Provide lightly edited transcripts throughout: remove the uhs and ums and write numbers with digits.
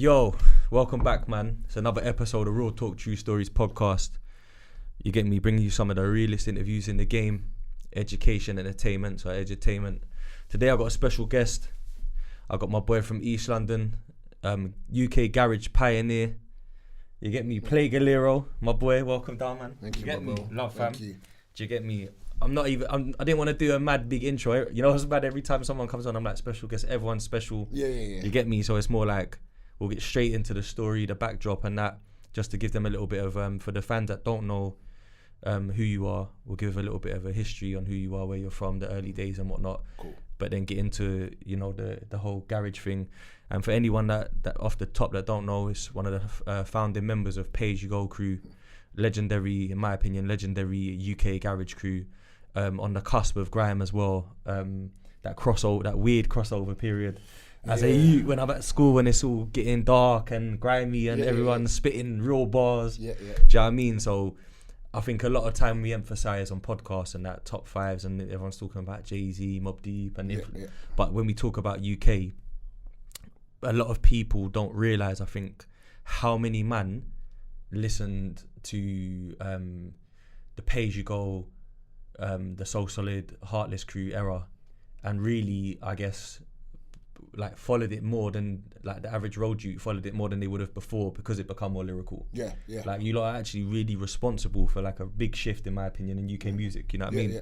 Yo, welcome back, man. It's another episode of Real Talk True Stories podcast. You get me, bringing you some of the realest interviews in the game, education, entertainment, so edutainment. Today I got a special guest. I got my boy from East London, UK garage pioneer. You get me, Plague Alero, my boy. Welcome down, man. Thank you, get me, bro. love fam. Thank you. Do you get me? I didn't want to do a mad big intro. You know, it's bad every time someone comes on. I'm like, special guest. Everyone's special. Yeah. You get me? So it's more like we'll get straight into the story, the backdrop, and that, just to give them a little bit of for the fans that don't know who you are. We'll give a little bit of a history on who you are, where you're from, the early days and whatnot. Cool. But then get into the whole garage thing. And for anyone that off the top that don't know, it's one of the founding members of Pay As You Go crew, legendary, in my opinion, legendary UK garage crew. On the cusp of grime as well, that weird crossover period. As a youth, when I'm at school, when it's all getting dark and grimy and everyone's spitting real bars. Do you know what I mean? So I think a lot of time we emphasize on podcasts and that top fives, and everyone's talking about Jay-Z, Mobb Deep, and but when we talk about UK, a lot of people don't realize, I think, how many man listened to the Pay As You Go, the So Solid, Heartless crew era, and really, I guess, like followed it more than like the average road youth followed it more than they would have before, because it become more lyrical. Yeah. Like you lot are actually really responsible for like a big shift, in my opinion, in UK music. You know what I mean?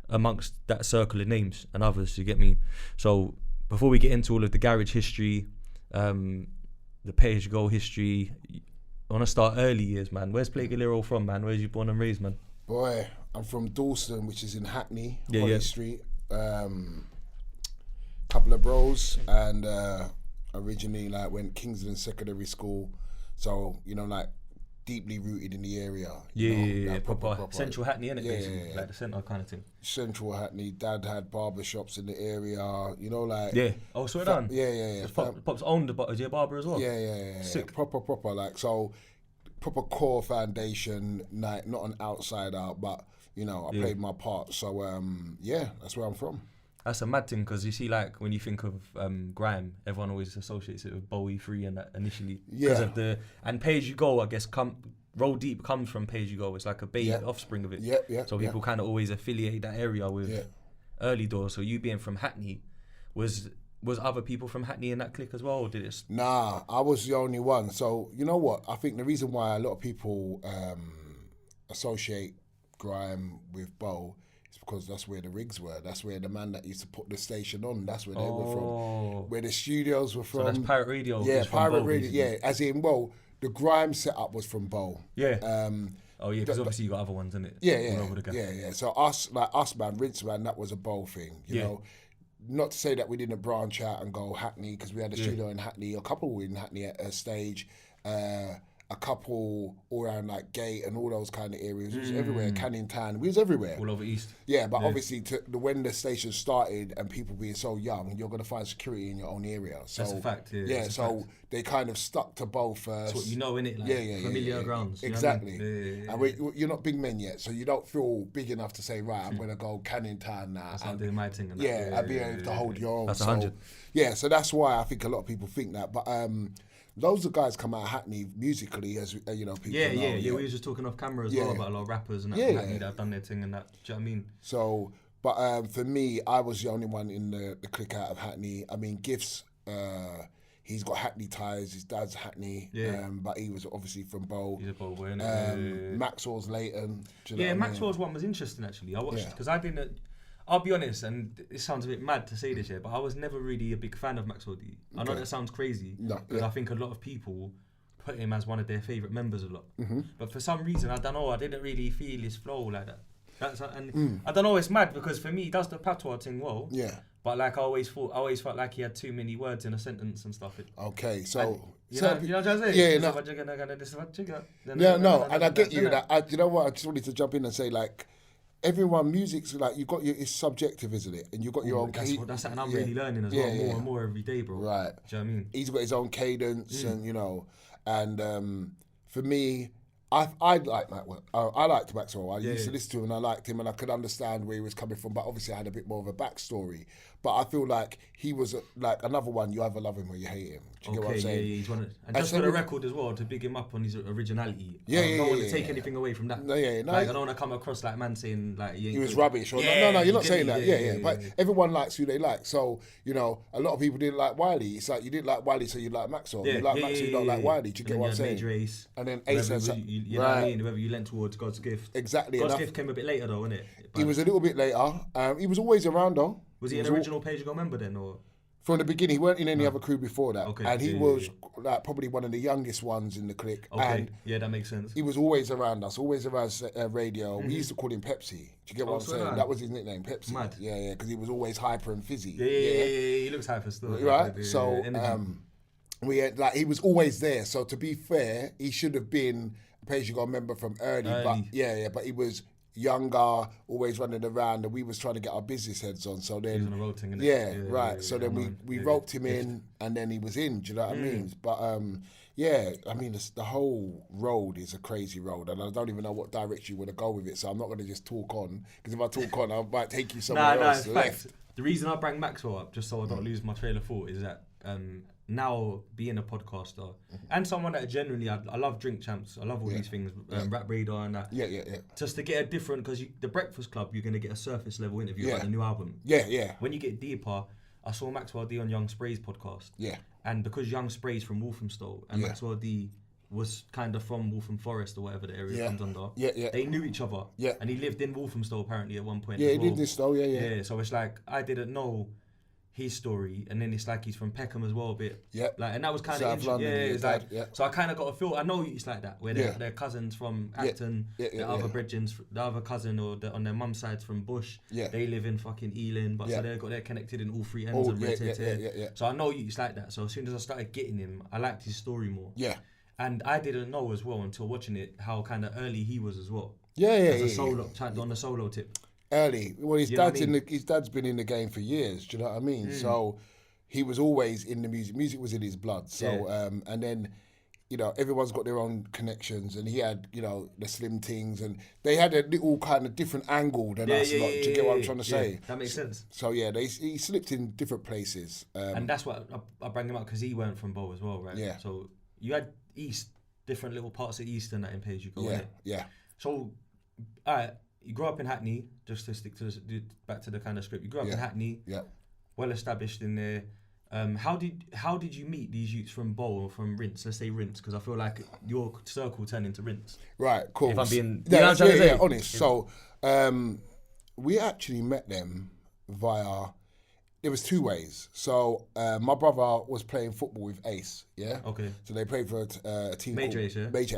Amongst that circle of names and others. You get me? So before we get into all of the garage history, the Pay As You Go history, I want to start early years, man. Where's Plague Alero from, man? Where's you born and raised, man? Boy, I'm from Dalston, which is in Hackney, Holly Street. Couple of bros, and originally like went Kingsland Secondary School, so like deeply rooted in the area. Proper Central Hackney, innit? Yeah. Like the centre kind of thing. Central Hackney. Dad had barber shops in the area. Oh, swear down. Yeah. Pop's owned a barber as well. Yeah. Sick. Proper like so. Proper core foundation, not an outsider, but I played my part. So that's where I'm from. That's a mad thing, because you see, like when you think of grime, everyone always associates it with Bowie Free and that initially. Because of and Pay As You Go, I guess, Roll Deep comes from Pay As You Go. It's like a baby offspring of it. So people kind of always affiliate that area with Early Doors. So you being from Hackney, was other people from Hackney in that clique as well, or did it? Nah, I was the only one. So you know what? I think the reason why a lot of people associate grime with Bow is because that's where the rigs were. That's where the man that used to put the station on, that's where they were from. Where the studios were from. So that's Pirate Radio. Yeah, Pirate Radio. Yeah, as in, the grime setup was from Bow. Yeah. Because obviously you got other ones, innit? Yeah. So us, man, Rinse Man, that was a Bow thing, you know. Not to say that we didn't branch out and go Hackney, because we had a studio in Hackney, a couple in Hackney at a stage, a couple all around like Gate and all those kind of areas. It was everywhere, Canning Town, we was everywhere. All over East. Yeah, but obviously when the station started and people being so young, you're going to find security in your own area. So, that's a fact, they kind of stuck to Bow first. That's what you know, innit? Like, familiar grounds. Exactly. You know what I mean? And you're not big men yet, so you don't feel big enough to say, right, I'm going to go Canning Town now. That's not doing my thing. And I'd be able to hold your own. That's 100. Yeah, so that's why I think a lot of people think that. But loads of guys come out of Hackney musically, as people know. Yeah. We were just talking off camera as well about a lot of rappers and that from Hackney that have done their thing and that. Do you know what I mean? So, but for me, I was the only one in the clique out of Hackney. I mean, Gifts, he's got Hackney ties. His dad's Hackney, but he was obviously from Bow. He's a Bow boy, innit? Maxwell's Leighton. Maxwell's one was interesting actually. I watched because I didn't. I'll be honest, and it sounds a bit mad to say this here, but I was never really a big fan of Maxwell D. I know that sounds crazy, because I think a lot of people put him as one of their favourite members a lot. But for some reason, I don't know, I didn't really feel his flow like that. I don't know, it's mad, because for me, he does the patois thing well. Yeah. But like I always felt like he had too many words in a sentence and stuff. Okay, so you know what I'm saying? And I get you. You know what? I just wanted to jump in and say, like, everyone, music's like it's subjective, isn't it? And you've got your own. That's something I'm really learning as well, more and more every day, bro. Right. Do you know what I mean? He's got his own cadence, and and for me, I like Maxwell. I liked Maxwell. I used to listen to him and I liked him and I could understand where he was coming from. But obviously, I had a bit more of a backstory. But I feel like he was like another one. You either love him or you hate him. Do you get what I'm saying? Yeah, he's one. And just for the record as well, to big him up on his originality. Yeah, I don't want to take anything away from that. No, like, I don't want to come across like man saying like he was rubbish. Or, no, you're not saying that. Yeah. But everyone likes who they like. So you know, a lot of people didn't like Wiley. It's like you didn't like Wiley, so you like Maxwell. You like Maxwell, you don't like Wiley. Do you get what I'm saying? Major Ace. And then Ace has you know what I mean? Whoever you lent towards God's gift. Exactly. God's gift came a bit later though, innit? He was a little bit later. He was always around though. Was he an original Page Go member then, or? From the beginning, he weren't in any other crew before that, and he was like probably one of the youngest ones in the clique. Okay, and yeah, that makes sense. He was always around us, always around radio. We used to call him Pepsi. Do you get what I'm saying? That was his nickname, Pepsi. Mad. Yeah, because he was always hyper and fizzy. Yeah, he looks hyper still. Right, so we had, like he was always there. So to be fair, he should have been a Page Go member from early. But but he was younger, always running around, and we was trying to get our business heads on. So then, he was on a road thing, innit? So then we roped him in, and then he was in. Do you know what I mean? But I mean the whole road is a crazy road, and I don't even know what direction you want to go with it. So I'm not going to just talk on, because if I talk on, I might take you somewhere else. In fact, the reason I bring Maxwell up, just so I don't lose my trail of thought, is that now being a podcaster and someone that genuinely I love Drink Champs, I love all these things, Rap Radar and that. Yeah. Just to get a different, because the Breakfast Club, you're gonna get a surface level interview about the new album. Yeah. When you get deeper, I saw Maxwell D on Young Spray's podcast. Yeah. And because Young Spray's from Walthamstow and Maxwell D was kind of from Waltham Forest or whatever the area comes under. They knew each other. Yeah. And he lived in Walthamstow apparently at one point. Yeah, he did this though. Yeah. So it's like I didn't know his story, and then it's like he's from Peckham as well a bit. Yeah. Like, and that was kind of interesting. So I kind of got a feel. I know it's like that where they're cousins from Acton, the other Bridgens, the other cousin or on their mum's side from Bush. Yeah. They live in fucking Ealing, but so they're connected in all three ends of Red. So I know it's like that. So as soon as I started getting him, I liked his story more. Yeah. And I didn't know as well until watching it how kind of early he was as well. As a solo, on the solo tip. Early. Well, his dad's been in the game for years. Do you know what I mean? So he was always in the music. Music was in his blood. So and then, you know, everyone's got their own connections, and he had, you know, the Slim Things, and they had a little kind of different angle than us. Do you get what I'm trying to say? That makes sense. So he slipped in different places. And that's what I bring him up, because he weren't from Bow as well, right? Yeah. So you had different little parts of East and that in Page Go. Yeah. So, alright. You grew up in Hackney, just to stick to back to the kind of script. You grew up in Hackney, well established in there. How did you meet these youths from Bow or from Rinse? Let's say Rinse, because I feel like your circle turned into Rinse. Right, cool. If I'm being honest. So we actually met them via. There was two ways. So my brother was playing football with Ace, yeah? Okay. So they played for a team Major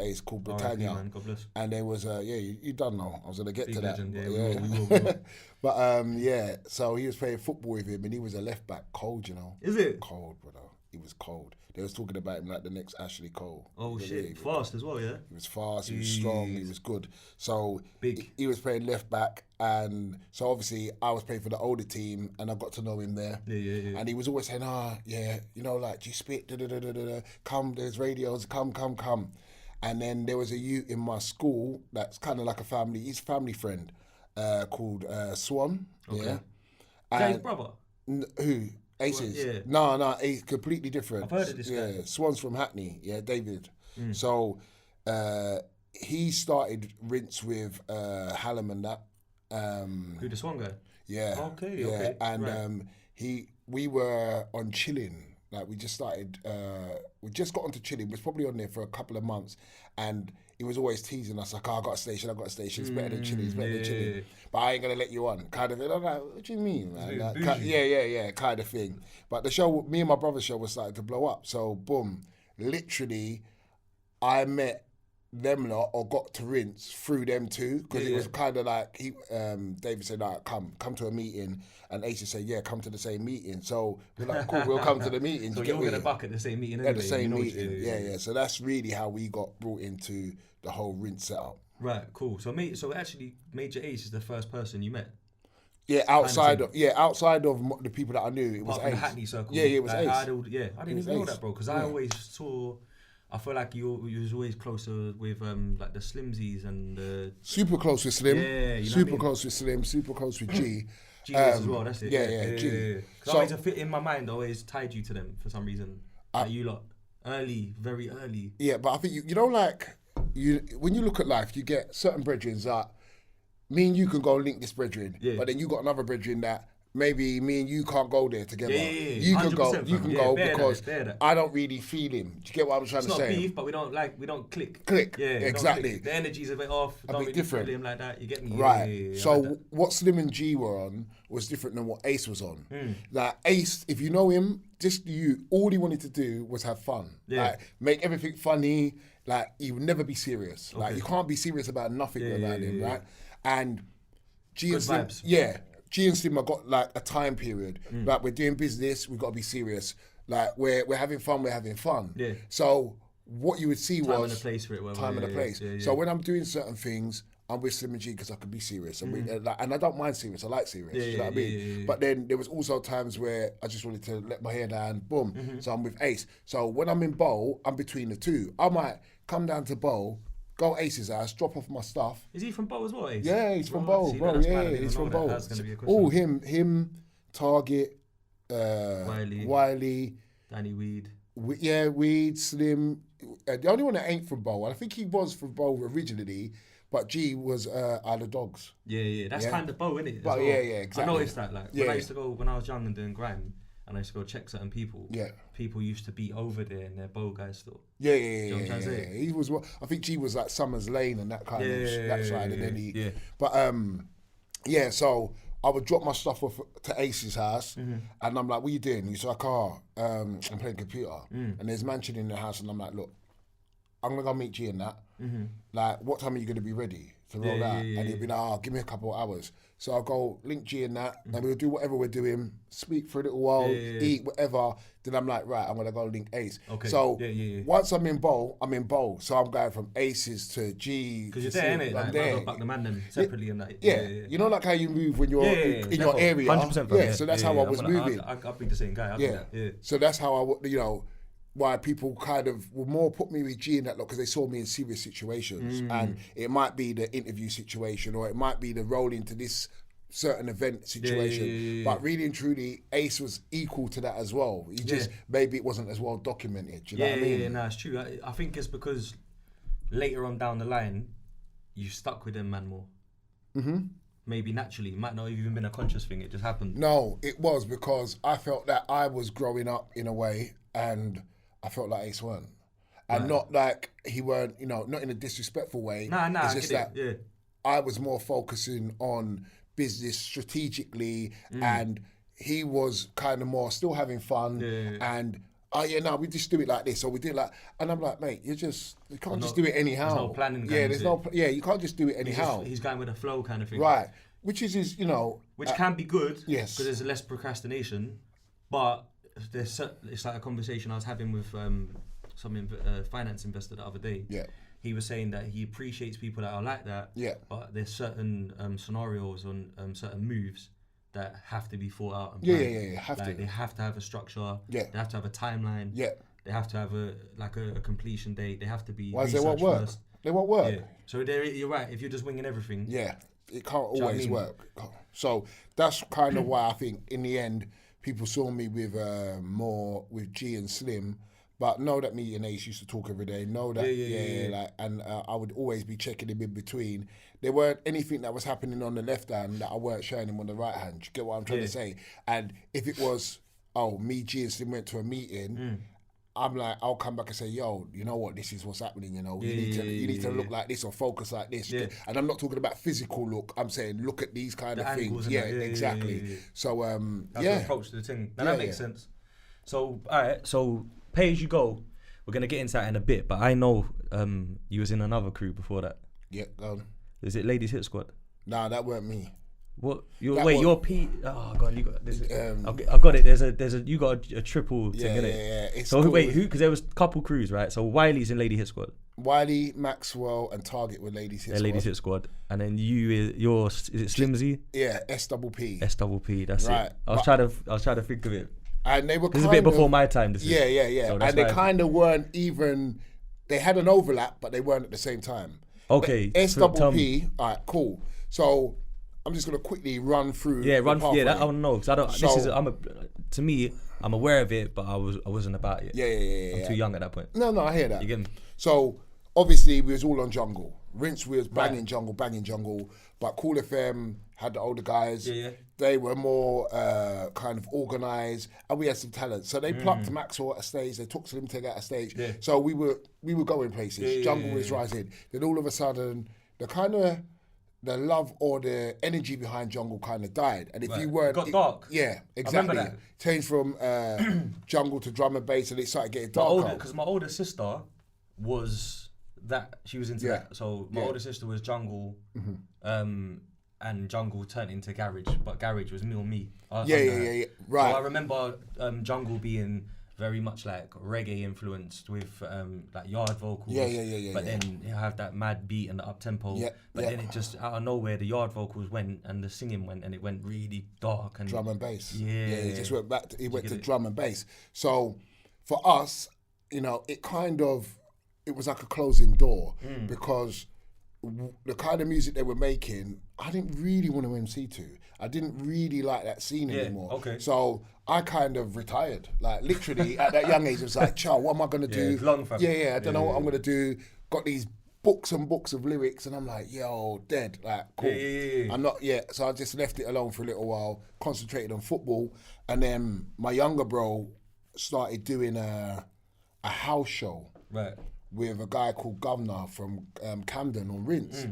Ace called Britannia. Man, God bless. And there was, you don't know. I was going to get to legend, that. We will. But so he was playing football with him, and he was a left back, cold, you know. Is it? Cold, brother. He was cold. They was talking about him like the next Ashley Cole. Oh shit, fast as well, yeah? He was fast, he was strong, he was good. So he was playing left back, and so obviously I was playing for the older team, and I got to know him there. Yeah. And he was always saying, you know, like, do you spit, come, there's radios, come. And then there was a youth in my school that's kind of like he's a family friend, called Swan. Okay. Yeah. Is that his brother? Who? Aces? Yeah. No, he's completely different. I've heard of this guy. Swan's from Hackney, David. So he started Rinse with Hallam and that. Who, the Swan guy? Yeah. Okay. And we were on Chilling. Like we just started, we just got onto Chilling. We was probably on there for a couple of months, and he was always teasing us like, I got a station. It's better than Chilling, than Chilling. But I ain't going to let you on, kind of. And I'm like, what do you mean, man? Like, kind of thing. But the show, me and my brother's show was starting to blow up. So, boom, literally, I met them lot or got to Rinse through them too, because it was kind of like, David said, come to a meeting. And Ace said, come to the same meeting. So we're like, cool, we'll come to the meeting. So you're going to buck at the same meeting anyway. At the same meeting, yeah. So that's really how we got brought into the whole Rinse setup. Right, cool. So actually, Major Ace is the first person you met? Yeah, outside of the people that I knew, it was Ace. The Hackney circle. Yeah, it was Ace. I didn't even know that, bro, because I always saw I feel like you was always closer with like the Slimzees and super close with Slim. Yeah, you know super what I mean? close with Slim. Super close with G. G as well. That's it. Yeah, G. Because So, always a fit in my mind. I always tied you to them for some reason. Like you lot early, very early. yeah, but I think you know, like when you look at life, you get certain brethren that me and you can go link this brethren, but then you got another brethren that maybe me and you can't go there together. You can go, because I don't really feel him. Do you get what I'm trying to say? It's not beef, but we don't click. Yeah, exactly. Click. The energy's a bit off. A don't bit really different. feel him like that. You get me? Right. Yeah, so what Slim and G were on was different than what Ace was on. Like Ace, if you know him, all he wanted to do was have fun. Like make everything funny. Like he would never be serious. Like you can't be serious about nothing about him, right? And G and Slim, G and Slim have got like a time period. Like we're doing business, we've got to be serious. Like we're having fun, we're having fun. Yeah. So what you would see time was and a place for it. Time and a place. So when I'm doing certain things, I'm with Slim and G because I can be serious. And, and I don't mind serious. I like serious. You know what I mean? But then there was also times where I just wanted to let my hair down. Boom. So I'm with Ace. So when I'm in Bowl, I'm between the two. I might come down to Bowl, go Ace's house, drop off my stuff. Is he from Bowl as well, Ace? Yeah, he's from Bowl, bro. Yeah, he's from Bowl. That's going to be a question. Oh, him, Target, Wiley, Danny Weed. Weed, Slim. The only one that ain't from Bowl, I think he was from Bowl originally, but G was Isle of Dogs. Yeah. That's kind of Bowl, isn't it? But well. yeah, exactly. I noticed that. Like when I used to go, when I was young and doing grime, and I used to go check certain people. Yeah. People used to be over there and they're Bowl guys still. Yeah. You know what I'm trying to say? He was. I think G was like Summers Lane and that kind of that side, and then he. But so I would drop my stuff off to Ace's house, and I'm like, "What are you doing?" He's like, I'm playing computer," and there's mansion in the house, and I'm like, "Look, I'm gonna go meet G and that. Like, what time are you gonna be ready to roll out?" And he'd be like, give me a couple of hours. So I'll go link G and that, and we'll do whatever we're doing, speak for a little while, eat, whatever. Then I'm like, right, I'm going to go link Ace. Okay. So once I'm in Bowl, I'm in Bowl. So I'm going from Aces to G. Because you're there, innit? I'm there. Back the man them separately and that. Yeah. You know like how you move when you're in your area? 100%. Yeah, so that's how I was moving. I've been the same guy. Yeah. So that's how why people kind of will more put me with G in that lot because they saw me in serious situations. And it might be the interview situation or it might be the role into this certain event situation. But really and truly, Ace was equal to that as well. He just, maybe it wasn't as well documented. Do you know what I mean? Yeah, no, it's true. I think it's because later on down the line, you stuck with them man more. Maybe naturally. It might not have even been a conscious thing. It just happened. No, it was because I felt that I was growing up in a way and I felt like Ace weren't. And not like he weren't, not in a disrespectful way. Nah, it's just that I was more focusing on business strategically and he was kind of more still having fun and we just do it like this or we do it like, and I'm like, mate, you can't just do it anyhow. There's no planning. You can't just do it anyhow. He's going with a flow kind of thing. Right, which is his, which can be good. Yes. Because there's less procrastination, but it's like a conversation I was having with some finance investor the other day. Yeah. He was saying that he appreciates people that are like that. Yeah. But there's certain scenarios on certain moves that have to be thought out and planned. They have to have a structure. Yeah. They have to have a timeline. Yeah. They have to have a completion date. They have to be. Why they won't work? First. They won't work. Yeah. So you're right. If you're just winging everything. Yeah. It can't always work. So that's kind of why I think in the end people saw me with more with G and Slim. But know that me and Ace used to talk every day. Know that, and I would always be checking him in between. There weren't anything that was happening on the left hand that I weren't showing him on the right hand. You get what I'm trying to say? And if it was, me, G and Slim went to a meeting, I'm like, I'll come back and say, yo, you know what? This is what's happening. You need to look like this or focus like this. Yeah. And I'm not talking about physical look. I'm saying look at these kind of things. Yeah, exactly. Yeah. So that's the approach to the thing. Now that makes sense. So all right, so. Pay As You Go, we're going to get into that in a bit, but I know you was in another crew before that. Yeah. Is it Ladies Hit Squad? Nah, that weren't me. What? You're P. Oh god, you got this. I got it. There's a you got a triple thing in it. Yeah. So cool. Wait, who? Because there was a couple crews, right? So Wiley's in Lady Hit Squad. Wiley, Maxwell, and Target were Ladies Hit Squad. Ladies Hit Squad, and then you're is it Slimzee? Yeah, SPP. SPP. That's right. It. I was trying to think of it. And they were. This is a bit before my time. Yeah. So and they kind of weren't even they had an overlap, but they weren't at the same time. Okay. S-double P, all right, cool. So I'm just gonna quickly run through. Yeah, that I want to know because I don't. So, To me, I'm aware of it, but I wasn't about it. Yeah. I'm too young at that point. No, I hear that. You get me? So obviously we was all on jungle. Rinse was banging jungle, but Cool FM had the older guys. Yeah. They were more kind of organised, and we had some talent. So they plucked Maxwell at a stage. They took Slimzee at a stage. Yeah. So we were going places. Jungle was rising. Then all of a sudden, the love or the energy behind jungle kind of died. And if you weren't... It got dark. Yeah, exactly. I remember that. Changed from jungle to drum and bass, and it started getting darker. Because my older sister was that. She was into that. So my older sister was jungle, and jungle turned into garage. But garage was me. Yeah. Right. So I remember jungle being very much like reggae influenced with like yard vocals. But then you have that mad beat and the up tempo. But then it just out of nowhere the yard vocals went and the singing went and it went really dark and drum and bass. It just went back. It went to drum and bass. So for us, it was like a closing door because the kind of music they were making, I didn't really want to MC to. I didn't really like that scene anymore. Okay. So I kind of retired. Like literally at that young age, I was like, "Chow, what am I gonna do?" It's long, fam. I don't know what I'm gonna do. Got these books and books of lyrics, and I'm like, "Yo, dead." Like, cool. I'm not yet. So I just left it alone for a little while, concentrated on football, and then my younger bro started doing a house show. Right. With a guy called Governor from Camden on Rinse.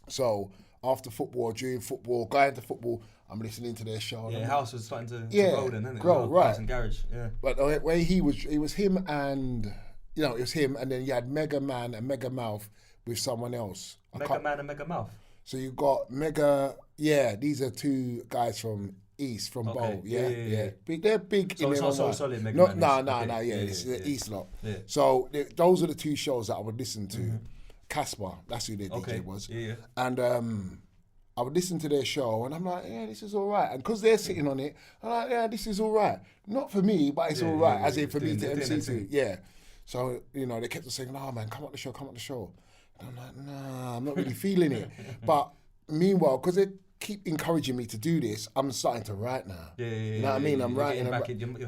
So after football, during football, going to football, I'm listening to their show. Yeah, house was starting to grow then, isn't it? Grow, right. And garage, But the way it was him and, it was him, and then you had Mega Man and Mega Mouth with someone else. Mega Man and Mega Mouth? So you got Mega, these are two guys from East, from Bow, yeah. They're big so in it's their not own so solid, Mega Man. No, it's the East lot. Yeah. So those are the two shows that I would listen to. Casper, that's who their DJ was. Yeah. And I would listen to their show and I'm like, yeah, this is all right. And because they're sitting on it, I'm like, yeah, this is all right. Not for me, but it's all right, as in for me to MC to. Yeah. So, they kept on saying, oh man, come on the show. And I'm like, nah, I'm not really feeling it. But meanwhile, because they keep encouraging me to do this, I'm starting to write now. You know what I mean? I'm writing.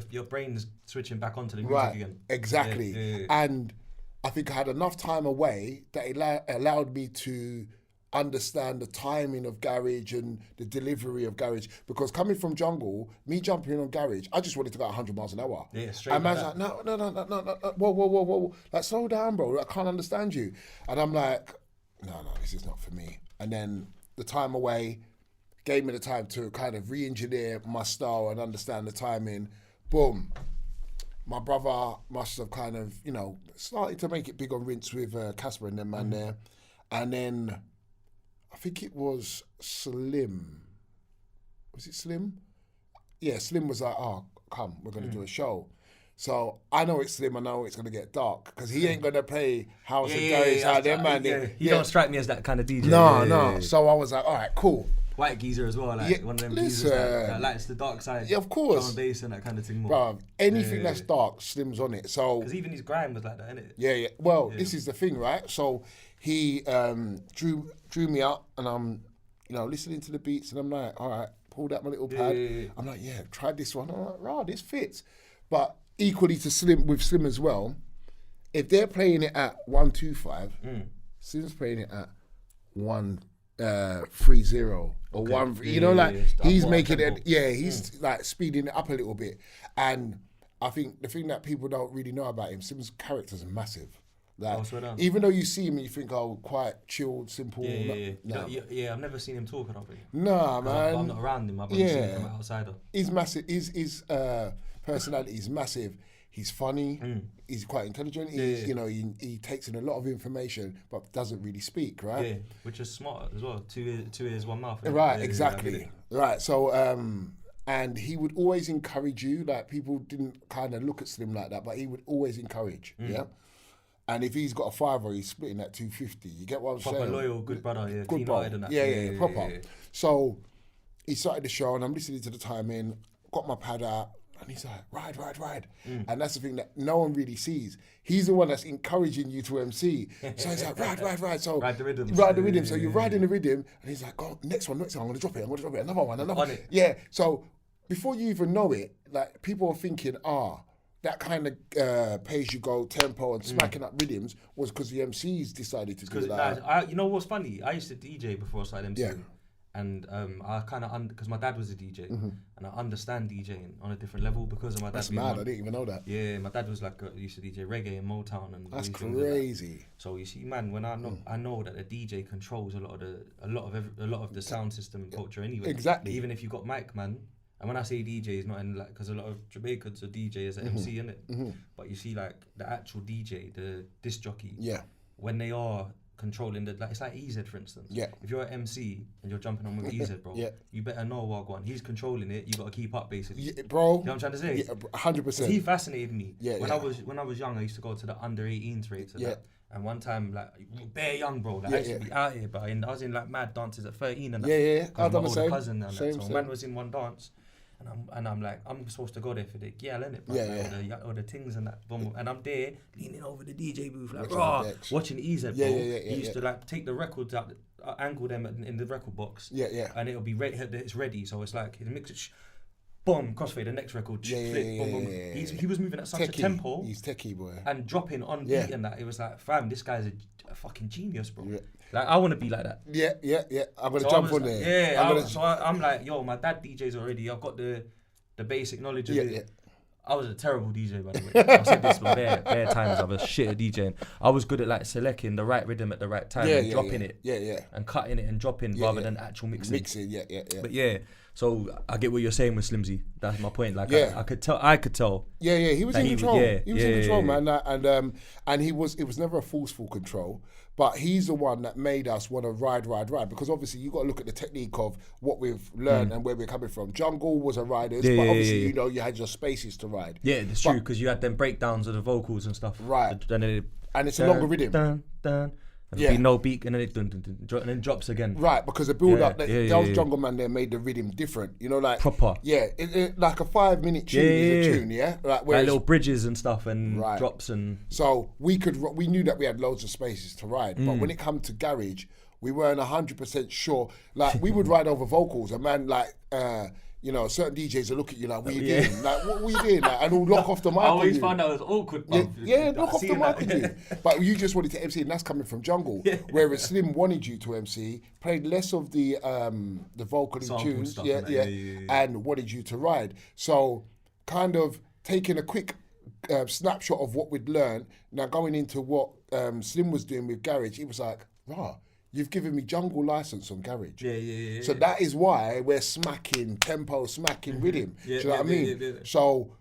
Your brain's switching back onto the music again. Exactly. Yeah. And I think I had enough time away that it allowed me to understand the timing of garage and the delivery of garage. Because coming from jungle, me jumping in on garage, I just wanted to go 100 miles an hour. Yeah, straight. And man's like, no, whoa, like slow down, bro. I can't understand you. And I'm like, no, this is not for me. And then the time away gave me the time to kind of re-engineer my style and understand the timing. Boom. My brother must have kind of, started to make it big on Rinse with Casper and them man there. And then I think it was Slim. Was it Slim? Yeah, Slim was like, oh, come, we're going to do a show. So I know it's Slim, I know it's going to get dark because he ain't going to play house and garage out there, man. You don't strike me as that kind of DJ. No. So I was like, all right, cool. White geezer as well, like one of them geezers that likes the dark side. Yeah, of course. Drum and bass and that kind of thing more. Bro, anything that's dark, Slim's on it. So because even his grime was like that, innit? Yeah. Well, this is the thing, right? So he drew me up, and I'm, listening to the beats, and I'm like, all right, pulled out my little pad. I'm like, yeah, try this one. I'm like, rah, this fits. But equally to Slim as well, if they're playing it at 125, Slim's playing it at 130 or 1. He's making it. Yeah, he's like speeding it up a little bit. And I think the thing that people don't really know about him, Slim's character's massive. Like, even though you see him and you think, oh, quite chilled, simple. Yeah, I've never seen him talk, I don't think. Nah, man. I'm not around him. I've only seen him from outsider. He's massive. His personality is massive. He's funny. He's quite intelligent. He takes in a lot of information, but doesn't really speak, right? Yeah, which is smart as well. Two ears, one mouth. Right, exactly. Right. So, and he would always encourage you. Like people didn't kind of look at Slim like that, but he would always encourage. Yeah. And if he's got a $5, he's splitting that 250. You get what I'm saying? Proper loyal, good brother. Yeah, good bro. And that. Yeah, proper. Yeah. So he started the show, and I'm listening to the timing. Got my pad out. And he's like, ride. And that's the thing that no one really sees. He's the one that's encouraging you to MC. So he's like, ride. So ride the rhythm. So you're riding the rhythm, and he's like, go, next one, I'm going to drop it. Another one. On it. Yeah, so before you even know it, like, people are thinking, that kind of pay-as-you-go tempo and smacking up rhythms was because the MCs decided to do that. You know what's funny? I used to DJ before I started MCing. Yeah. And I kind of, because my dad was a DJ, and I understand DJing on a different level because of my dad. That's mad, I didn't even know that. Yeah, my dad was like, used to DJ reggae and Motown. And that's crazy. So you see, man, when I know that a DJ controls a lot of the sound system culture anyway. Exactly. Even if you got mic, man. And when I say DJ, it's not in like, because a lot of Jamaicans are DJ as an MC, innit? But you see, like, the actual DJ, the disc jockey, when they are controlling it's like EZ, for instance. Yeah. If you're an MC and you're jumping on with EZ, bro, you better know what going. He's controlling it. You got to keep up, basically. Yeah, bro. You know what I'm trying to say? Yeah, 100%. He fascinated me. Yeah. When I was young, I used to go to the under 18s rates. And one time, like, bare young, bro, like, I used to be out here, but I was in like mad dances at 13 and that. Yeah. I done the same. Cousin and that. So man was in one dance. And I'm like, I'm supposed to go there for the girl, innit? Or the things and that. And I'm there, leaning over the DJ booth, like, watching EZ, bro. He used to, like, take the records out, angle them in the record box. And it'll be ready, it's ready. So it's like, he mix it, boom, crossfade, the next record, flip, boom. He was moving at such a tempo. He's techie, boy. And dropping on beat and that. It was like, fam, this guy's a fucking genius, bro. Yeah. Like, I want to be like that. Yeah. I'm going to jump on there. Yeah, I'm like, yo, my dad DJs already. I've got the basic knowledge of it. Yeah. I was a terrible DJ, by the way. I've said this bare times. I was shit at DJing. I was good at, like, selecting the right rhythm at the right time and dropping it. Yeah. And cutting it and dropping rather than actual mixing. Yeah. But yeah, so I get what you're saying with Slimzee. That's my point. Like, I could tell. Yeah. He was in control. He was in control, man. And it was never a forceful control. But he's the one that made us want to ride. Because obviously you got to look at the technique of what we've learned and where we're coming from. Jungle was a rider's, but obviously you know you had your spaces to ride. Yeah, it's true, because you had them breakdowns of the vocals and stuff. Right. And it's a longer rhythm. And be no beat, and then and then drops again. Right, because the build up, those jungle man there made the rhythm different. You know, like proper. Yeah, like a 5-minute tune is a tune. Yeah, like little bridges and stuff and drops and. So we knew that we had loads of spaces to ride, but when it come to garage, we weren't 100% sure. Like, we would ride over vocals, a man like. You know, certain DJs will look at you like, what are you doing? Like, what were you doing? Like, and will lock off the mic. I always found out it was awkward. Lock off the mic on you. But you just wanted to MC, and that's coming from Jungle. Whereas Slim wanted you to MC, played less of the vocal in tunes, and wanted you to ride. So, kind of taking a quick snapshot of what we'd learned. Now going into what Slim was doing with garage, it was like, you've given me jungle license on garage. Yeah. So that is why we're smacking tempo, smacking rhythm. Do you know what I mean? Yeah. So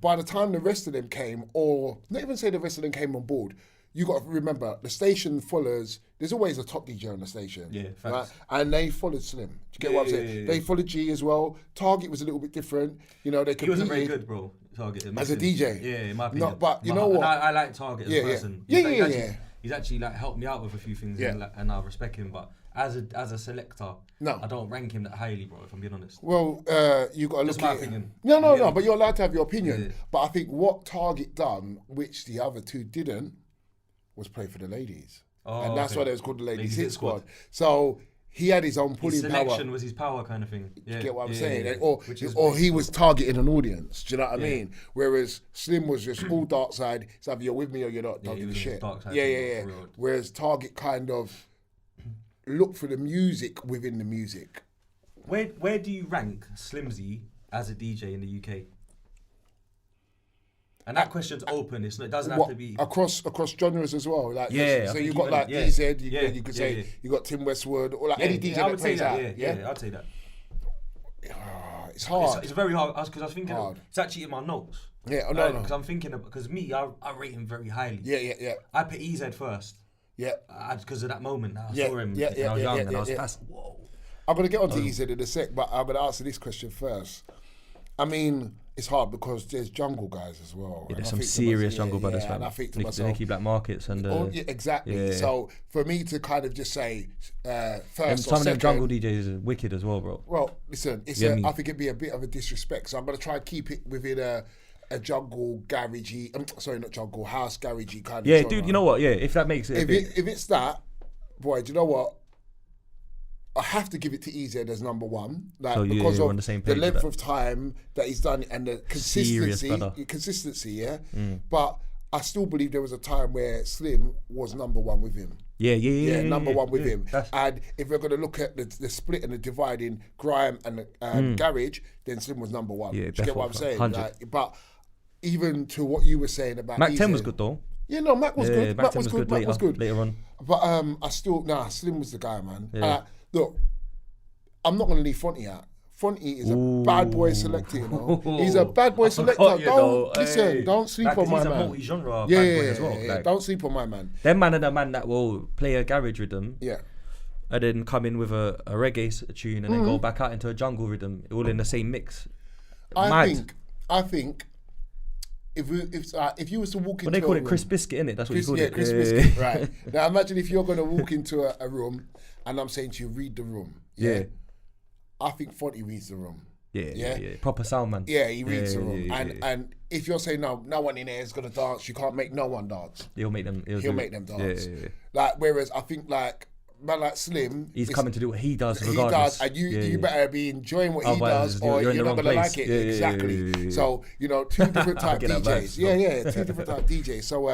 by the time the rest of them came, or not even say the rest of them came on board, you got to remember, the station follows, there's always a top DJ on the station. Yeah, facts. Right? And they followed Slim. Do you get what I'm saying? Yeah. They followed G as well. Target was a little bit different. You know, they competed. He wasn't very good, bro. Target. As a DJ. Yeah, in my opinion. No, but you know what? I like Target as a person. Yeah. He's actually like helped me out with a few things, and I respect him. But as a selector, I don't rank him that highly, bro. If I'm being honest. Well, you got to look at. My opinion. No. But you're allowed to have your opinion. Yeah. But I think what Target done, which the other two didn't, was play for the ladies, and that's why it was called the Ladies Hit Squad. So he had his own pulling power. His selection was his power, kind of thing. You get what I'm saying? Or he was targeting an audience. Do you know what I mean? Whereas Slim was just all dark side. It's either you're with me or you're not. Don't give a shit. Yeah. Whereas Target kind of looked for the music within the music. Where do you rank Slimzee as a DJ in the UK? And that question's open. It doesn't have to be across genres as well. Like, so you got like EZ. You could say you got Tim Westwood or like any DJ that plays that. Yeah, I'd say that. It's hard. It's very hard because I was thinking it's actually in my notes. Yeah, no. Because I'm thinking because me, I rate him very highly. Yeah. I put EZ first. Yeah. Because of that moment. I saw him when I was young, and I was fast. Whoa. I'm gonna get onto EZ in a sec, but I'm gonna answer this question first. I mean, it's hard because there's jungle guys as well. Yeah, there's some serious jungle brothers, and I think to myself, Nicky Black Markets and exactly. Yeah. So for me to kind of just say first, and some of them jungle DJs are wicked as well, bro. Well, listen, I think it'd be a bit of a disrespect. So I'm gonna try and keep it within a jungle garagey. Sorry, not jungle, house garagey kind of. Yeah, genre. dude. You know what? Yeah, if that makes it. If it's that, boy, do you know what? I have to give it to EZ as number one, like because of the length of time that he's done it and the consistency. Yeah, but I still believe there was a time where Slim was number one with him. Yeah, number one with him. And if we're going to look at the split and the divide in Grime and Garage, then Slim was number one. Yeah, do you get what I'm saying? Like, but even to what you were saying about Mac 10 was good though. Yeah, no, Mac was good. Mac was good. Mac was good later on. But Slim was the guy, man. Look, I'm not going to leave Fonty out. Fonty is a bad boy selector, you know. He's a bad boy selector. Don't sleep on my man. He's a multi-genre bad boy as well. Like, don't sleep on my man. Them man are the man that will play a garage rhythm. Yeah. And then come in with a reggae tune and then go back out into a jungle rhythm, all in the same mix. I think if you was to walk into they call it Chris Biscuit, innit? That's what you call it. Chris Biscuit, right. Now imagine if you're going to walk into a room and I'm saying to you, read the room. Yeah. I think Fonty reads the room. Yeah. Proper sound man. Yeah, he reads the room. And if you're saying no one in there is gonna dance, you can't make no one dance. He'll make them dance. Yeah. Like whereas I think like man like Slim, he's coming to do what he does regardless. And you better be enjoying what he does, or you're not gonna like it. Exactly. So two different type DJs. Two different type DJs. So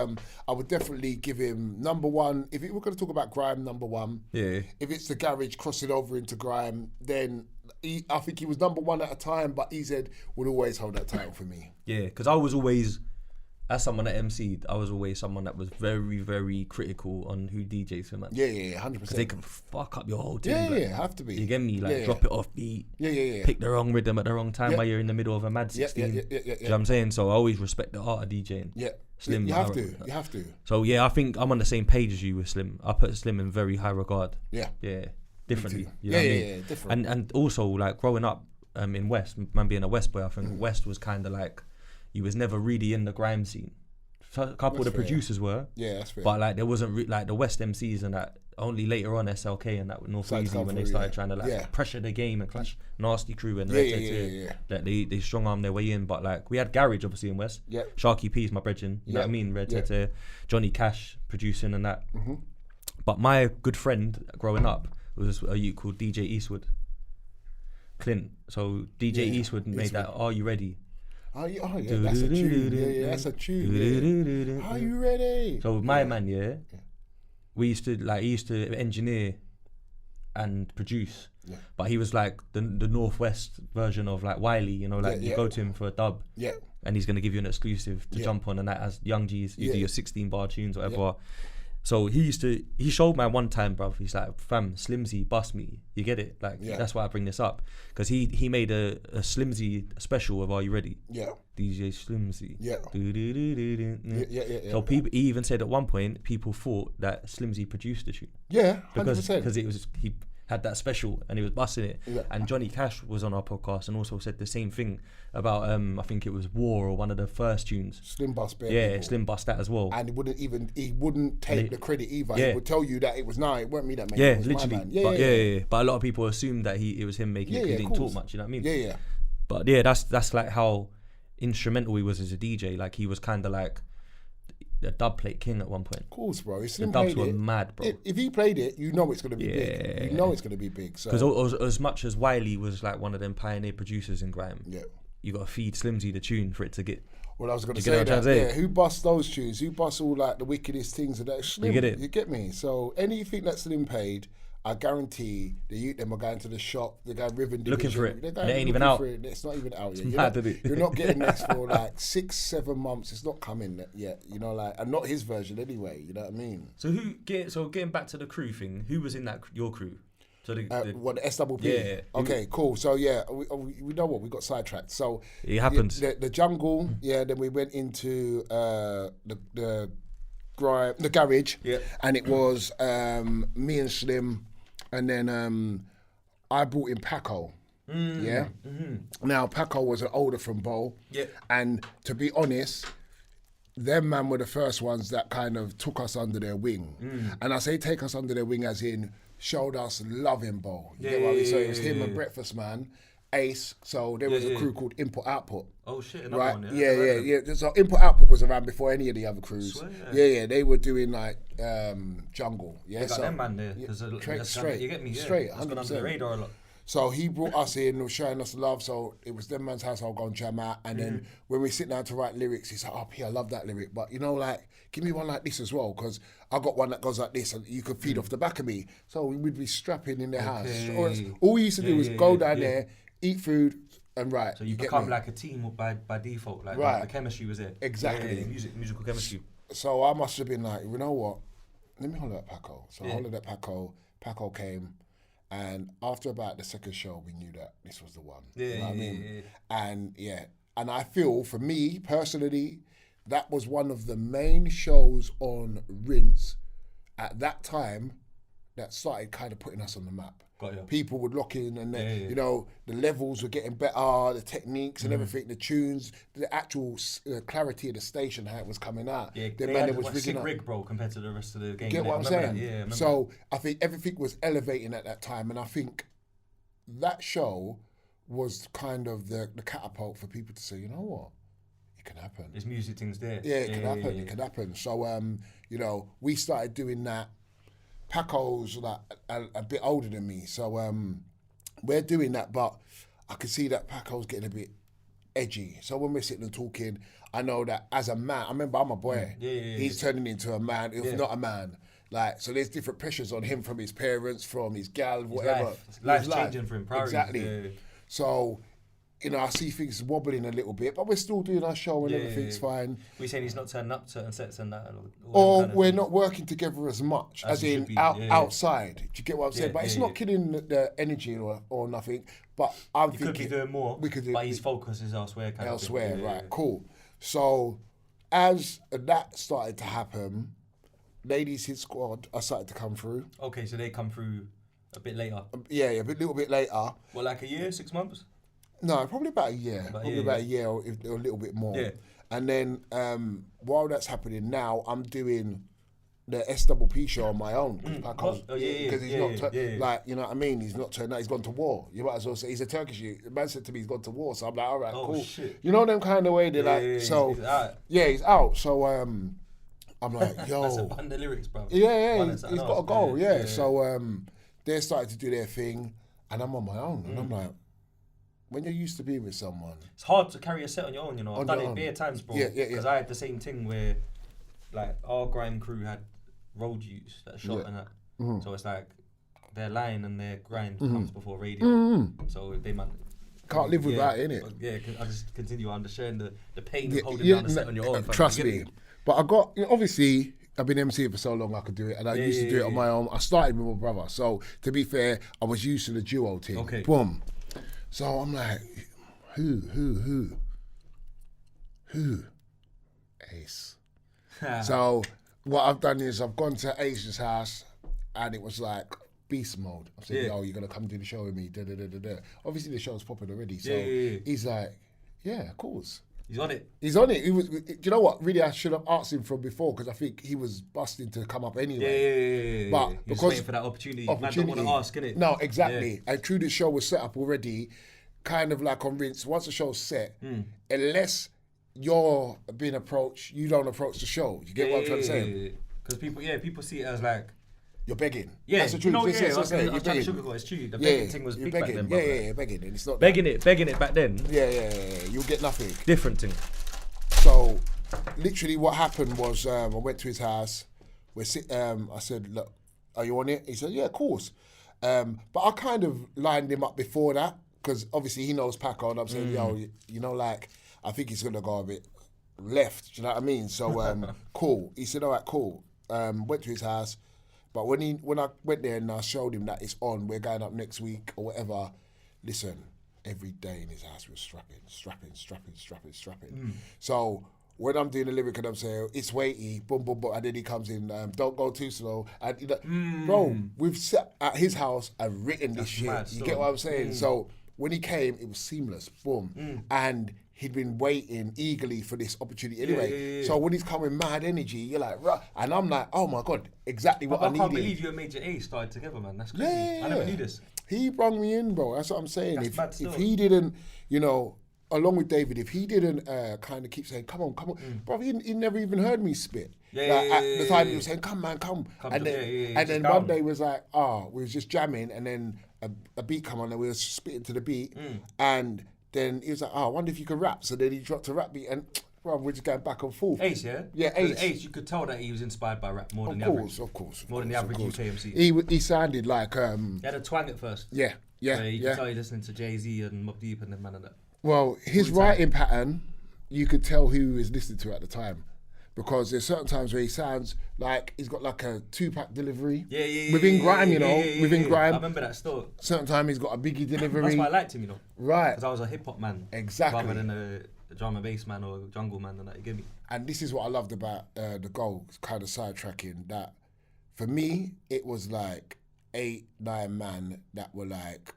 I would definitely give him number one. If we're gonna talk about Grime, number one. Yeah. If it's the garage crossing over into Grime, then I think he was number one at a time, but EZ would always hold that title for me. Yeah, because I was always, as someone that MC'd, I was always someone that was very, very critical on who DJs for, man. Yeah, 100%. Because they can fuck up your whole thing. Yeah, have to be. You get me? Like, drop it off beat. Yeah. Pick the wrong rhythm at the wrong time while you're in the middle of a mad 16. Yeah. Do you know what I'm saying? So I always respect the art of DJing. Yeah. Slim. You have to. So yeah, I think I'm on the same page as you with Slim. I put Slim in very high regard. Yeah. Differently. You know what I mean? Different. And also, like, growing up in West, man being a West boy, I think West was kind of like, you was never really in the grime scene. So a couple of the producers were. Yeah, that's fair. But like, there wasn't like the West MCs and that, only later on SLK and that North Easy when they started trying to pressure the game and clash Nasty Crew and that they strong arm their way in. But like, we had Garage obviously in West. Yeah. Sharky P's my brethren, you know what I mean? Red Tete, Johnny Cash producing and that. But my good friend growing up was a youth called DJ Eastwood. Clint. So DJ Eastwood made that Are You Ready? Oh yeah, that's a tune. Yeah, that's a tune. Are you ready? So my man, we used to he used to engineer and produce, but he was like the Northwest version of like Wiley, you know, like you go to him for a dub, and he's gonna give you an exclusive to jump on, and that as Young G's, you do your 16 bar tunes, whatever. So he showed me one time, bruv, he's like, fam, Slimzee, bust me. You get it? Like, that's why I bring this up. Because he made a Slimzee special of Are You Ready? Yeah. DJ Slimzee. Yeah. So he even said at one point, people thought that Slimzee produced the tune. Yeah, 100%. Because he had that special and he was busting it. Yeah. And Johnny Cash was on our podcast and also said the same thing about I think it was War or one of the first tunes. Slim Bust Bare People. Slim Bust that as well. And he wouldn't take the credit either. He would tell you that it weren't me that made it. Yeah, literally. But a lot of people assumed that it was him making it because he didn't talk much, you know what I mean? Yeah. But yeah, that's like how instrumental he was as a DJ. Like he was kind of like the dub plate king at one point. Of course, bro. The dubs were mad, bro. If he played it, you know it's going to be big. You know it's going to be big. Because as much as Wiley was like one of them pioneer producers in grime, you got to feed Slimzee the tune for it to get. Well, I was going to say that. Yeah, who busts those tunes? Who busts all like the wickedest things of that? Slim, you get it? You get me? So anything that Slim paid, I guarantee the youth them are going to the shop. They're going Riven Division. Looking for it. It ain't even out. It's not even out yet. You're not getting this for like 6-7 months. It's not coming yet. You know, like, and not his version anyway. You know what I mean? So getting back to the crew thing, who was in that your crew? So the SWP? Yeah. Okay, cool. So yeah, we know what we got sidetracked. So it happens. The jungle. Yeah. Then we went into the Grime, the garage. Yeah. And it was me and Slim. And then I brought in Paco. Yeah. Mm-hmm. Now Paco was an older from Bo. Yeah. And to be honest, them man were the first ones that kind of took us under their wing. And I say take us under their wing as in showed us Loving Bowl. You get what I mean? So it was him and Breakfast Man, Ace. So there was a crew called Input Output. Oh shit, another right? one. Yeah. So Input Output was around before any of the other crews. Swear, yeah. They were doing like Jungle. Yeah, they got so them man there. straight. You get me? Yeah. Straight. It's gone under the radar a lot. So he brought us in, was showing us love. So it was them man's house. I'll go and jam out. And then when we sit down to write lyrics, he's like, "Oh, P, I love that lyric, but you know, like, give me one like this as well, because I got one that goes like this, and you could feed off the back of me." So we'd be strapping in their house. All we used to do was go down there, eat food, and write. So you become like a team by default. Like the chemistry was there. Exactly. Musical chemistry. So I must have been like, you know what? Let me holler at Paco. So I hollered at Paco. Paco came. And after about the second show, we knew that this was the one. You know what I mean? And I feel, for me personally, that was one of the main shows on Rinse at that time that started kind of putting us on the map. Got you. People would lock in, and then, you know, the levels were getting better, the techniques and everything, the tunes, the actual clarity of the station, how it was coming out. Yeah, the they man had was rigging up. rig, bro, compared to the rest of the game. Get what I'm saying? Yeah, so I think everything was elevating at that time, and I think that show was kind of the catapult for people to say, you know what, it can happen. There's music things there. Yeah, it can happen. It can happen. So you know, we started doing that. Paco's like a bit older than me, so we're doing that, but I can see that Paco's getting a bit edgy. So when we're sitting and talking, I know that as a man, I remember I'm a boy. He's turning into a man, if not a man. Like, so there's different pressures on him from his parents, from his gal, whatever. Life's changing for him, priorities. Exactly. So, you know, I see things wobbling a little bit, but we're still doing our show and everything's fine. We're saying he's not turning up certain sets and that? Or we're not working together as much, as in outside. Do you get what I'm saying? But it's not killing the energy or nothing. But I'm thinking... could be doing more, but his focus is elsewhere. Elsewhere, right, cool. So, as that started to happen, Ladies Hit Squad are started to come through. Okay, so they come through a bit later. A little bit later. Well, like a year, 6 months? No, probably about a year. About a year or a little bit more. Yeah. And then while that's happening now, I'm doing the SPP show on my own. Because he's not, like, you know what I mean? He's not turned out, he's gone to war. You might as well say, he's a Turkish youth. The man said to me, he's gone to war. So I'm like, all right, cool. Shit. You know them kind of way, they're he's out. Yeah, he's out. So I'm like, yo. That's a band of lyrics, bro. He's got to go, So they started to do their thing, and I'm on my own. And I'm like, when you're used to being with someone, it's hard to carry a set on your own, you know. I've done it bare times, bro. Because I had the same thing where, like, our grime crew had road youths that shot and that. So it's like their line and their grind comes before radio. So they can't live without it, innit? Yeah, I just continue understanding the pain of holding down the set on your own. Trust me. But I got, obviously, I've been MCing for so long I could do it, and I used to do it on my own. I started with my brother, so to be fair, I was used to the duo thing. Okay. Boom. So I'm like, who? Ace. So what I've done is I've gone to Ace's house, and it was like beast mode. I said, yo, you're going to come do the show with me. Obviously the show's popping already, so he's like, yeah, of course. He's on it. He was. Do you know what? Really, I should have asked him from before, because I think he was busting to come up anyway. Yeah. But because waiting for that opportunity. Man don't want to ask, innit? No, exactly. Yeah. And true, the show was set up already, kind of like on Rinse. Once the show's set, unless you're being approached, you don't approach the show. You get what I'm trying to say? Because people see it as like, you're begging. Yeah, that's the truth. I was trying to sugarcoat. It's true. The begging thing was big begging. back then. Yeah, begging, and it's not begging it back then. Yeah. You'll get nothing. Different thing. So, literally, what happened was I went to his house. I said, "Look, are you on it?" He said, "Yeah, of course." But I kind of lined him up before that, because obviously he knows Paco, and I'm saying, "Yo, you know, like, I think he's gonna go a bit left." Do you know what I mean? So, cool. He said, "All right, cool." Went to his house. But when I went there and I showed him that it's on, we're going up next week or whatever, listen, every day in his house was strapping. So when I'm doing the lyric and I'm saying, it's weighty, boom, boom, boom, and then he comes in, don't go too slow. And bro, we've sat at his house and written this shit. You get what I'm saying? So when he came, it was seamless, boom. And he'd been waiting eagerly for this opportunity anyway. So when he's coming mad energy, you're like, right. And I'm like, oh my God, exactly what I needed. I can't believe you and Major A started together, man. That's crazy. I never knew this. He brought me in, bro. That's what I'm saying. That's if he didn't, you know, along with David, if he didn't kind of keep saying, come on, bro, he never even heard me spit. At the time he was saying, come man, come. And then one day was like, we was just jamming, and then a beat come on and we were spitting to the beat, and then he was like, I wonder if you could rap. So then he dropped a rap beat, and bro, we're just going back and forth. Ace, yeah? Yeah, Ace. Ace, you could tell that he was inspired by rap more than the average. Of course. More than the average UK MC. He sounded like... he had a twang at first. Yeah. You could tell he listening to Jay-Z and Mobb Deep and them man and that. Well, his writing pattern, you could tell who he was listening to at the time. Because there's certain times where he sounds like he's got like a Tupac delivery. Within Grime, you know, within Grime. I remember that still. Certain time he's got a Biggie delivery. That's why I liked him, you know. Right. Because I was a hip-hop man. Exactly. Rather than a drum and bass man or a jungle man and that, you get me? And this is what I loved about the goal, kind of sidetracking, that for me, it was like 8, 9 men that were like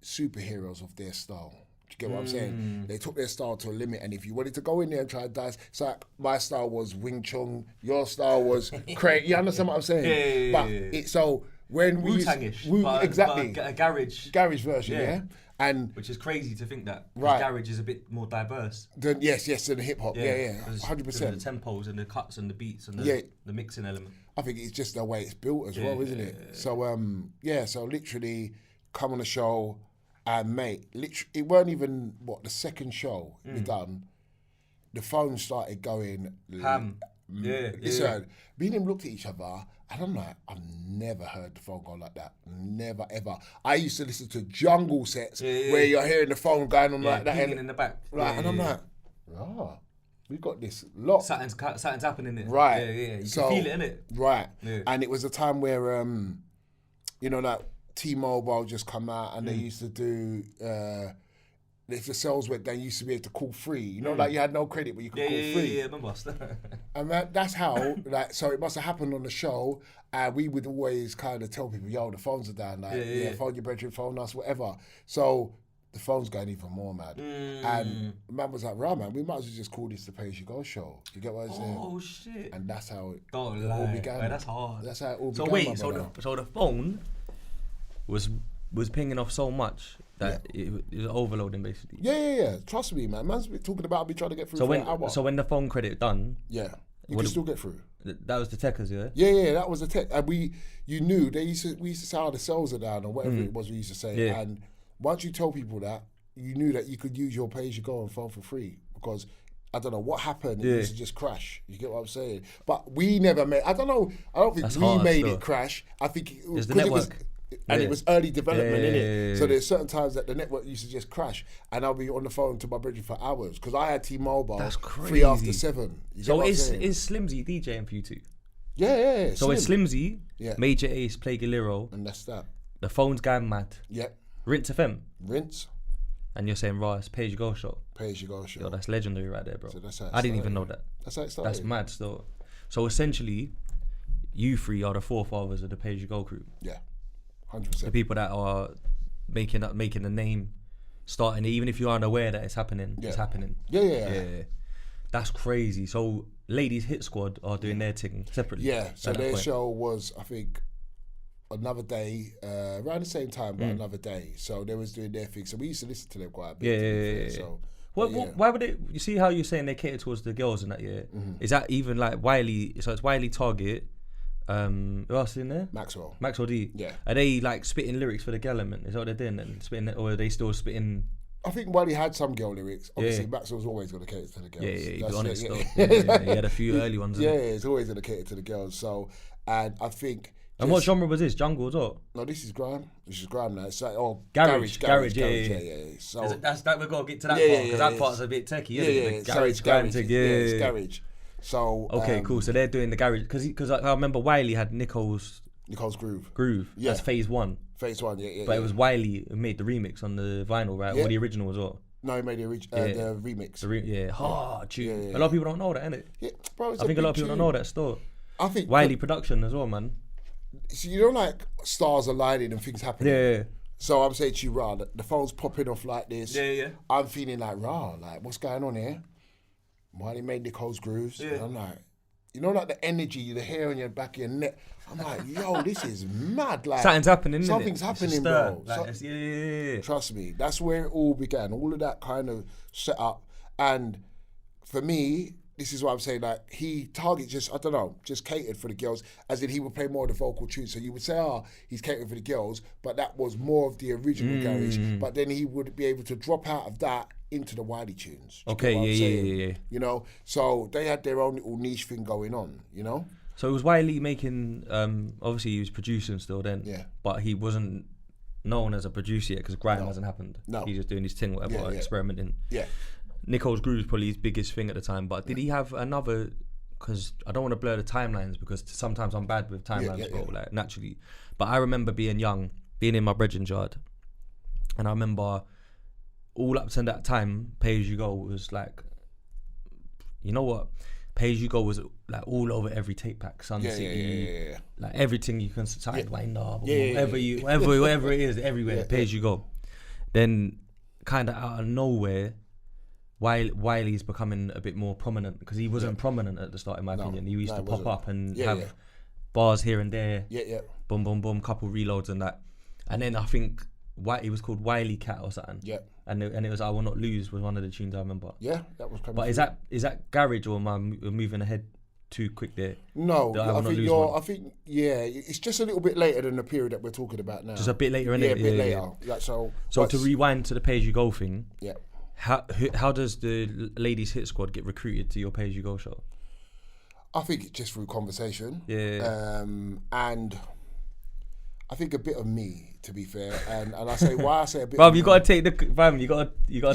superheroes of their style. Do you get what I'm saying? They took their style to a limit, and if you wanted to go in there and try to dice, it's like my style was Wing Chun, your style was Craig. You understand what I'm saying? But so when we Wu-Tangish, exactly but a garage version, yeah. And which is crazy to think that garage is a bit more diverse. Yes, than hip hop, 100%. The tempos and the cuts and the beats and the mixing element. I think it's just the way it's built as well, isn't it? So so literally come on the show. And mate, literally, it weren't even the second show we done. The phone started going. Ham. Listen, me and him looked at each other, and I'm like, I've never heard the phone go like that. Never ever. I used to listen to jungle sets where you're hearing the phone going on like that, and in the back. Right, and I'm like, we got this lot. Something's happening in it. Right. You can feel it, innit? Right. Yeah. And it was a time where, like. T-Mobile just come out and they used to do, if the sales went down, you used to be able to call free. You know, like you had no credit, but you could call free. Yeah, I remember. And that's how, so it must have happened on the show. And we would always kind of tell people, yo, the phones are down. Like, phone your bedroom, phone us, whatever. So the phone's going even more mad. And man was like, right, man, we might as well just call this the Pay As You Go show. You get what I'm saying? Oh, shit. And that's how it all began. That's hard. That's how it all so began. So the phone was pinging off so much that it was overloading basically. Yeah. Trust me, man. Man's been talking about me trying to get through for an hour. So when the phone credit done, you can still get through. That was the techers, yeah? Yeah, that was the tech. And we knew we used to say how the cells are down or whatever it was we used to say. Yeah. And once you tell people that, you knew that you could use your Pay As You Go on phone for free because I don't know what happened. It used to just crash. You get what I'm saying? But we never made. I don't think we made it crash. I think it was the network. It was early development, innit? So there's certain times that the network used to just crash, and I'll be on the phone to my brother for hours because I had T-Mobile. That's crazy. 3 after 7. So is Slimzee DJing for you two? Yeah. So it's Slimzee, Major Ace, play Alero, and that's that. The phone's going mad. Yep. Rinse FM. Rinse. And you're saying, it's Pay As You Go show. Pay As You Go show. Yo, that's legendary right there, bro. So that's how I didn't even know that. That's how it started. That's mad still. So essentially, you three are the forefathers of the Pay As You Go crew. Yeah. 100%. The people that are making the name, starting it, even if you aren't aware that it's happening, it's happening. Yeah. That's crazy. So Ladies Hit Squad are doing their thing separately. Yeah, so their show was, I think, another day, around the same time, but another day. So they was doing their thing. So we used to listen to them quite a bit. Yeah. So, why would it, you see how you're saying they cater towards the girls in that, Is that even like Wiley, so it's Wiley Target, who else is in there? Maxwell D. Yeah. Are they like spitting lyrics for the girl element? Is that what they're doing then? Spitting, or are they still spitting? I think Wiley had some girl lyrics. Obviously, Maxwell's always going to cater to the girls. Yeah, be honest though. He had a few early ones. He's always going to cater to the girls. So, and I think. And what genre was this? Jungle as well? No, this is Grime. This is Grime now. It's like, garage. Yeah. So that's that. We've got to get to that part because that part's a bit techie. Yeah. Garage. It's garage. So okay, cool. So they're doing the garage because I remember Wiley had Nicole's Groove. Yeah. That's phase 1. Phase 1, yeah. But it was Wiley who made the remix on the vinyl, right? Or the original as well. No, he made the remix. Hard tune. A lot of people don't know that, innit? Yeah, bro. I think a lot of people don't know that still. I think Wiley production as well, man. So you know, like stars aligning and things happening. Yeah. So I'm saying to you, rah, the phone's popping off like this. Yeah. I'm feeling like, rah, like, what's going on here? Wiley made Nicole's grooves. Yeah. And I'm like, you know, like the energy, the hair on your back of your neck. I'm like, yo, this is mad. Like Something's happening, isn't it? Something's happening, bro. Like, yeah. Trust me, that's where it all began. All of that kind of set up. And for me, this is what I'm saying, like, he targets just catered for the girls, as in he would play more of the vocal tunes. So you would say, he's catering for the girls, but that was more of the original garage. But then he would be able to drop out of that into the Wiley tunes. Okay, yeah. You know, so they had their own little niche thing going on, you know? So it was Wiley making, obviously he was producing still then, but he wasn't known as a producer yet because Grime hasn't happened. No. He's just doing his thing, whatever, experimenting. Yeah. Nicole's Groove was probably his biggest thing at the time, but did he have another, because I don't want to blur the timelines because sometimes I'm bad with timelines, bro, like naturally. But I remember being young, being in my brethren's yard, and I remember all up to that time, Pay As You Go was like, you know what? Pay As You Go was like all over every tape pack, Sun City, like everything you can Sidewinder, whatever it is, everywhere, Pay As You Go. Then kind of out of nowhere, Wiley's becoming a bit more prominent because he wasn't prominent at the start, in my opinion. He used to pop up and have bars here and there, boom, boom, boom, couple reloads and that. And then I think he was called Wiley Cat or something. Yeah. And it was I Will Not Lose was one of the tunes I remember. Yeah, that was coming. But is that garage or am I moving ahead too quick there? No, I think it's just a little bit later than the period that we're talking about now. Just a bit later, innit? Yeah, a bit later. Like, so to rewind to the Pay As You Go thing. Yeah. How does the Ladies Hit Squad get recruited to your Pay As You Go show? I think it's just through conversation. Yeah. And I think a bit of me, to be fair, and I say why I say a bit. Bruv, you gotta take the you gotta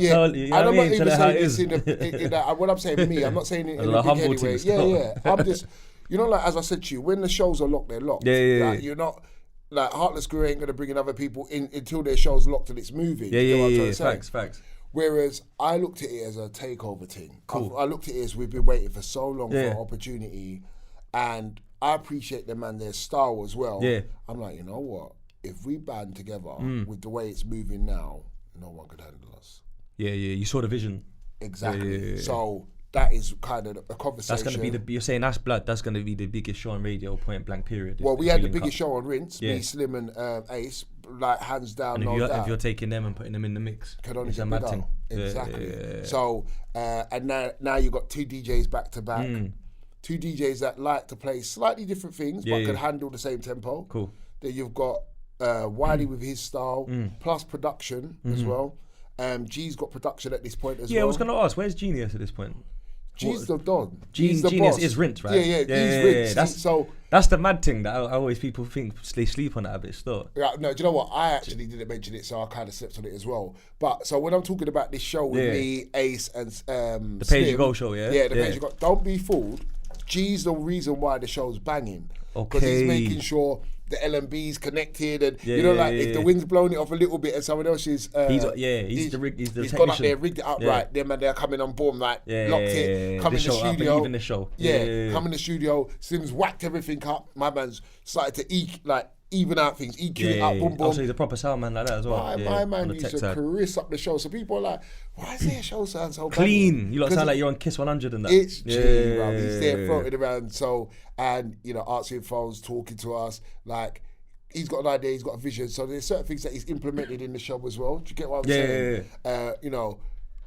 tell. You know what I mean? Tell her how it is. When I'm saying me, I'm not saying it in a big anyway. Yeah. I'm just, like as I said to you, when the shows are locked, they're locked. Yeah. Like, you're not. Like Heartless Crew ain't gonna bring in other people in until their show's locked and it's moving. Yeah. Facts. Whereas I looked at it as a takeover thing. Cool. I looked at it as we've been waiting for so long for an opportunity, and I appreciate them and their style as well. Yeah. I'm like, you know what? If we band together with the way it's moving now, no one could handle us. Yeah. You saw the vision. Exactly. Yeah. So that is kind of a conversation. That's going to be you're saying that's blood. That's going to be the biggest show on radio, point blank, period. Well, we had the biggest show on Rinse, me, Slim and Ace, like hands down. And if you're taking them and putting them in the mix, it's a mad thing. Exactly. Yeah. So, and now you've got two DJs back to back. Two DJs that like to play slightly different things, but can handle the same tempo. Cool. Then you've got Wiley with his style, plus production as well. G's got production at this point as well. Yeah, I was going to ask, where's Genius at this point? G's the Don. G's the Genius boss. Is Rinse, right? Yeah, he's Rinse. That's the mad thing that I always people think they sleep on that a bit still. Yeah, no, do you know what? I actually didn't mention it, so I kind of slept on it as well. But so when I'm talking about this show with me, Ace, and the Pay As You Go show, yeah? Yeah, the Pay As You Go. Don't be fooled. G's the reason why the show's banging. Okay. Because he's making sure the LMB's connected, and if the wind's blowing it off a little bit and someone else is he's gone up there, rigged it up right. Them and they're coming on board, like locked it, come in the studio, even the show. Come in the studio. Slim's whacked everything up. My man's started to even out things, EQ it up, boom, boom. Oh, so he's a proper sound man like that as well. My man used to caress up the show. So people are like, why is their show sound so clean? Bad? You lot sound like you're on Kiss 100 and that. It's G, bro. He's there floating around. So, and, answering phones, talking to us. Like, he's got an idea, he's got a vision. So there's certain things that he's implemented in the show as well. Do you get what I'm saying?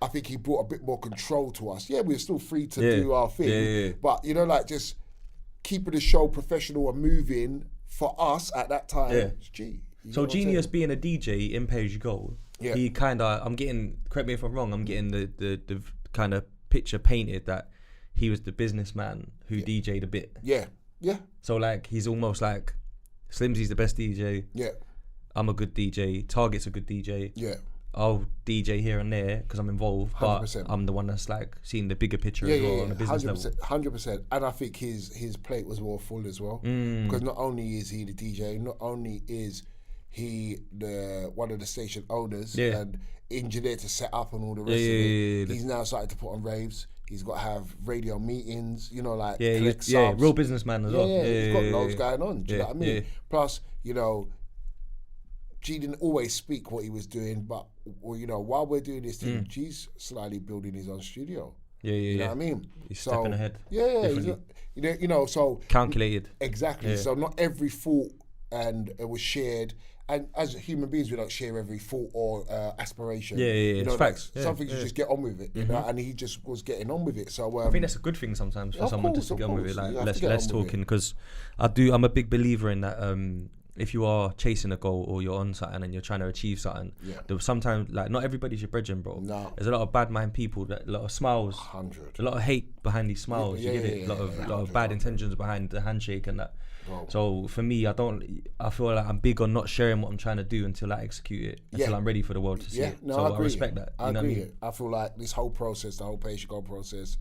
I think he brought a bit more control to us. Yeah, we're still free to do our thing. But, just keeping the show professional and moving for us at that time, it's G. So Genius being a DJ in Pay As You Go, he kind of, I'm getting, correct me if I'm wrong, I'm getting the kind of picture painted that he was the businessman who DJ'd a bit. Yeah. So like, he's almost like, Slimzee's the best DJ. Yeah. I'm a good DJ. Target's a good DJ. Yeah. I'll DJ here and there because I'm involved, 100%. But I'm the one that's like seeing the bigger picture as well on a business 100%, level. 100%. And I think his plate was more full as well because not only is he the DJ, not only is he one of the station owners and engineer to set up and all the rest of it. He's now started to put on raves. He's got to have radio meetings, real businessman as well. He's got loads going on. Do you know what I mean? Plus, G didn't always speak what he was doing, but you know, while we're doing this thing, G's slightly building his own studio. You know what I mean? He's stepping ahead. Yeah, you know, so calculated. Exactly. Yeah. So not every thought and it was shared. And as human beings, we don't share every thought or aspiration. You know, it's facts. Some things you just get on with it, you know, and he just was getting on with it. So I think that's a good thing sometimes for someone just to get on with it. Like less talking, because I'm a big believer in that. If you are chasing a goal or you're on something and you're trying to achieve something, sometimes like not everybody's your brethren, bro. No. There's a lot of bad mind people, a lot of smiles, 100. a lot of hate behind these smiles. You get it? A lot of bad intentions behind the handshake and that. Bro. So for me, I feel like I'm big on not sharing what I'm trying to do until I execute it, until I'm ready for the world to see it. No, so I agree. respect that. I agree. I feel like this whole process, the whole Pay As You Go process,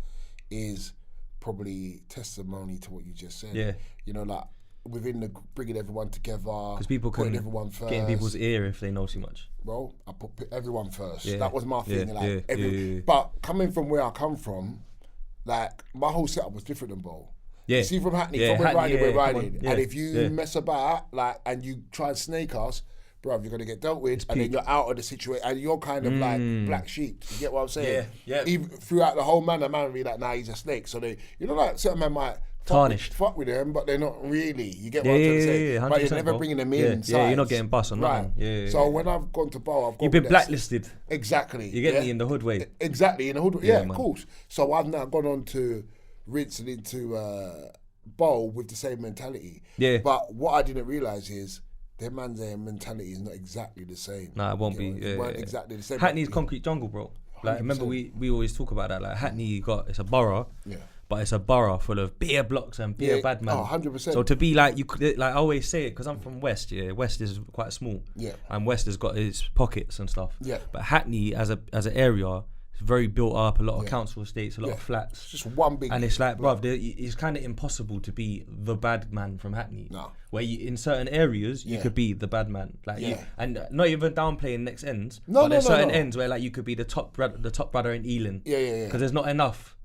is probably testimony to what you just said. Yeah. You know, like within the bringing everyone together, because people can everyone first, get in people's ear if they know too much. Bro, I put everyone first. Yeah. That was my thing. Yeah. But coming from where I come from, like my whole setup was different than Bo. Yeah. You see, from Hackney, we're riding. Yeah. And if you mess about, like, and you try and snake us, bro, you're gonna get dealt with, and then you're out of the situation, and you're kind of like black sheep. You get what I'm saying? Yeah. Even throughout the whole man will be like, nah, he's a snake. So they, you know, like certain men might tarnished. Fuck with them, but they're not really. You get what I'm trying to say? But you're never bringing them in. Yeah, you're not getting bust or nothing. Yeah. So when I've gone to Bo, you've been blacklisted. Exactly. You get me in the hood way. Exactly, in the hood way. Yeah, of course. So I've now gone on to rinse and into Bo with the same mentality. Yeah. But what I didn't realise is their man's mentality is not exactly the same. Nah, it won't be. It weren't exactly the same. Hackney's concrete jungle, bro. Like, 100%. Remember we always talk about that. Like Hackney it's a borough. Yeah. But it's a borough full of beer blocks and beer bad men. 100%. So to be like, you could, like I always say it, because I'm from West, West is quite small. Yeah. And West has got its pockets and stuff. Yeah. But Hackney as an area, it's very built up, a lot of council estates, a lot of flats. It's just one big... And it's like, bruv, it's kind of impossible to be the bad man from Hackney. No. Where in certain areas, you could be the bad man. Like and not even downplaying next ends. But there's certain ends where like you could be the top brother in Ealing. Yeah. Because there's not enough...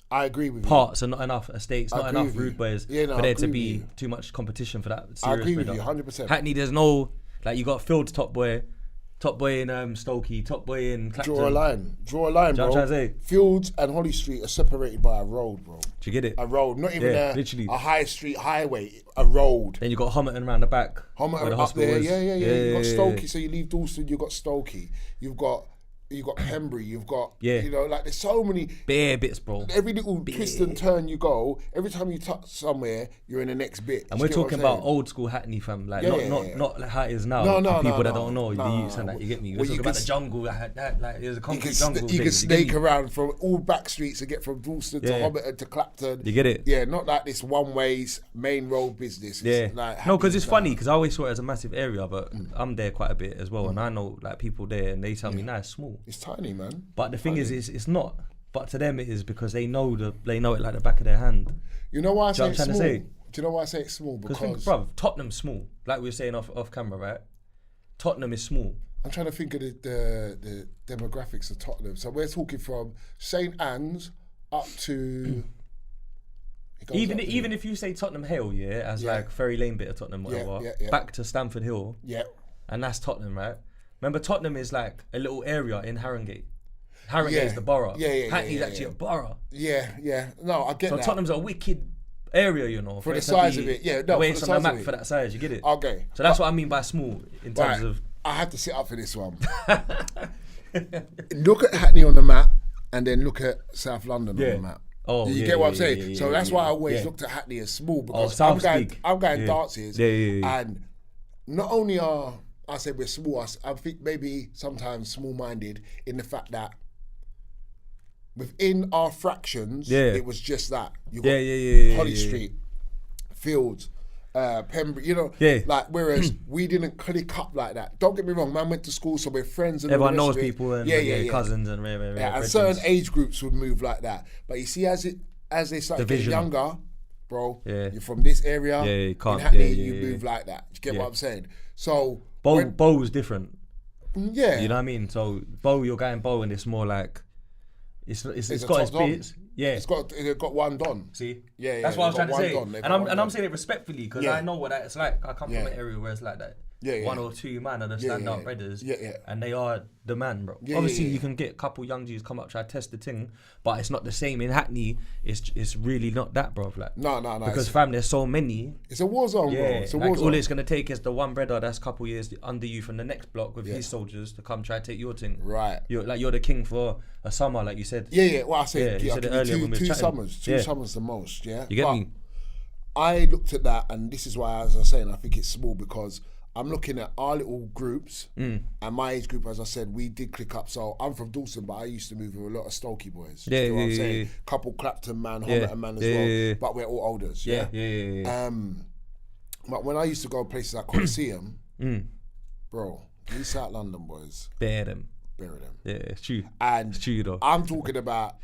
I agree with parts and not enough estates, not enough rude boys for there to be too much competition for that. I agree with you 100%. Hackney, there's no, like, you got Fields top boy in Stokey, top boy in Clapton. Draw a line, bro. Fields and Holly Street are separated by a road, bro. Do you get it? A road, not even literally. a high street highway, a road. Then you got Homerton around the back. Homerton up there, yeah. You got Stokey, so you leave Dalston, you got Stokey. You've got Pembury, you've got, you know, like there's so many bare bits, bro. Every little twist and turn you go, every time you touch somewhere, you're in the next bit. And we're talking about old school Hackney, fam. Like, not like how it is now. No, people that don't know, the youths and that, you get me? We're talking about the jungle, like there's a concrete jungle. You can snake around from all back streets and get from Dalston to Homerton to Clapton. You get it? Yeah, not like this one ways main road business. It's like no, because it's funny, because I always saw it as a massive area, but I'm there quite a bit as well, and I know like people there, and they tell me, nah, it's small. It's tiny, man. But the thing is, it's not. But to them, it is, because they know it like the back of their hand. You know why I say it's small? Do you know why I say it's small? Because bruv, Tottenham's small. Like we were saying off camera, right? Tottenham is small. I'm trying to think of the demographics of Tottenham. So we're talking from St Anne's up to. Even if you say Tottenham Hill, as like Ferry Lane bit of Tottenham, whatever, back to Stamford Hill, and that's Tottenham, right? Remember, Tottenham is like a little area in Harrogate. Harrogate is the borough. Hackney's actually a borough. Yeah. No, I get that. So Tottenham's a wicked area, you know. For the size of it, away from the map for that size, you get it? Okay. So that's what I mean by small in terms of... I had to sit up for this one. Look at Hackney on the map and then look at South London on the map. Oh, you get what I'm saying? So that's why I always looked at Hackney as small, because I'm going dances and not only are... I say we're small. I think maybe sometimes small-minded in the fact that within our fractions, it was just that. You got Holly Street, Fields, Pembury, you know, like, whereas we didn't click up like that. Don't get me wrong, man went to school, so we're friends and everyone knows people and cousins and and certain age groups would move like that. But you see, as they start getting younger, bro, you're from this area, you can't, in Hackney, you move like that. You get what I'm saying? So Bow is different. Yeah. You know what I mean? So you're going Bow, and it's more like it's got its bits. Yeah. It's got one don. See? Yeah. That's what I was trying to say. And I'm saying it respectfully, because I know what it's like. I come from an area where it's like that. one or two man are the standout brothers. Yeah. And they are the man, bro. Yeah, Obviously, yeah. you can get a couple young G's come up, try to test the thing, but it's not the same in Hackney. It's really not that, bro. Like, No. Because fam, there's so many. It's a war zone, bro. It's a war zone. All it's gonna take is the one brother that's a couple years under you from the next block with his soldiers to come try to take your thing. Right. You're the king for a summer, like you said. Yeah. Well, I said, you said it earlier when we were two chatting. summers. Two summers the most, yeah? You get me? I looked at that, and this is why, as I was saying, I think it's small because I'm looking at our little groups, and my age group, as I said, we did click up. So I'm from Dawson, but I used to move with a lot of Stokey boys. Yeah, you know what I'm saying? yeah. Couple Clapton man, Homerton man as well. But we're all olders, yeah? Yeah. But when I used to go places like Coliseum, bro, these South London boys, Bear them. bury them. Yeah, it's true. And it's true though. I'm talking about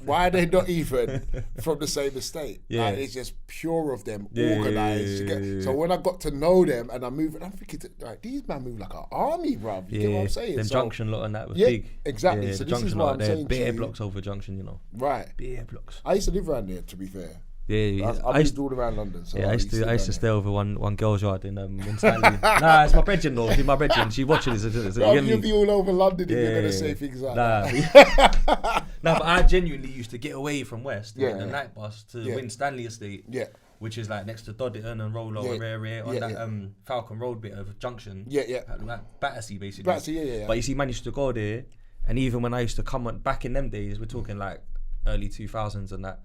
why are they not even from the same estate? Yeah. Like, it's just pure of them, organised. So when I got to know them and I'm moving, I'm thinking, like, these man move like an army, bruv. You get what I'm saying? Them So, junction lot and that was big. Exactly. Yeah, So the this is junction what lot I'm there, saying to bare you. blocks over junction, you know. Right. Bare blocks. I used to live around there, to be fair. Yeah. I used to all around London. So I used to stay over one girl's yard in Stanley. Nah, it's my brethren though. She's my brethren. She watches this. You'll be all over London if you're gonna say things like that. Nah, but I genuinely used to get away from West in the night bus to Win Stanley Estate. Yeah. Which is like next to Dodderton and Rollo Rare on that Falcon Road bit of Junction. Like Battersea basically. Battersea, But you see, man used to go there, and even when I used to come back in them days, we're talking like early 2000s and that.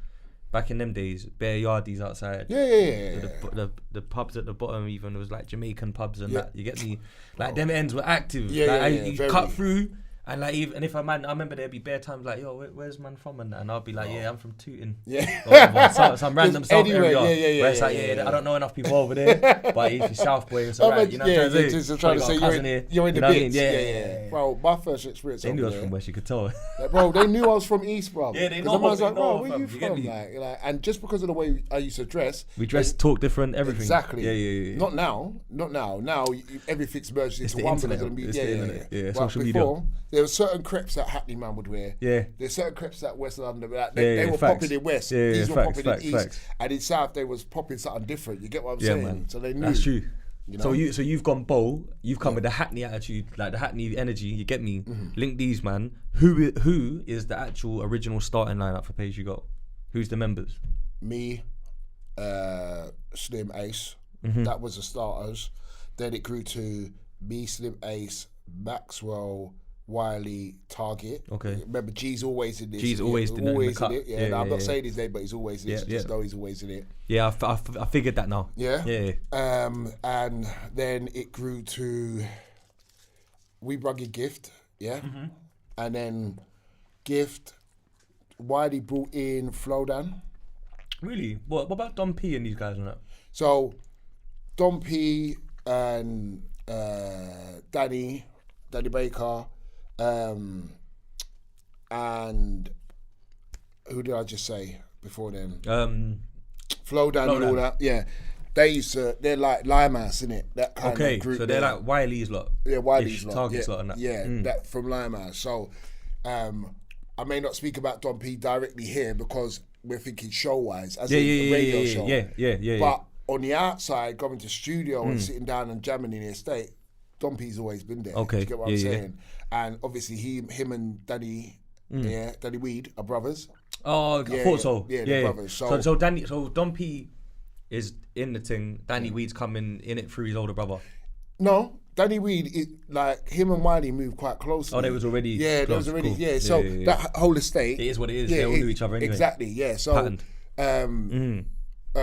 Back in them days, bare yardies outside. The pubs at the bottom even was like Jamaican pubs and that. You get me? Like them ends were active. You cut through. And like even if a man, I remember there'd be bare times like, yo, where's man from? And I'll be like, I'm from Tooting. Some random South area. Where it's like, I don't know enough people over there, but if you're South boy, it's alright. You know what I'm saying? Just trying to say you're in the bits. Yeah. Bro, my first experience. They knew I was from West, you could tell. Like, bro, they knew I was from East, bro. Yeah, they know. I was like, bro, where you from? Like, and just because of the way I used to dress, we dress, talk different, everything. Exactly. Yeah. Not now. Now everything's merged into one because of the media. Yeah, social media. There were certain crepes that Hackney man would wear. Yeah. There's certain crepes that West London, like, they were popping in West. These were popping in East. And in South, they was popping something different. You get what I'm saying? Man. So they knew. That's true. You know? So you've gone bold. You've come with the Hackney attitude, like the Hackney energy. You get me? Link these, man. Who is the actual original starting lineup for Page You Got? Who's the members? Me, Slim Ace. That was the starters. Then it grew to me, Slim Ace, Maxwell, Wiley, Target. Okay. Remember, G's always in this. G's always in it. Yeah, I'm not saying his name, but he's always in it. Just know he's always in it. Yeah, I figured that now. Yeah? And then it grew to We Rugged Gift, and then Gift, Wiley brought in Flowdown. Really? What about Don P and these guys and that? So, Don P and Danny Baker, and who did I just say before then? Flowdown and all that. Yeah, they're like Limehouse, innit? That kind of group. So they're like Wiley's lot. Yeah, Wiley's lot. Target's lot and that. Yeah, that from Limehouse. So I may not speak about Don P directly here because we're thinking show-wise, as a radio show. Yeah. But on the outside, going to studio and sitting down and jamming in the estate, Don P's always been there. Okay. Do you get what I'm saying? And obviously him and Danny, Danny Weed are brothers. Oh, I thought so. Yeah, they're brothers. So Don P is in the thing. Danny Weed's coming in it through his older brother. No, Danny Weed, like him and Wiley moved quite closely. Oh, they was already. Yeah, close, they was already. cool. Yeah, so that whole estate. It is what it is. They all knew each other anyway. Exactly. Yeah. So,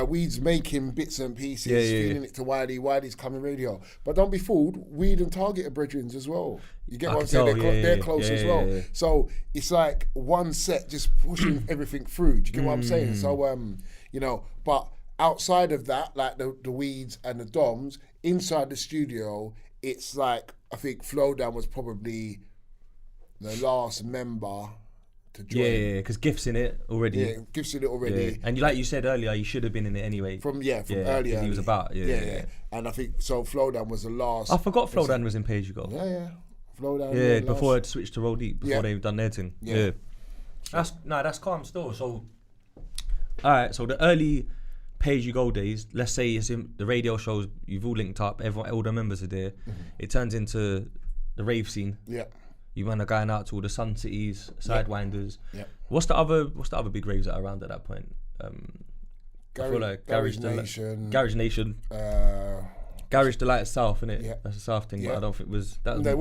Weed's making bits and pieces, feeding it to Wiley. Wiley's coming radio, but don't be fooled. Weed and Target are brethren as well. You get what I'm saying? They're close as well. Yeah. So it's like one set just pushing everything through. Do you get what I'm saying? So but outside of that, like the Weeds and the Doms, inside the studio, it's like I think Flowdown was probably the last member to join. Yeah, because Gift's in it already. Yeah, Gift's in it already. Yeah. And like you said earlier, you should have been in it anyway. From earlier. He was about. Yeah. And I think so. Flowdown was the last. I forgot Flowdown was in Page You Got. Yeah. Flowdown. Yeah, before it switched to Roll Deep, before they've done their thing. Yeah. That's calm still. So, all right. So the early pay as you go days, let's say it's in the radio shows, you've all linked up, all the members are there. It turns into the rave scene. Yeah. You man are going out to all the Sun Cities, Sidewinders. Yeah. What's the other big raves that are around at that point? I feel like Garage Nation. Garage Nation. Garage Delight South, innit? Yeah. That's a South thing, but I don't think it was. That's their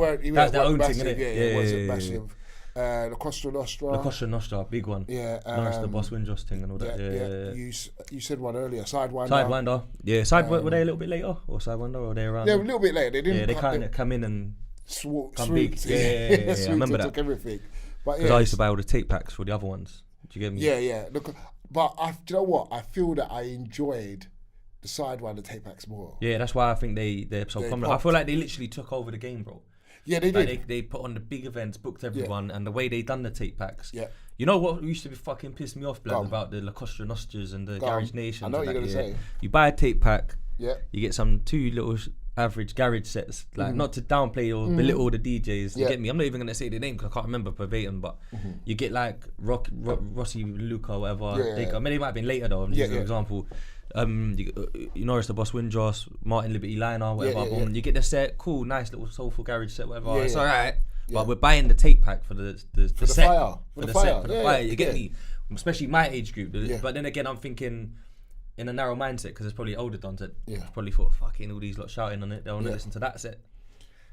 own massive, thing, innit? Yeah, it wasn't massive. La Costa Nostra. La Costa Nostra, big one. Yeah. Norris the Boss Windross thing and all that. Yeah. You said one earlier, Sidewinder. Sidewinder. Yeah, were they a little bit later? Or Sidewinder, or were they around? Yeah, a little bit later. They didn't. Yeah, they kind of come in and come big. Yeah. I remember that. Took everything. But because I used to buy all the tape packs for the other ones. Do you get me? Yeah. Look, but do you know what? I feel that I enjoyed the Sidewinder tape packs more. Yeah, that's why I think they're so prominent. I feel like they literally took over the game, bro. Yeah, they did. They put on the big events, booked everyone, and the way they done the tape packs. Yeah. You know what used to be fucking piss me off, blood, about the La Costa Nostras and the Garage Nation. I know what you're gonna say. You buy a tape pack. Yeah. You get some 2 little average garage sets, like not to downplay or belittle the DJs. You get me? I'm not even gonna say the name because I can't remember verbatim, but you get like Rossi Luca or whatever. Yeah. I mean, it might have been later though. I'm just an example. You Norris the Boss Windross, Martin Liberty Liner, whatever. You get the set, cool, nice little soulful garage set, whatever. It's alright. But we're buying the tape pack for the set, fire. For the fire. You get me? Especially my age group. But then again, I'm thinking in a narrow mindset because there's probably older dons that probably thought, fucking all these lot shouting on it. They want to listen to that set.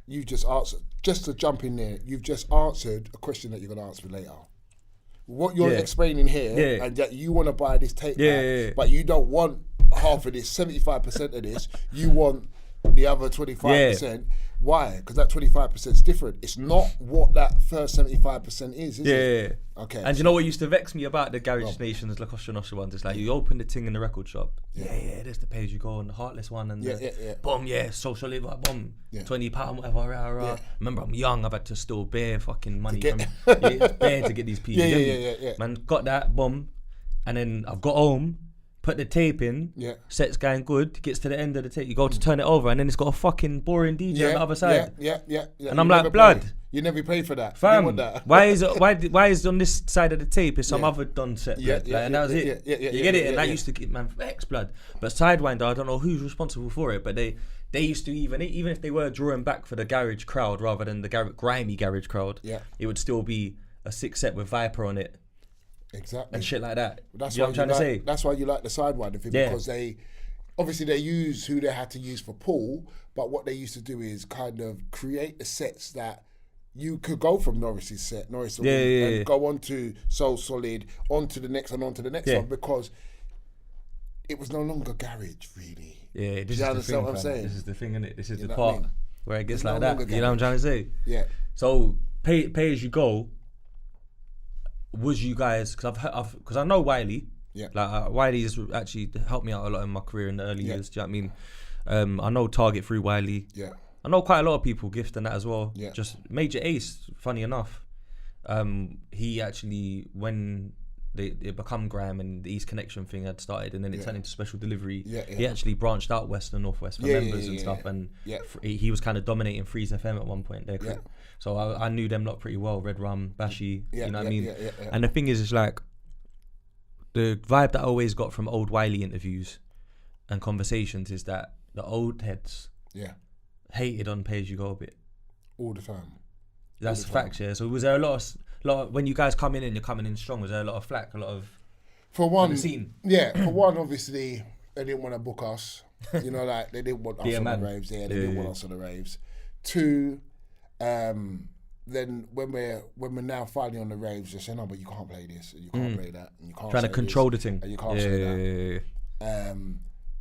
You've just answered, just to jump in there, you've just answered a question that you're going to answer later. What you're explaining here, and that you want to buy this tape back, but you don't want half of this, 75% of this, you want the other 25%. Why? Because that 25% is different. It's not what that first 75% is it? Okay. And you know what used to vex me about the Garage Nations, La Costa Nostra ones? It's like you open the thing in the record shop. There's the page you go on, the Heartless one, and boom, social labor, boom, £20, whatever. Remember, I'm young, I've had to steal bare fucking money from bare to get these pieces. Man, got that, boom, and then I've got home. Put the tape in, set's going good, gets to the end of the tape, you go to turn it over and then it's got a fucking boring DJ on the other side. And I'm like, blood. You never pay for that. Fam, why is on this side of the tape is some other done set, and that was it. You get it? And that used to get man vex, blood. But Sidewinder, I don't know who's responsible for it, but they used to even if they were drawing back for the garage crowd rather than the grimy garage crowd, it would still be a 6 set with Viper on it. Exactly. And shit like that. That's you know what I'm trying to say. That's why you like the Sidewinder thing, because they use who they had to use for Paul, but what they used to do is kind of create the sets that you could go from Norris's set, and go on to Soul Solid, on to the next and on to the next one, because it was no longer garage, really. Yeah, this is the thing, what I'm saying? This is the thing, innit? This is the part where it gets like that. Garage. You know what I'm trying to say? Yeah. So pay as you go. Was you guys, because I know Wiley, Wiley has actually helped me out a lot in my career in the early years. Do you know what I mean? I know Target through Wiley. I know quite a lot of people, Gift and that as well. Just Major Ace, funny enough, he actually, when they become Grime and the East Connection thing had started and then it turned into Special Delivery, he actually branched out west and northwest for members and stuff, and he was kind of dominating Freeze FM at one point. So I knew them lot pretty well, Red Rum, Bashi, you know what I mean? And the thing is, it's like, the vibe that I always got from old Wiley interviews and conversations is that the old heads hated on Pay As You Go a bit. All the time. That's facts, yeah. So was there a lot of, when you guys come in and you're coming in strong, was there a lot of flack, a lot of... For one, the scene? Yeah, for one, obviously, they didn't want to book us. You know, like, they didn't want us on the raves. They didn't want us on the raves. 2, then when we're now finally on the raves, they say, no, but you can't play this, and you can't play that, and you can't trying to control the thing, and you can't say that.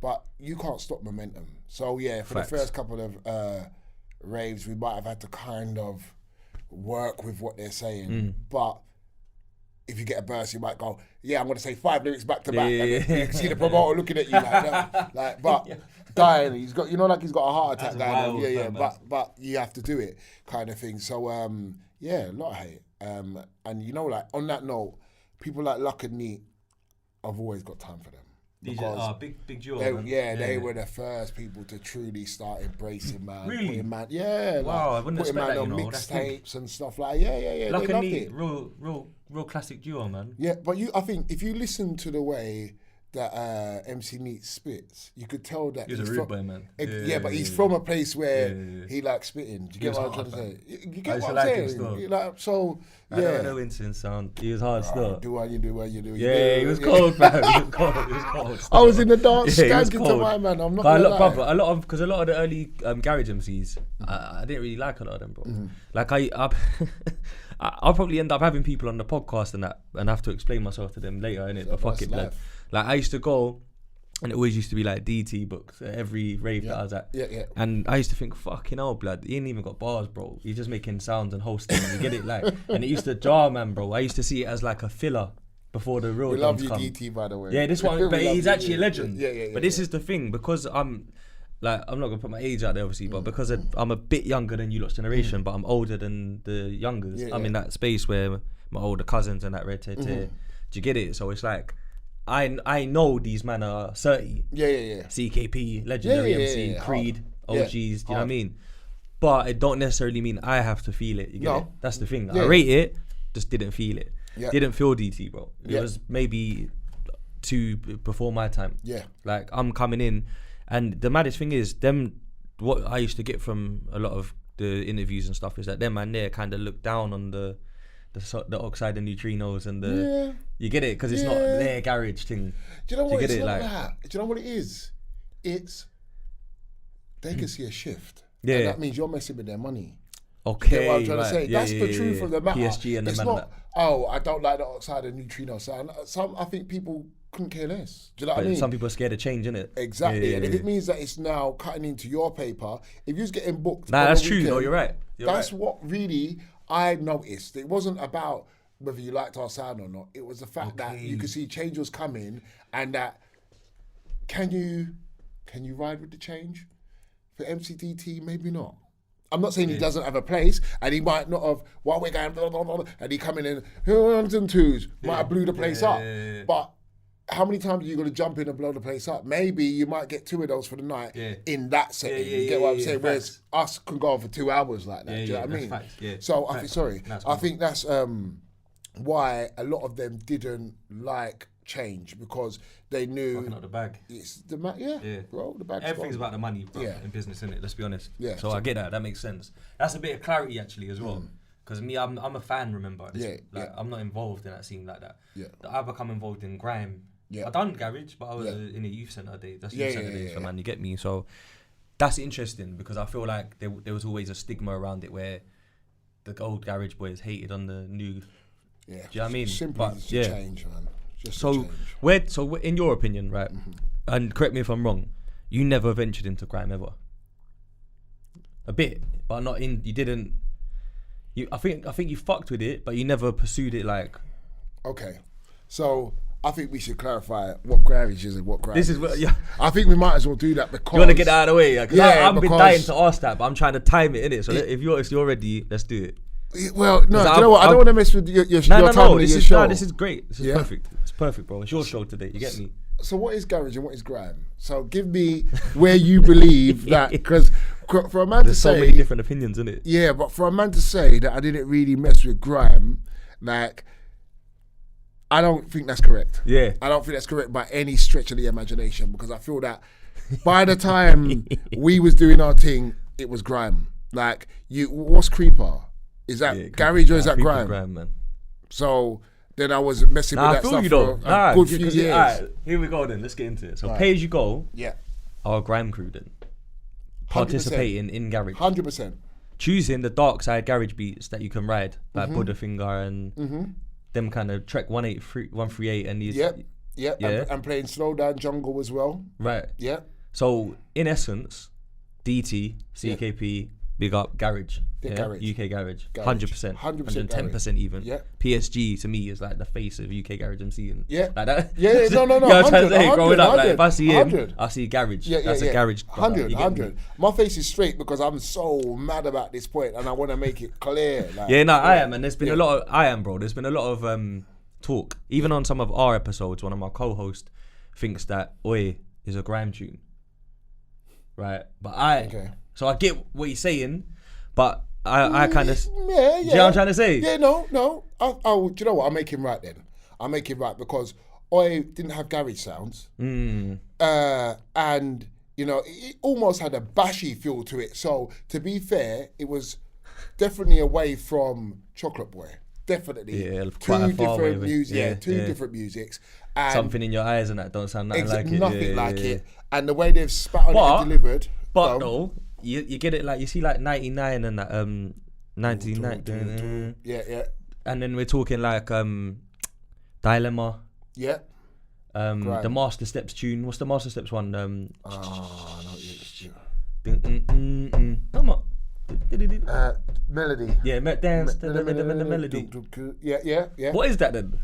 But you can't stop momentum. So for the first couple of raves, we might have had to kind of work with what they're saying. But if you get a burst, you might go, I'm going to say 5 lyrics back to back. And you can see the promoter looking at you like, but dying. He's got, he's got a heart attack going on. But you have to do it, kind of thing. So a lot of hate. And on that note, people like Luck and Neat, I've always got time for them. Because big duo. They were the first people to truly start embracing man. Really? I wouldn't expect that, on mixtapes and stuff like they loved it. Real classic duo, man. Yeah, but I think if you listen to the way that MC Neat spits, you could tell that He's a rude boy, man. But he's from a place where he likes spitting. Do you get what I'm trying to say? You get what I'm saying? Like, so, I don't know Winston sound. He was hard still. Do what you do. Yeah, he was cold, fam. He was cold. I was in the dance, skanking to my man. I'm not gonna lie. Brother, a lot of the early garage MCs, I didn't really like a lot of them, bro. Like I'll probably end up having people on the podcast and that, and have to explain myself to them later, innit? But fuck it, blood. Like I used to go, and it always used to be like DT books at every rave that I was at. Yeah. And I used to think, fucking hell, blood, he ain't even got bars, bro. He's just making sounds and hosting. You get it, like, and it used to jar, man, bro. I used to see it as like a filler before the real. We love you, come. DT, by the way. Yeah, this one, but he's actually a legend. Yeah. But this is the thing, because I'm not gonna put my age out there, obviously, but because I'm a bit younger than you lot's generation, but I'm older than the youngers. I'm in that space where my older cousins and that red tear. Do you get it? So it's like, I know these men are 30. Yeah. CKP, legendary MC, Creed, OGs, do you know what I mean? But it don't necessarily mean I have to feel it. You get it? That's the thing. I rate it, just didn't feel it. Didn't feel DT, bro. It was maybe before my time. Yeah. Like, I'm coming in, and the maddest thing is, what I used to get from a lot of the interviews and stuff is that them man there kind of look down on the oxide and neutrinos and you get it, because it's not their garage thing. Do you know what? It's not that. Do you know what it is? It's they can see a shift. Yeah, and that means you're messing with their money. Okay, you get what I'm trying to say. That's the truth of the matter. PSG and it's the not. Oh, I don't like the oxide and neutrino sound. I think people couldn't care less. Do you know what I mean? Some people are scared of change, innit? Exactly. And if it means that it's now cutting into your paper, if you're getting booked, that's true. No, you're right. That's what really I noticed. It wasn't about whether you liked our sound or not. It was the fact that you could see change was coming, and that can you ride with the change? For MCDT, maybe not. I'm not saying he doesn't have a place, and he might not have, while we're going, blah, blah, blah, and he coming in, ones and twos, might have blew the place up. But how many times are you going to jump in and blow the place up? Maybe you might get 2 of those for the night in that setting. You get what I'm saying? Whereas us can go on for 2 hours like that. Do you know what I mean? Facts, so I think that's why a lot of them didn't like change, because they knew fucking up the bag. It's the bro, the bag. Everything's about the money, bro, in business, innit? Let's be honest. Yeah. So I get that. That makes sense. That's a bit of clarity actually as well. Because me, I'm a fan. Remember? I'm not involved in that scene like that. Yeah. I become involved in grime. Yeah. I done garage, but I was in a youth centre day. That's youth centre days, man. You get me? So that's interesting, because I feel like there was always a stigma around it where the old garage boys hated on the new. Yeah. Do you know what I mean? Simply change, man. So in your opinion, right, and correct me if I'm wrong, you never ventured into grime ever. A bit, but not in. You didn't. I think you fucked with it, but you never pursued it like. Okay, so I think we should clarify what garage is and what grime. This is what, I think we might as well do that, because you want to get that out of the way. Because I've been dying to ask that, but I'm trying to time it in it. So if you're ready, let's do it. Well, no, do you know what? I don't want to mess with your time and your show. This is great. This is perfect. It's perfect, bro. It's your show today. You get me? So what is garage and what is grime? So give me where you believe that, because for a man there's to say... so many different opinions, isn't it? Yeah, but for a man to say that I didn't really mess with grime, like, I don't think that's correct. Yeah. I don't think that's correct by any stretch of the imagination, because I feel that by the time we was doing our thing, it was grime. Like, what's Creeper? Is that garage or is that grime? Grime, man. So then I was messing with that stuff for a good few years. Right, here we go then. Let's get into it. So Pay As You Go. Yeah. Our grime crew then. 100%. Participating in garage. 100%. Choosing the dark side garage beats that you can ride, like Buddhafinger and them kind of Trek 138 and these. And playing Slow Down Jungle as well. Right. Yeah. So in essence, DT, CKP, big up garage. Garage. UK garage. 100%. 110% even. Yeah. PSG to me is like the face of UK garage MC. And like that. Yeah, no. You know what I'm trying to say? Growing up, like, if I see him, I see garage. That's a garage. 100. My face is straight because I'm so mad about this point and I want to make it clear. Like, I am. And there's been a lot of, bro. There's been a lot of talk. Even on some of our episodes, one of my co-hosts thinks that Oi is a grime tune. Right? But so I get what he's saying, but I kind of... Yeah. Do you know what I'm trying to say? Yeah, no. Do you know what? I'll make him right then. I'll make him right because Oi didn't have garage sounds. And, you know, it almost had a bashy feel to it. So, to be fair, it was definitely away from Chocolate Boy. Definitely. Yeah, two different music. Two different musics. And something in your eyes and that don't sound nothing like it. Nothing like it. And the way they've spat on it and delivered. But though, you get it like, you see like 99 and that, 99. Yeah. And then we're talking like Dilemma. Yeah. The Master Steps tune. What's the Master Steps one? No, Come on. Melody. Yeah, dance to the melody. Yeah. What is that then?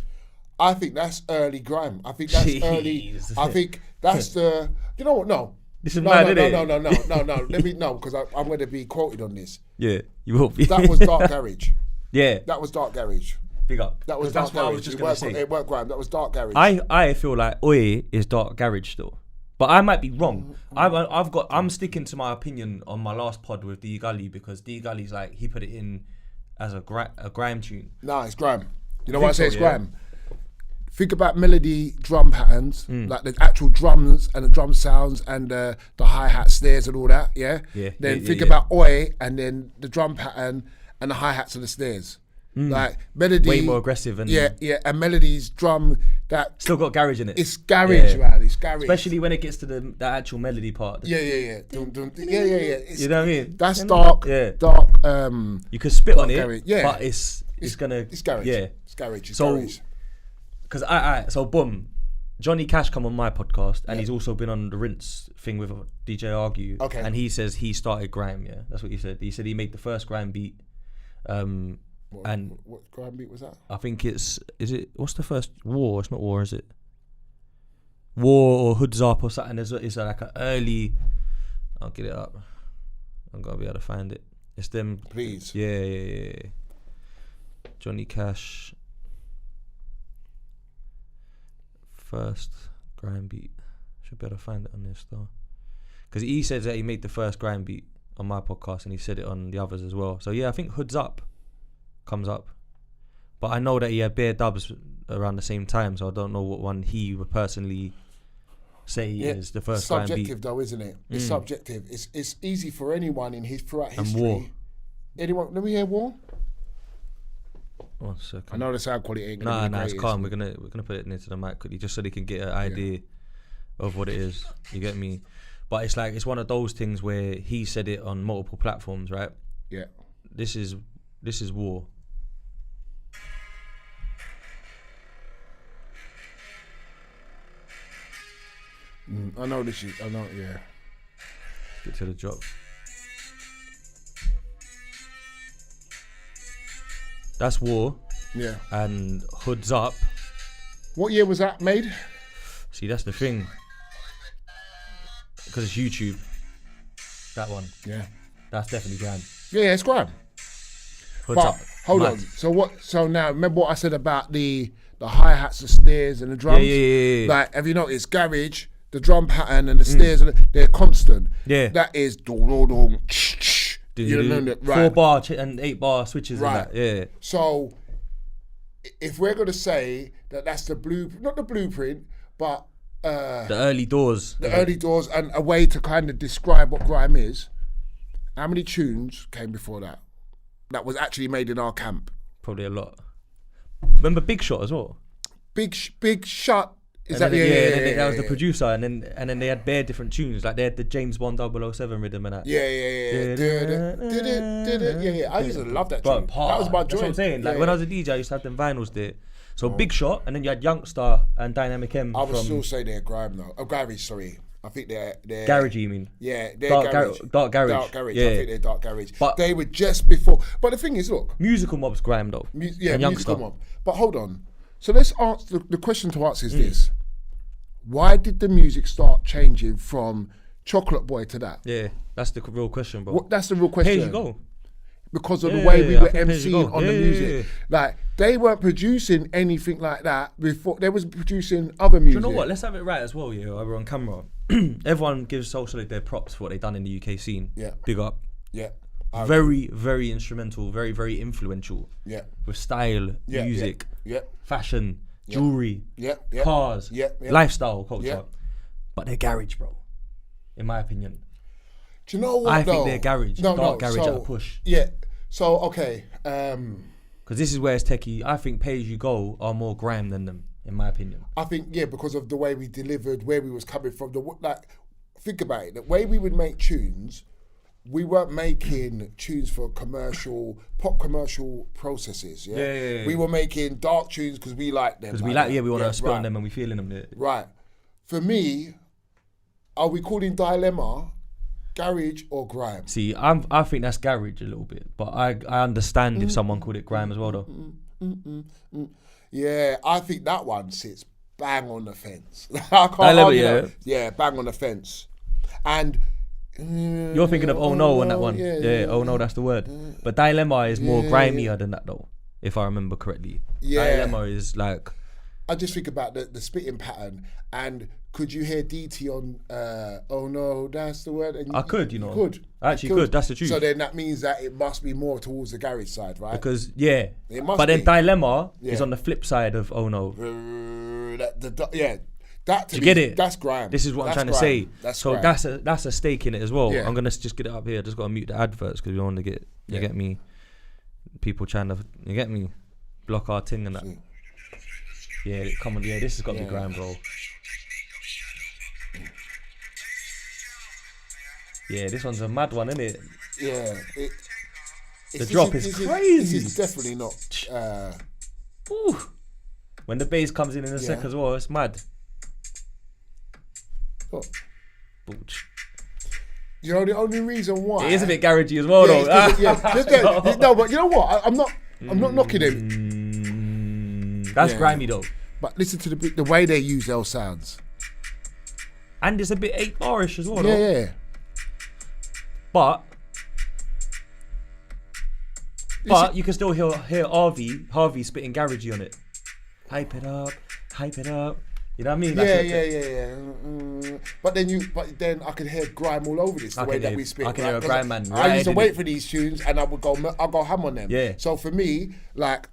I think that's early grime. I think that's early. I think that's the. You know what? No. This is mad, isn't it? No. Let me know because I'm going to be quoted on this. Yeah, you will be. That was Dark Garage. Yeah. That was Dark Garage. Big up. That was that's Dark what Garage. I was just going to say. It weren't grime. That was Dark Garage. I feel like Oi is Dark Garage still. But I might be wrong. I'm sticking to my opinion on my last pod with D Gully because D Gully's like he put it in as a grime tune. Nah, it's grime. You know why I say it's grime? Think about melody drum patterns, like the actual drums and the drum sounds and the hi-hat snares and all that, yeah? Then think about Oi and then the drum pattern and the hi-hats and the snares. Like melody, way more aggressive and and melody's drum that still got garage in it. It's garage, man. It's garage, especially when it gets to the actual melody part. Yeah. Dum, dum, yeah. You know what I mean? That's dark. Dark. You can spit on garage. it, but it's garage. Yeah, it's garage. It's garage. Because so boom, Johnny Cash come on my podcast and he's also been on the Rinse thing with DJ Argue. Okay. And he says he started grime. Yeah, that's what he said. He said he made the first grime beat. What grime beat was that? I think what's the first War? It's not War, is it? War or Hoods Up or something. It's like an early. I'll get it up. I'm gonna be able to find it. It's them. Please. Yeah. Johnny Cash. First grime beat. Should be able to find it on this though. Because he says that he made the first grime beat on my podcast and he said it on the others as well. So yeah, I think Hoods Up comes up. But I know that he had bare dubs around the same time, so I don't know what one he would personally say is the first grime beat. Subjective though, isn't it? It's subjective. It's easy for anyone throughout history. And War. Anyone, let me hear War. 1 second. I know the sound quality ain't gonna be Nah, great, it's calm. We're gonna put it near to the mic quickly, just so they can get an idea of what it is. You get me? But it's like it's one of those things where he said it on multiple platforms, right? Yeah. This is War. I know this is. I know. Yeah. Get to the drop. That's War. Yeah. And Hoods Up. What year was that made? See, that's the thing. Because it's YouTube. That one. Yeah. That's definitely grime. Yeah, it's grime. Hoods Up. Hold on. So now, remember what I said about the hi-hats, the snares and the drums? Yeah. Like, have you noticed, garage, the drum pattern and the snares, they're constant. Yeah. That is you know that, right? 4 bar and 8 bar switches and that. Yeah. So, if we're going to say that that's the not the blueprint, but the early doors. The early doors and a way to kind of describe what grime is, how many tunes came before that? That was actually made in our camp. Probably a lot. Remember Big Shot as well? Big Shot. Is and that then that was the producer, and then they had bare different tunes, like they had the James Bond 007 rhythm and that. Yeah. I used to love that tune. That was my joy. That's what I'm saying. Like when I was a DJ, I used to have them vinyls there. So Big Shot, and then you had Youngster and Dynamic M. I would still say they're grime though. Oh, garage, sorry. I think they're garage. You mean? Yeah, they're dark garage. Dark garage. Dark garage. Yeah. I think they're dark garage. But they were just before. But the thing is, look, Musical Mob's grime though. And Musical Mob. But hold on. So let's answer the question to ask is this: why did the music start changing from Chocolate Boy to that? Yeah, that's the real question, bro. That's the real question. Here you go. Because of the way we were I think MCing on the music. Like, they weren't producing anything like that before. They was producing other music. Do you know what? Let's have it right as well, while we're on camera. Everyone gives Soul Solid their props for what they've done in the UK scene. Yeah. Big up. Yeah. Very, very instrumental, very, very influential. Yeah. With style, music, yeah. fashion, jewelry, cars, lifestyle culture, but they're garage, bro. In my opinion. Do you know what? I think they're garage, dark garage at a push. Yeah. So okay. Because this is where it's techie. I think Pay As You Go are more grime than them, in my opinion. I think because of the way we delivered, where we was coming from. Think about it. The way we would make tunes. We weren't making tunes for pop commercial processes. Yeah? We were making dark tunes because we like them. Because we want to spit on them and we feeling them. Right. For me, are we calling Dilemma garage or grime? See, I think that's garage a little bit, but I understand if someone called it grime as well, though. Yeah, I think that one sits bang on the fence. I can't argue that. Yeah, bang on the fence. And you're thinking of Oh No on that one. Yeah, Oh No, that's the word. But Dilemma is more grimier than that, though, if I remember correctly. Dilemma is like... I just think about the spitting pattern, and could you hear DT on Oh No, that's the word? And I could, you know. You could. I actually could, that's the truth. So then that means that it must be more towards the garage side, right? Because, it must be. Then Dilemma is on the flip side of Oh No. That to you get it? That's grime. This is what I'm trying to say. That's so grime. that's a stake in it as well. Yeah. I'm gonna just get it up here. Just gotta mute the adverts because we don't want to get you get me. People trying to block our thing and that. Yeah, come on. Yeah, this has got to be grime, bro. Yeah, this one's a mad one, isn't it? Yeah. The drop is crazy. This is definitely not. When the bass comes in a sec as well, it's mad. What? You know, the only reason why... It is a bit garagey as well, though. No, but you know what? I'm not knocking him. That's grimy, though. But listen to the way they use those sounds. And it's a bit 8-bar-ish as well, though. Yeah. But you can still hear Harvey spitting garagey on it. Hype it up. You know what I mean? Yeah. But then I could hear grime all over this. The way that we spit. I can hear a grime man. I used to wait for these tunes, and I'll go ham on them. Yeah. So for me, like,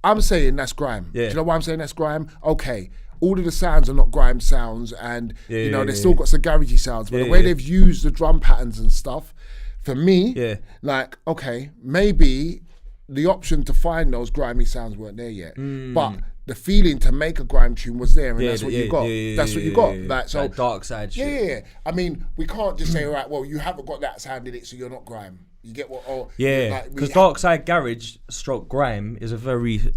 I'm saying that's grime. Yeah. Do you know why I'm saying that's grime? Okay. All of the sounds are not grime sounds, and they've still got some garagey sounds. But the way they've used the drum patterns and stuff, for me, like, okay, maybe the option to find those grimy sounds weren't there yet, but the feeling to make a grime tune was there, and that's what you got. That's what you got. Like, so that dark side shit. Yeah. I mean, we can't just say, all right, well, you haven't got that sound in it, so you're not grime. You get what? Because dark side garage / grime is a very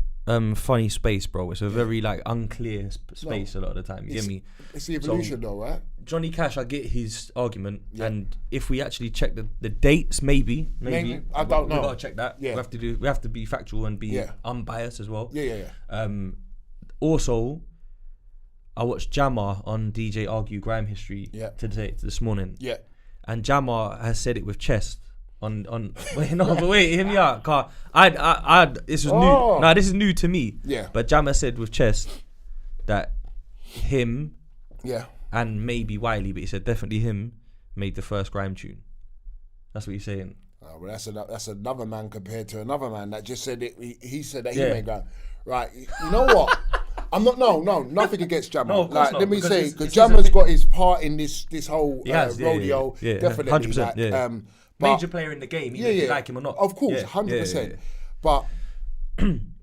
funny space, bro. It's a very like unclear space a lot of the time. You get me? It's the evolution, though, right? Johnny Cash, I get his argument, and if we actually check the dates, maybe I don't know. We gotta check that. Yeah. We have to be factual and be unbiased as well. Yeah. Also, I watched Jammer on DJ Argue Grime History this morning. Yeah. And Jammer has said it with chest. Wait, hear me out. This was new. No, this is new to me. Yeah. But Jammer said with chest that him. Yeah. And maybe Wiley, but he said definitely him made the first grime tune. That's what he's saying. Oh, well, that's another man compared to another man that just said it. He said that he made grime. Right. You know what? I'm not. No. Nothing against Jammer. No, of course not, let me say, because Jammer's got his part in this whole rodeo. Yeah, definitely. 100%. Major player in the game, even if you like him or not. Of course, 100%. But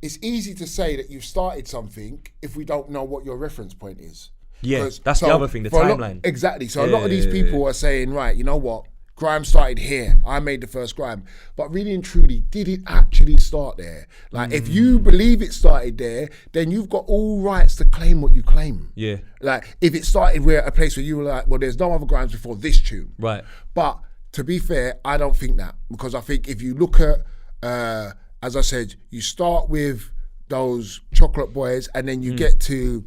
it's easy to say that you've started something if we don't know what your reference point is. Yeah, that's the other thing, the timeline. Exactly. So a lot of these people are saying, right, you know what? Grime started here. I made the first grime. But really and truly, did it actually start there? Like, if you believe it started there, then you've got all rights to claim what you claim. Yeah. Like, if it started where a place where you were like, well, there's no other grimes before this tune. Right. But to be fair, I don't think that. Because I think if you look at, as I said, you start with those Chocolate Boys and then you get to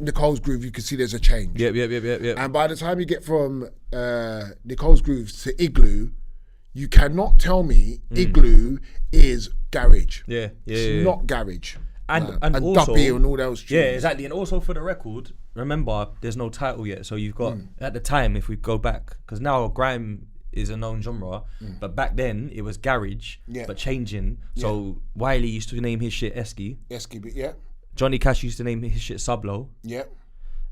Nicole's Groove, you can see there's a change. Yep. And by the time you get from Nicole's Groove to Igloo, you cannot tell me Igloo is garage. It's not garage. And also, Duppy and all those tunes. Yeah, exactly. And also for the record, remember, there's no title yet. So you've got, at the time, if we go back, because now grime is a known genre, but back then it was garage, but changing. So Wiley used to name his shit Esky. Esky, yeah. Johnny Cash used to name his shit Sublo. Yep.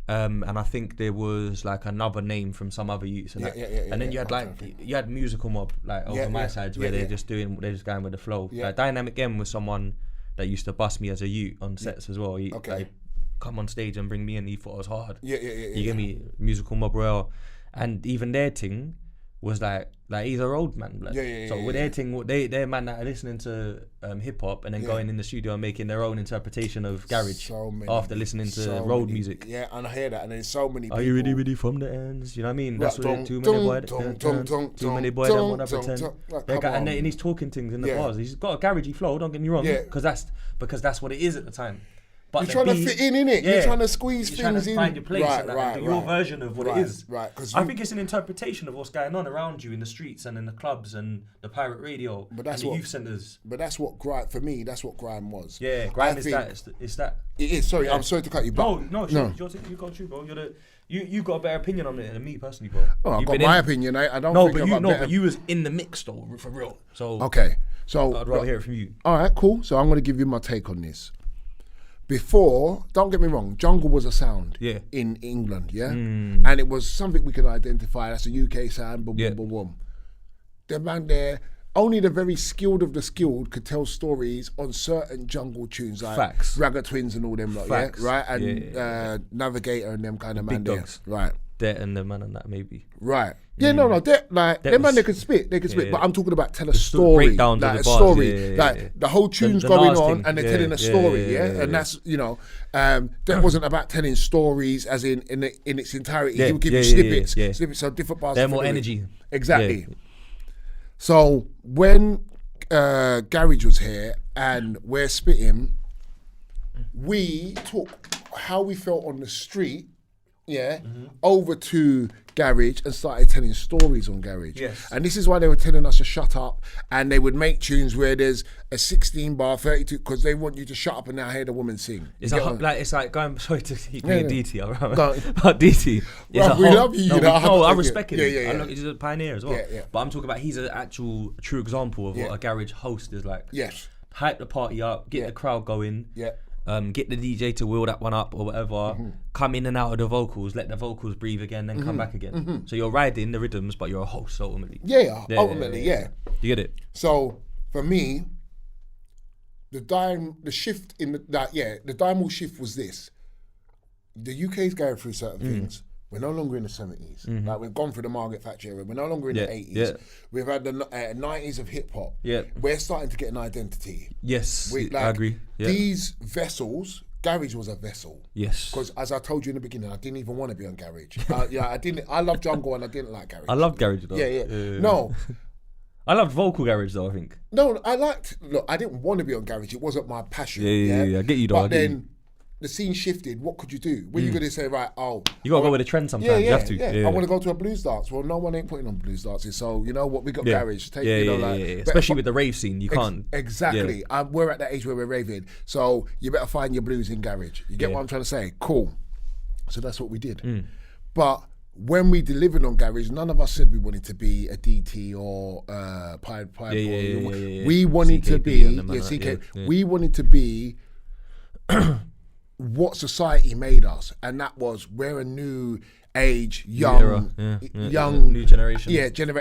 And I think there was like another name from some other youths and and then you had you had Musical Mob like over my sides where they're just going with the flow. Like Dynamic M was someone that used to bust me as a youth on sets as well. He like come on stage and bring me in. He thought I was hard. You get me? Musical Mob Royale, and even their thing was like he's an old man. Like. So with their thing, they're man that are listening to hip hop and then going in the studio and making their own interpretation of garage after listening to road music. Yeah, and I hear that, and there's so many people. Are you ready from the ends? You know what I mean? That's what too many boys. Too many boys that want to pretend. And he's talking things in the bars. He's got a garagey flow. Don't get me wrong, because that's what it is at the time. But you're trying to fit in it. You're trying to squeeze things in. You're trying to find your place and do your version of what it is. Right. I think it's an interpretation of what's going on around you in the streets and in the clubs and the pirate radio and the youth centres. But that's what Grime, for me, that's what Grime was. Yeah, Grime is that. It's that. It is. Sorry, I'm sorry to cut you. But no. You got you, bro. You got a better opinion on it than me personally, bro. Oh, I've got my opinion. I don't. But you was in the mix though, for real. So okay. So I'd rather hear it from you. All right, cool. So I'm going to give you my take on this. Before, don't get me wrong, jungle was a sound in England, and it was something we could identify. That's a UK sound, boom, boom, boom, boom. The man there, only the very skilled of the skilled could tell stories on certain jungle tunes, like Ragga Twins and all them, right? And Navigator and them kind of man there, right? That and the man and that maybe, right? Yeah, no, them man they could spit, but I'm talking about tell a story, like a story, the whole tune's going on and they're telling a story, and that's that wasn't about telling stories as in its entirety. He would give you snippets, so different parts. They're more energy, exactly. So when Garage was here and we're spitting, we took how we felt on the street. Over to Garage and started telling stories on Garage. And this is why they were telling us to shut up, and they would make tunes where there's a 16 bar, 32, because they want you to shut up and now hear the woman sing. It's like going, sorry to keep being DT, but DT. We love you. I respect him. He's a pioneer as well. But I'm talking about he's an actual true example of what a Garage host is like. Hype the party up, get the crowd going. Get the DJ to wheel that one up or whatever, come in and out of the vocals, let the vocals breathe again, then come back again. So you're riding the rhythms, but you're a host ultimately. Ultimately. You get it? So for me, the shift in the dimal shift was this. The UK's going through certain things. We're no longer in the 70s. Like we've gone through the Margaret Thatcher era. We're no longer in the 80s. We've had the 90s of hip hop. We're starting to get an identity. I agree. These vessels, Garage was a vessel. Because as I told you in the beginning, I didn't even want to be on Garage. I didn't. I love jungle and I didn't like Garage. I loved Garage though. No. I loved vocal Garage though, I think. No, I didn't want to be on Garage. It wasn't my passion. I get you though. But then the scene shifted. What could you do? Were you going to say, right, you got to go with the trend sometimes. You have to. I want to go to a blues dance. Well, no one ain't putting on blues dances. So, you know what? We got Garage. Especially with the rave scene. You can't. Exactly. We're at that age where we're raving. So, you better find your blues in Garage. You get what I'm trying to say? Cool. So, that's what we did. But when we delivered on Garage, none of us said we wanted to be a DT or Pied Boy. We wanted to be CK. We wanted to be what society made us, and that was we're a new age, young, new generation.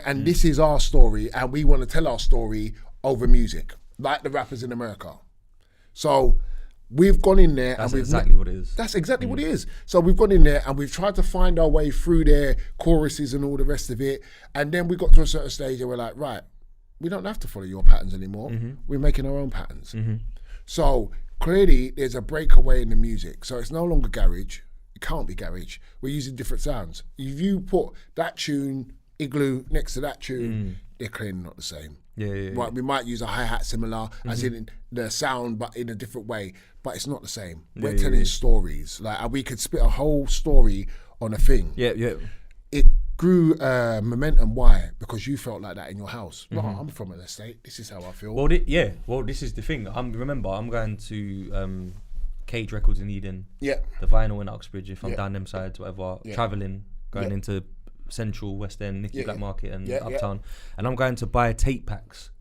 And this is our story, and we want to tell our story over music, like the rappers in America. So we've gone in there, that's exactly what it is. That's exactly what it is. So we've gone in there, and we've tried to find our way through their choruses and all the rest of it, and then we got to a certain stage, and we're like, right, we don't have to follow your patterns anymore. We're making our own patterns. So clearly, there's a breakaway in the music. So it's no longer Garage. It can't be Garage. We're using different sounds. If you put that tune, Igloo, next to that tune, they're clearly not the same. Right, we might use a hi-hat similar, as in the sound, but in a different way. But it's not the same. We're telling stories. Like, we could spit a whole story on a thing. It grew momentum. Why? Because you felt like that in your house. No, I'm from an estate. This is how I feel. Well, this is the thing. Remember, I'm going to Cage Records in Eden. The Vinyl in Uxbridge, if I'm down them sides, whatever. Travelling, going into Central, West End, Nicky Black Market and Uptown. And I'm going to buy tape packs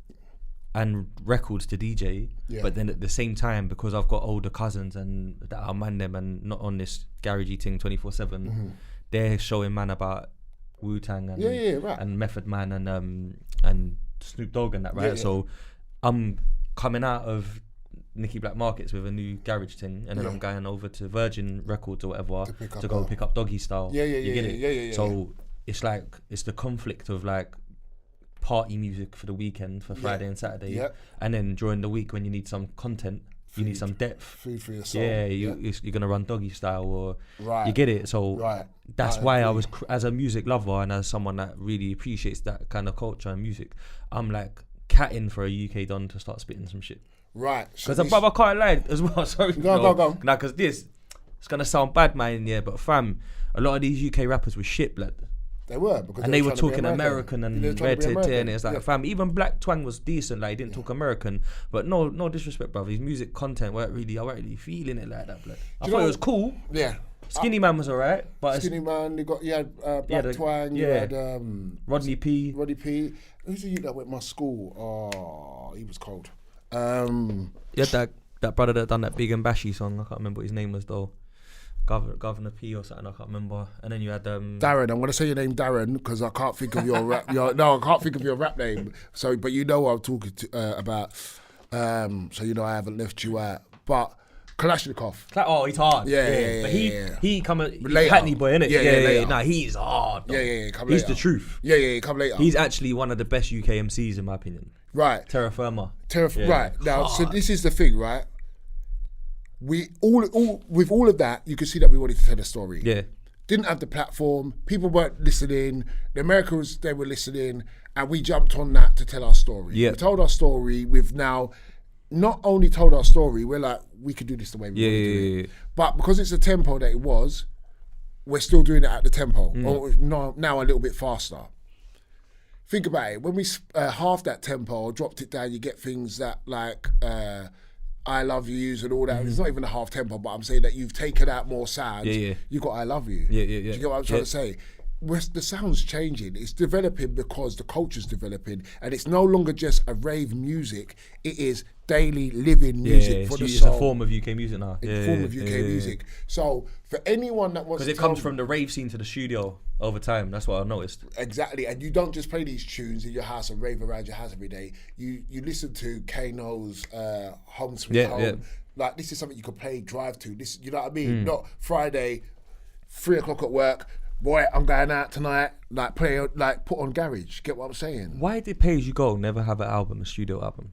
and records to DJ, Yeah. but then at the same time, because I've got older cousins and that are man them and not on this garagey thing 24/7, they're showing man about Wu-Tang and right. and Method Man and Snoop Dogg and that, right? Yeah, yeah. So I'm coming out of Nicky Black Markets with a new garage thing, and then I'm going over to Virgin Records or whatever to go pick up Doggy Style. You get it? Yeah. So it's like, it's the conflict of like party music for the weekend for Friday and Saturday, and then during the week when you need some content, you need some depth, food for your soul. You're gonna run Doggy Style, or Right. you get it. So that's why I was, as a music lover and as someone that really appreciates that kind of culture and music, I'm like catting for a UK Don to start spitting some shit. Right. Because a brother can't lie as well. Sorry. Go. Nah, because it's gonna sound bad, man. Yeah, but fam, a lot of these UK rappers were shit, blood. They were, because And they were talking American and red to and it's like, yeah. fam, even Black Twang was decent, like he didn't talk American, but no disrespect, brother. His music content I weren't really feeling it like that, blood. I thought it was cool. Yeah. Skinny Man was alright, but Skinny Man, you had Black Twang, you had Rodney P. Who's the youth that went to my school? Oh, he was cold. You had that brother that done that Big and Bashy song. I can't remember what his name was though. Governor P or something, I can't remember. And then you had Darren. I'm gonna say your name Darren because I can't think of your rap. I can't think of your rap name. So, but you know what I'm talking about. So you know I haven't left you out. But Kalashnikov. Oh, he's hard. Yeah. But he come later. Hackney boy, innit? Yeah. Nah, he's hard. Though. Yeah. Come he's later. the truth. Yeah. Come later. He's actually one of the best UK MCs in my opinion. Right. Terra Firma. Right. Now, so this is the thing, right? We all with all of that, you could see that we wanted to tell a story. Yeah. Didn't have the platform. People weren't listening. The Americans, they were listening, and we jumped on that to tell our story. Yeah. We told our story. We've now not only told our story, we're like, we could do this the way we want to do it. But because it's the tempo that it was, we're still doing it at the tempo. Or now a little bit faster. Think about it. When we halved that tempo or dropped it down, you get things that like I love yous and all that. It's not even a half tempo, but I'm saying that you've taken out more sounds. You got I love you. Do you get what I'm trying to say? The sound's changing. It's developing because the culture's developing, and it's no longer just a rave music. It is daily living music for the soul. It's a form of UK music now. It's a form of UK music. So for anyone that wants to, because it comes from the rave scene to the studio over time. That's what I noticed. Exactly, and you don't just play these tunes in your house and rave around your house every day. You listen to Kano's Home Sweet Home. Yeah. Like, this is something you could play, drive to. This, you know what I mean? Not Friday, 3:00 at work. Boy, I'm going out tonight. Like, play, like, put on Garage. Get what I'm saying? Why did Pay As You Go never have an album, a studio album?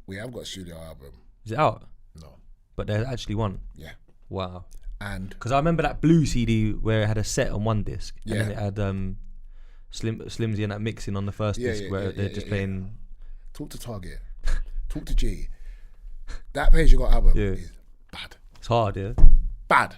We have got a studio album. Is it out? No. But there's actually one. Yeah. Wow. And because I remember that blue CD where it had a set on one disc, Yeah. and then it had Slimzee and that mixing on the first disc where they're just playing. Talk to Target. Talk to G. That Pay As You Go album is bad. It's hard, yeah. Bad.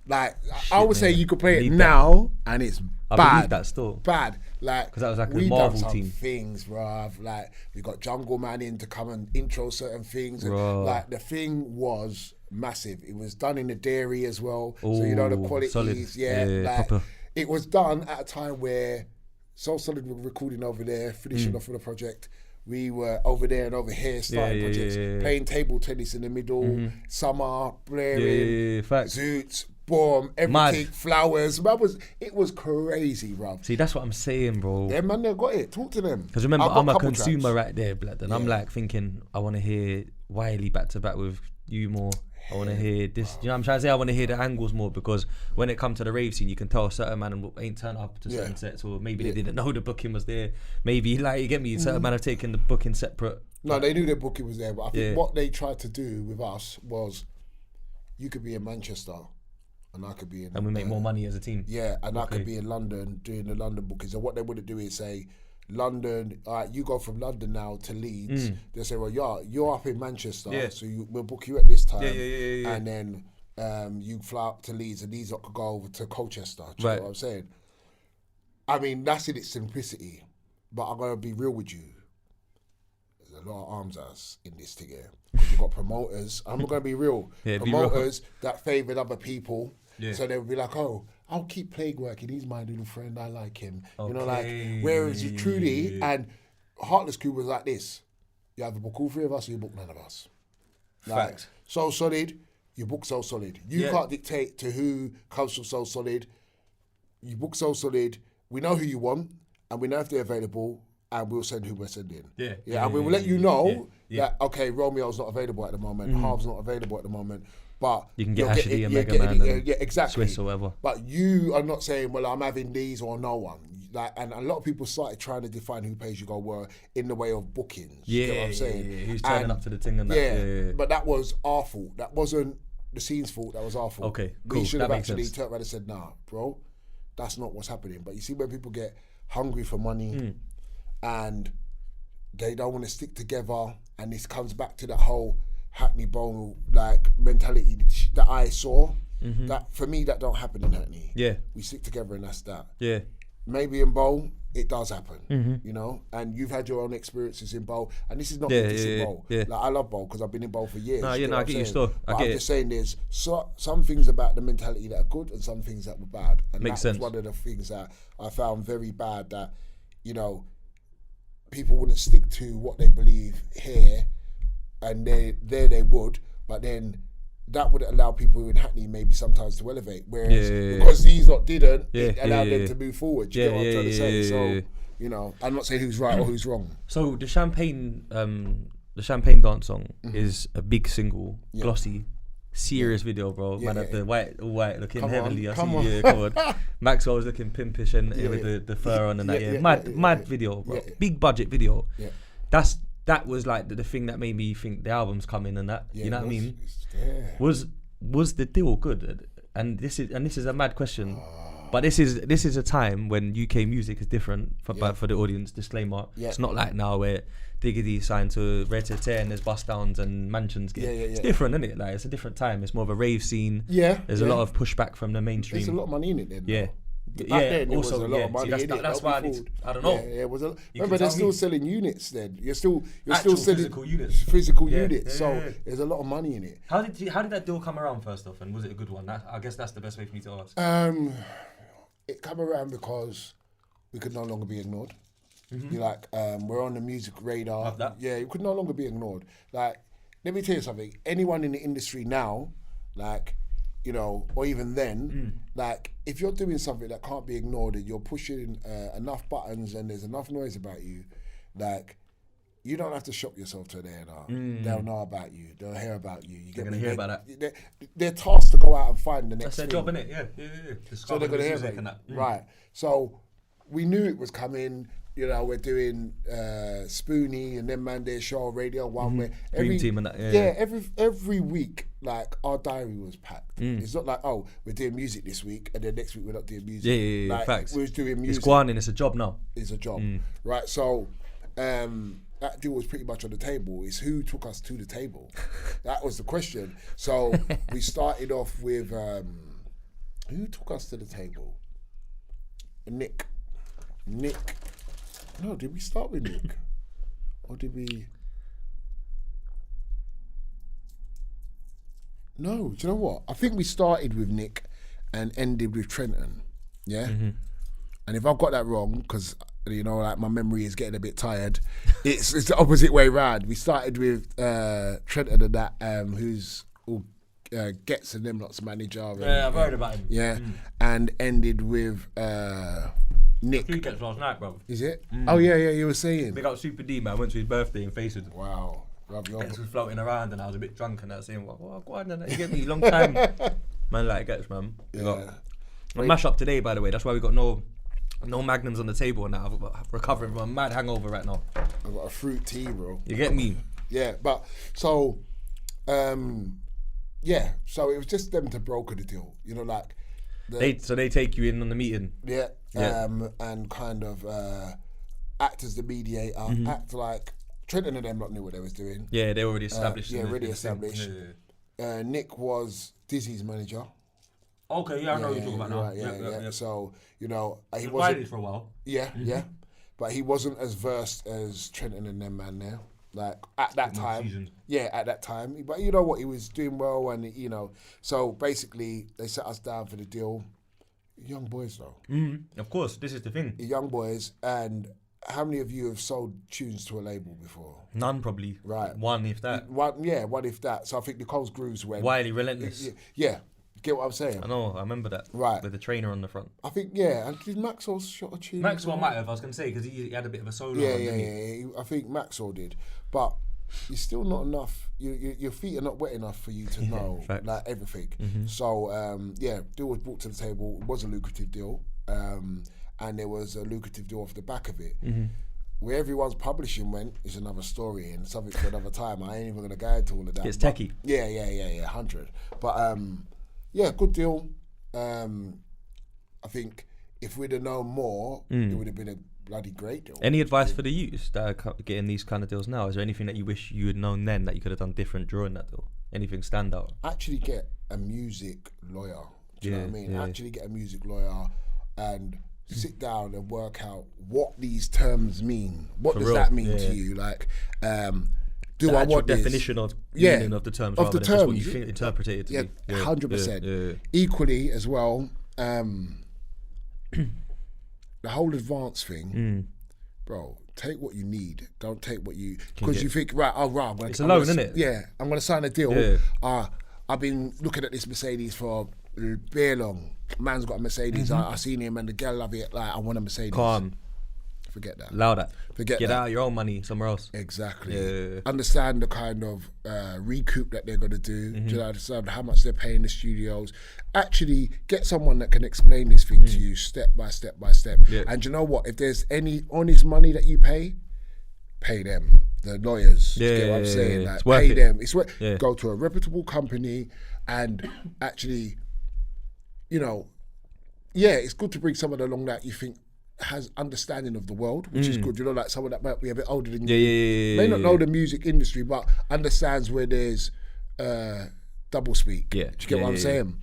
Like, I would say you could play it Need now and it's I bad. believe that still. Bad. Like, because that was like a we Marvel done some team. things, bruv. Like, we got Jungle Man in to come and intro certain things. And, Bro. like, the thing was massive. It was done in the dairy as well. So, you know, the quality solid. is, Yeah, proper. it was done at a time where Soul Solid were recording over there, finishing off with the project. We were over there and over here starting projects, playing table tennis in the middle, summer, blaring, facts. zoots, boom, everything, flowers. It was crazy, bruv. See, that's what I'm saying, bro. Yeah, man, they got it. Talk to them. Because remember, I've got I'm a couple consumer tracks. right there, blood. And I'm like thinking, I want to hear Wiley back to back with you more. I want to hear this. You know what I'm trying to say? I want to hear the angles more, because when it comes to the rave scene, you can tell certain man ain't turned up to certain sets, or maybe they didn't know the booking was there. Maybe, like, you get me? Certain man have taken the booking separate. No, they knew their booking was there, but I think what they tried to do with us was, you could be in Manchester, and I could be in... And we make more money as a team. Yeah, and I could be in London doing the London bookings. And what they would do is say, London, all right, you go from London now to Leeds. They say, well, you're up in Manchester, so we'll book you at this time. And then you fly up to Leeds, and Leeds could go over to Colchester. Do you know what I'm saying? I mean, that's in its simplicity. But I'm going to be real with you. There's a lot of arms us in this thing here. Because you've got promoters. I'm going to be real. Promoters that favoured other people. So they would be like, oh, I'll keep playing working. He's my little friend. I like him. You know, like, whereas truly, and Heartless Crew was like this. You either book all three of us or you book none of us. Facts. So Solid, you book So Solid. You can't dictate to who comes from So Solid. You book So Solid. We know who you want, and we know if they're available, and we'll send who we're sending. And we will let you know that, okay, Romeo's not available at the moment, Harv's not available at the moment, but you can get Ashley and Mega Man and exactly. Swiss or whatever. But you are not saying, well, I'm having these or no one. Like, and a lot of people started trying to define who Pay As You Go were in the way of bookings. You get what I'm saying? Who's turning up to the thing and that. But that was our fault. That wasn't the scene's fault. That was our fault. Okay, cool. We should have that actually turned around and said, nah, bro, that's not what's happening. But you see, when people get hungry for money and they don't want to stick together, and this comes back to that whole Hackney Bowl like mentality that I saw. That for me, that don't happen in Hackney. We stick together, and that's that. Maybe in Bowl, it does happen, you know, and you've had your own experiences in Bowl, and this is not in Bowl. Like, I love Bowl because I've been in Bowl for years. I get you still. I'm just saying there's some things about the mentality that are good and some things that were bad. And Makes sense. That's one of the things that I found very bad, that, you know, people wouldn't stick to what they believe here, and they would, but then that would allow people in Hackney maybe sometimes to elevate, whereas because these lot didn't, it allowed them to move forward. Do you get what I'm trying to say? So, you know, I'm not saying who's right or who's wrong. So the Champagne dance song is a big single, glossy, serious video, bro. Man, the all white looking Come heavily. on, I come see, come on. Maxwell was looking pimpish and with the fur on and that. Mad video, bro. Big budget video. That was like the thing that made me think the album's coming and that. You know what I mean? Was the deal good? And this is a mad question. But this is a time when UK music is different for the audience. Disclaimer: it's not like now where Diggity signed to Red Tear and there's bust downs and mansions. It's different, isn't it? Like, it's a different time. It's more of a rave scene. There's a lot of pushback from the mainstream. There's a lot of money in it then. Back then, also, there was a lot of money in it. That's why I don't know. It was remember, they're still selling units then. You're still selling physical units. Physical units. So there's a lot of money in it. How did that deal come around first off, and was it a good one? I guess that's the best way for me to ask. It came around because we could no longer be ignored. You're like, we're on the music radar. Love that. Yeah, it could no longer be ignored. Like, let me tell you something. Anyone in the industry now, like, you know, or even then, like, if you're doing something that can't be ignored and you're pushing enough buttons and there's enough noise about you, like, you don't have to shop yourself to their A&R. They'll know about you. They'll hear about you. They're going to hear about that. They're tasked to go out and find the next thing. That's their job, innit? Yeah. So they're going to hear about you. Right. So we knew it was coming. You know, we're doing Spoonie and then Monday Show, Radio 1. Where Dream Team and that. Every week, like, our diary was packed. It's not like, oh, we're doing music this week and then next week we're not doing music. Yeah, like, facts. We was doing music. It's gone and it's a job now. It's a job. Right, so that deal was pretty much on the table. It's who took us to the table. That was the question. So we started off with, who took us to the table? Nick. No, did we start with Nick? Or did we... No, do you know what? I think we started with Nick and ended with Trenton. Yeah? And if I've got that wrong, because, you know, like, my memory is getting a bit tired, it's the opposite way round. We started with Trenton and that, who's all Gets and them lot's manager. And, I've heard about him. Yeah. And ended with... Nick. He gets last night, bro. Is it? Oh yeah, you were saying. Big up Super D, man. I went to his birthday in Facewood. Wow. Gets was floating around and I was a bit drunk and I was saying, what, go on, you get me, long time. Man, like, Gets, man. I mash up today, by the way. That's why we got no magnums on the table and I'm recovering from a mad hangover right now. I've got a fruit tea, bro. You get me? Yeah, but so, so it was just them to broker the deal. You know, like. So they take you in on the meeting? Yeah. And kind of act as the mediator, act like Trenton and them not knew what they was doing. Yeah, they were already established. Already established. Nick was Dizzy's manager. Okay, I know what you're talking about now. Right, yeah. So, you know, he was wasn't for a while. Yeah, but he wasn't as versed as Trenton and them, man. Now, like at that time, at that time. But you know what, he was doing well, and you know, so basically they set us down for the deal. Young boys, though. Of course, this is the thing. Young boys, and how many of you have sold tunes to a label before? None, probably. Right. One, if that. One if that. So I think Nicole's Grooves went. Wiley, Relentless. Yeah. Get what I'm saying? I know, I remember that. Right. With the trainer on the front. I think, yeah. And did Maxwell shot a tune? Maxwell might have, I was going to say, because he had a bit of a solo. Yeah. I think Maxwell did. But you're still not enough. Your feet are not wet enough for you to know like everything. Mm-hmm. So, deal was brought to the table. It was a lucrative deal. And there was a lucrative deal off the back of it. Mm-hmm. Where everyone's publishing went is another story and something for another time. I ain't even going to go into all of that. It's techie. Yeah, 100. But, good deal. I think if we'd have known more, it would have been a bloody great deal. Any advice for the youths that are getting these kind of deals now? Is there anything that you wish you had known then that you could have done different during that deal? Anything stand out? Actually get a music lawyer. Do you know what I mean? Yeah. Actually get a music lawyer and sit down and work out what these terms mean. What does that mean to you? Like, do I want this? Definition of meaning of the terms rather than just what you think interpreted to be. 100%. Equally as well, the whole advance thing, bro, take what you need. Don't take what you... Because you think, it's a loan, isn't it? Yeah, I'm going to sign a deal. Yeah. I've been looking at this Mercedes for very long. Man's got a Mercedes. I seen him and the girl love it. Like, I want a Mercedes. Calm. Forget that. Allow that. Get that. Out your own money somewhere else. Exactly. Yeah. Understand the kind of recoup that they're going to do. Do you understand how much they're paying the studios? Actually, get someone that can explain this thing to you step by step by step. Yeah. And you know what? If there's any honest money that you pay them. The lawyers. Yeah, get what I'm saying? Like, pay them. It's worth. Go to a reputable company and actually, it's good to bring someone along that you think has understanding of the world, which is good. Like someone that might be a bit older than you. May not know the music industry, but understands where there's double speak. Yeah. Do you get what I'm saying?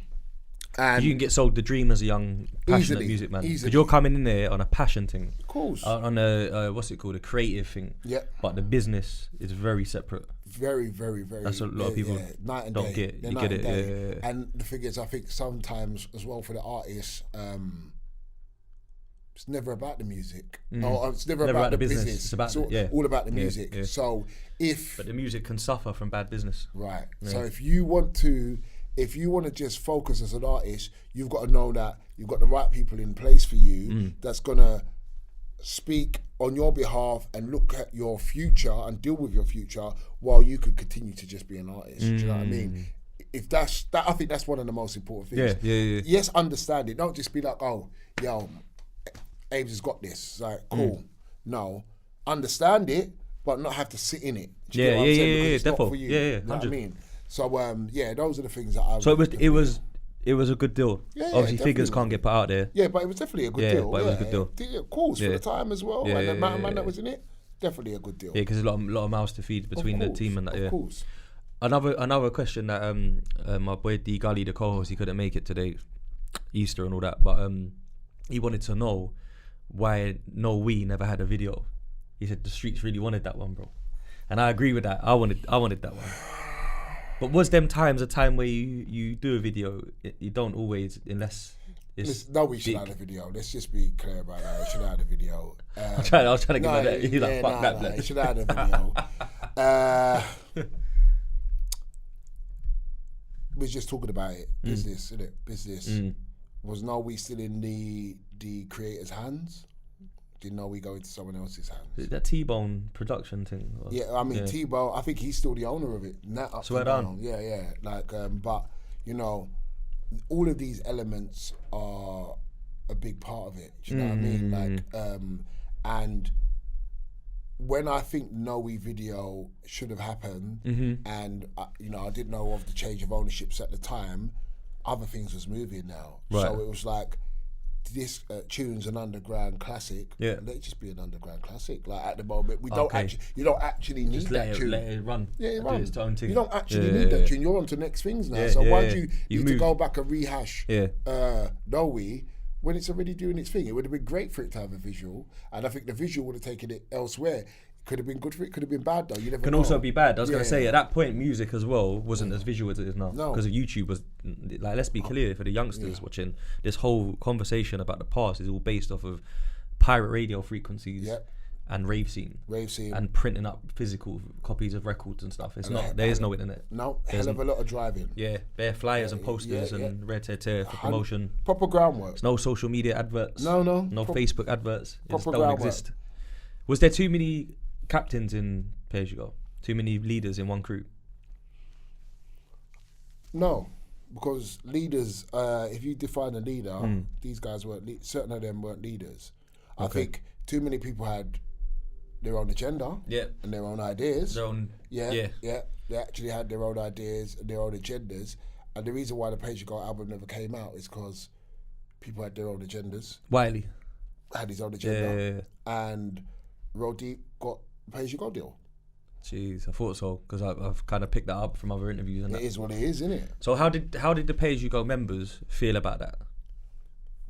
And you can get sold the dream as a young, passionate music man. Because you're coming in there on a passion thing. Of course. On a, what's it called, a creative thing. Yeah. But the business is very separate. Very, very, very. That's a lot of people night and don't day. get. You get it. Yeah. And the thing is, I think sometimes as well for the artists, it's never about the music. Or it's never about the business. It's all about the music. Yeah. So but the music can suffer from bad business. Right. Yeah. So if you want to just focus as an artist, you've got to know that you've got the right people in place for you that's gonna speak on your behalf and look at your future and deal with your future while you could continue to just be an artist. Do you know what I mean? If that's that, I think that's one of the most important things. Yeah. Yes, understand it. Don't just be like, oh, yo, Abe's has got this. It's like, cool. No, understand it, but not have to sit in it. Do you get what I'm saying? Because it's not for you. Yeah, you know what I mean? So those are the things that I. So it was a good deal. Yeah, obviously figures can't get put out there. Yeah, but it was definitely a good deal. But it was a good deal. Of course, for the time as well, and the amount of man that was in it, definitely a good deal. Yeah, because a lot of mouths to feed between the team and that. Of course. Another question that my boy D Gully, the co-host, he couldn't make it today, Easter and all that, but he wanted to know why we never had a video. He said the streets really wanted that one, bro, and I agree with that. I wanted that one. But was them times a time where you do a video? You don't always, unless it's we should have a video. Let's just be clear about that. We should have a video. I was trying to give that. He's like, fuck that. No, should have a video. We was just talking about it. Business, isn't it? Business. Was we still in the creator's hands? Didn't we go into someone else's hands? Is that T-Bone production thing? Yeah, I mean T-Bone. I think he's still the owner of it. Swear down. Yeah. Like, but all of these elements are a big part of it. Do you know what I mean? Like, and when I think Noe video should have happened, and I didn't know of the change of ownerships at the time, other things was moving now. Right. So it was like, this tune's an underground classic. Yeah, let it just be an underground classic. Like at the moment, you don't actually need that tune. Let it run. Yeah, it runs. Its own tune. You don't actually need that tune. You're on to next things now. So why do you need to go back and rehash Noe when it's already doing its thing? It would have been great for it to have a visual, and I think the visual would have taken it elsewhere. Could have been good for it, could have been bad though. You never know. Also be bad. I was going to say, at that point, music as well wasn't as visual as it is now. No. Because of YouTube was, like, let's be clear, for the youngsters watching, this whole conversation about the past is all based off of pirate radio frequencies and rave scene, and printing up physical copies of records and stuff. It's not. There is no internet. No, hell of a lot of driving. Yeah, bare flyers and posters and red tear for promotion. Proper groundwork. There's no social media adverts. No Facebook adverts. It just don't groundwork. exist. Was there too many captains in Pay As You Go? Too many leaders in one crew? No, because leaders. If you define a leader, these guys weren't. Certain of them weren't leaders. Okay. I think too many people had their own agenda and their own ideas. They actually had their own ideas and their own agendas. And the reason why the Pay As You Go album never came out is because people had their own agendas. Wiley had his own agenda. And Roll Deep got a Pay As You Go deal. Jeez, I thought so, because I've kind of picked that up from other interviews. And it is what it is, isn't it? So how did the Pay As You Go members feel about that?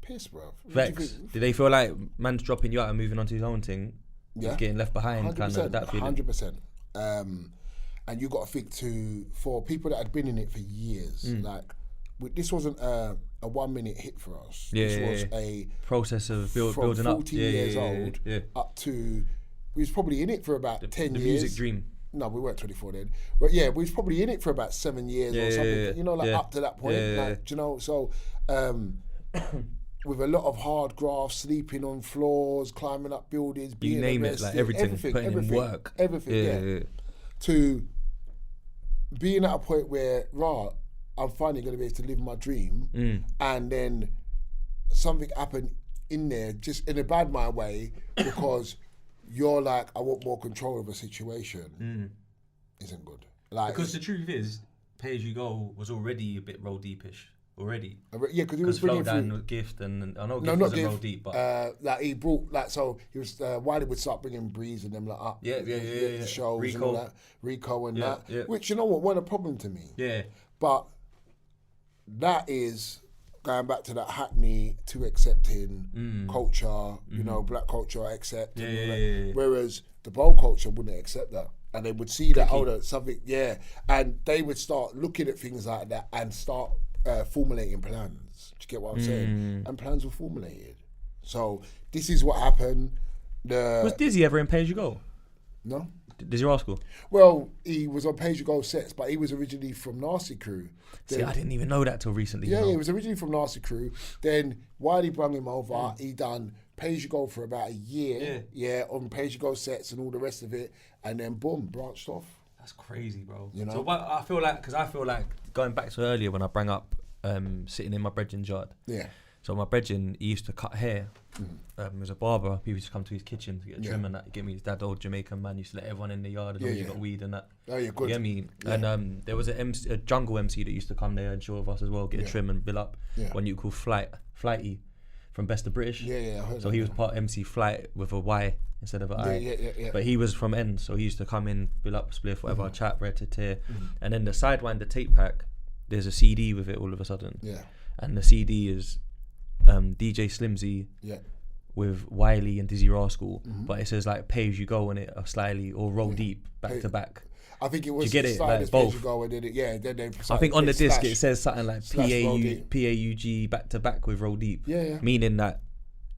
Piss, bro. Vex. Did they feel like man's dropping you out and moving on to his own thing? Yeah. Getting left behind, kind of that feeling? 100%. And you got to think for people that had been in it for years, like, this wasn't a 1 minute hit for us. This was a process of building from up. 14 years old up to, we was probably in it for about 10 years. The music dream. No, we weren't 24 then. But yeah, we was probably in it for about 7 years or something. You know, like up to that point. Like, you know, so with a lot of hard graft, sleeping on floors, climbing up buildings, being name arrested, it, like everything, putting in work. Everything, to being at a point where, I'm finally going to be able to live my dream, and then something happened in there, just in a bad mind way, because you're like, I want more control of a situation, isn't good. Like, because the truth is, Pay As You Go was already a bit roll deepish. Already, yeah, because he was bringing through Gift, and I know Gift wasn't roll deep, but like he brought, like, so he was Wiley would start bringing Breeze and them like up, the shows Rico. And all that, Rico and that, which, you know what, wasn't a problem to me. Yeah, but that is going back to that Hackney to accepting culture, you know, black culture accept, whereas the bold culture wouldn't accept that. And they would see that, something, and they would start looking at things like that and start formulating plans. Do you get what I'm saying? And plans were formulated. So this is what happened. Was Dizzy ever in Pay As You Go? No. Dizzy Rascal? Well, he was on Pay As You Go sets, but he was originally from Nasty Crew. See, I didn't even know that till recently. Yeah, he was originally from Nasty Crew. Then Wiley brought him over. He done Pay As You Go for about a year. Yeah, on Pay As You Go sets and all the rest of it. And then boom, branched off. That's crazy, bro. You know? So what I feel like going back to earlier when I bring up sitting in my brethren's yard. Yeah. So my brethren, he used to cut hair. He was a barber. People used to come to his kitchen to get a trim and that. He gave me his dad, old Jamaican man, used to let everyone in the yard as long as you got weed and that. Oh, you're good. You get me? Yeah. And there was a jungle MC that used to come there and show of us as well, get a trim and bill up. Yeah. One you call Flighty from Best of British. Yeah, I heard so he was part MC Flight with a Y instead of an I. Yeah. But he was from N, so he used to come in, bill up, spliff, whatever, chat, red to tear. And then the Sidewinder tape pack, there's a CD with it all of a sudden. Yeah. And the CD is DJ Slimzee with Wiley and Dizzy Rascal, but it says like Pay As You Go on it, or slightly, or Roll Deep back to back. I think it was. Do you get it? Like both. Pay As You Go and then then I think on the disc it says something like PAUG back to back with Roll Deep. Yeah. Meaning that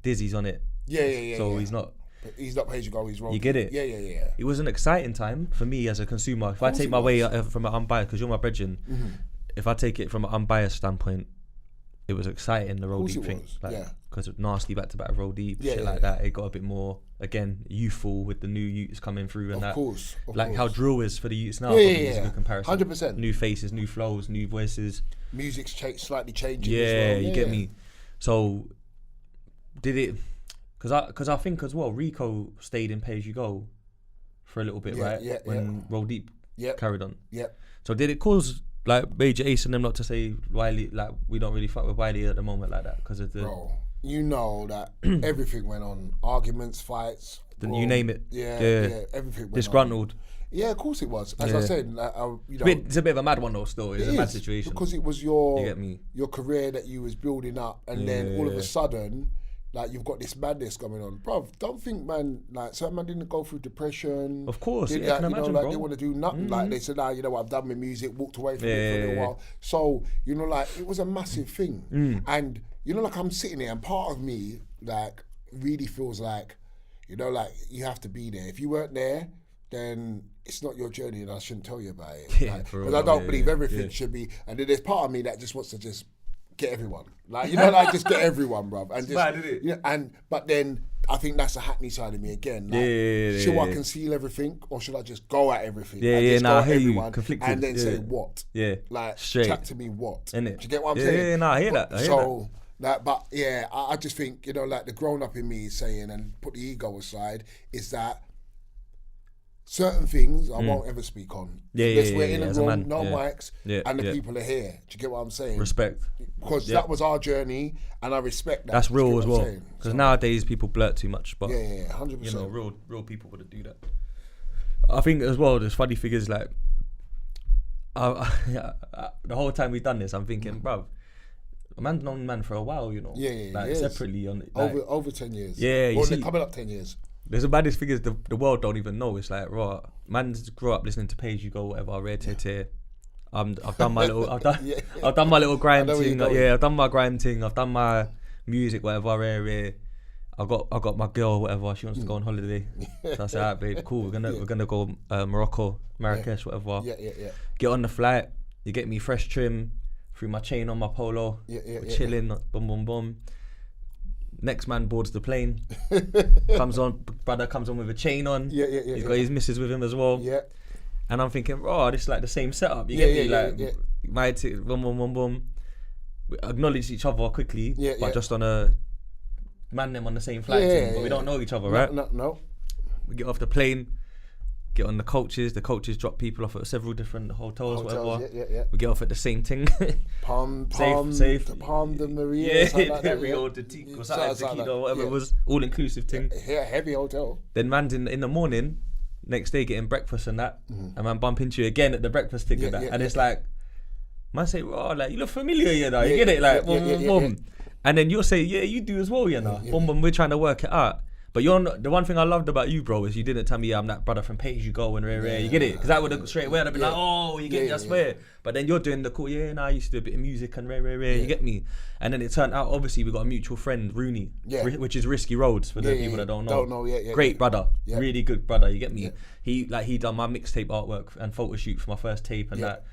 Dizzy's on it. Yeah. So he's not. He's not Pay As You Go. He's Roll Deep. You get it? Yeah. It was an exciting time for me as a consumer. If I take my way from an unbiased, because you're my brethren, if I take it from an unbiased standpoint, it was exciting, the Roll Deep thing. Because Nasty back to back Roll Deep, shit like that. It got a bit more, again, youthful with the new youths coming through and of course. How drill is for the youths now. It's a good comparison. 100%. New faces, new flows, new voices. Music's slightly changing as well. You get me. So, did it... Because I think as well, Rico stayed in Pay As You Go for a little bit, right? When Roll Deep carried on. So did it cause... like Major Ace and them not to say Wiley, like we don't really fuck with Wiley at the moment like that because of the... Bro, you know that everything went on. Arguments, fights. You name it. Yeah, everything went disgruntled. on. Yeah, of course it was. As I said, like, it's a bit of a mad one though still. It's a mad situation. Because it was your career that you was building up and then all of a sudden... like you've got this madness going on, bruv. Don't think, man. Like certain man didn't go through depression. Of course, I can imagine, like, bro. They want to do nothing. Like they said, you know what? I've done my music, walked away from it for a little while. So you know, like it was a massive thing. And you know, like I'm sitting here, and part of me like really feels like, You know, like, you have to be there. If you weren't there, then it's not your journey, and I shouldn't tell you about it. Yeah, because I don't believe everything should be. And then there's part of me that just wants to just get everyone, like, you know, like, just get everyone, bruv. And it's just, bad, isn't it? You know, but then I think that's the Hackney side of me again. Like, should I conceal everything, or should I just go at everything? I hear you. Conflicted. And then say what? Yeah. Like, straight. chat to me what? Innit? Do you get what I'm saying? Yeah, no, I hear that. Like, but yeah, I just think, you know, like, the grown up in me is saying, and put the ego aside, is that certain things I won't ever speak on. We're in a room, no mics, and the people are here. Do you get what I'm saying? Respect. Because that was our journey, and I respect that. That's real as well. Because nowadays people blurt too much, but 100%. You know, real people wouldn't do that. I think as well, there's funny figures like, the whole time we've done this, I'm thinking, bruv, a man's known man for a while, you know. Like, separately on like, over 10 years. Yeah, you see, coming up 10 years. There's the baddest figures the world don't even know. It's like, raw, man's grew up listening to Page You Go, whatever, Rare Tear. I've done my little, I've done my little grime thing. I've done my grime thing. I've done my music, whatever, rare. I got my girl, whatever. She wants to go on holiday. So I said, alright, babe, cool. We're gonna go Morocco, Marrakesh, whatever. Yeah. Get on the flight. You get me fresh trim, threw my chain on my polo. We're chilling. Boom. Next man boards the plane. Brother comes on with a chain on. He's got his missus with him as well. And I'm thinking, oh, this is like the same setup. You get me? My boom. We acknowledge each other quickly, but just on a man them on the same flight team. But we don't know each other, right? No. We get off the plane, get on the coaches. The coaches drop people off at several different hotels, whatever. We get off at the same thing. Safe. The Palm de Maria. Like that, Rio de Tico, Tequila, whatever it was, all inclusive thing. Yeah, heavy hotel. Then man's in the morning, next day getting breakfast and that, and man bump into you again at the breakfast thing and that, and it's like, man say, oh, like, you look familiar, you know, you get it, like, boom. And then you'll say, yeah, you do as well, you know, boom, we're trying to work it out. But you're not, the one thing I loved about you, bro, is you didn't tell me, I'm that brother from Page You Go and rare, you get it? Because that would have straight away, I'd have been like, oh, you get me, I swear. But then you're doing the cool, I used to do a bit of music and rare, you get me? And then it turned out, obviously, we got a mutual friend, Rooney, which is Risky Roads for the people that don't know. Great brother, really good brother, you get me? He done my mixtape artwork and photo shoot for my first tape and that.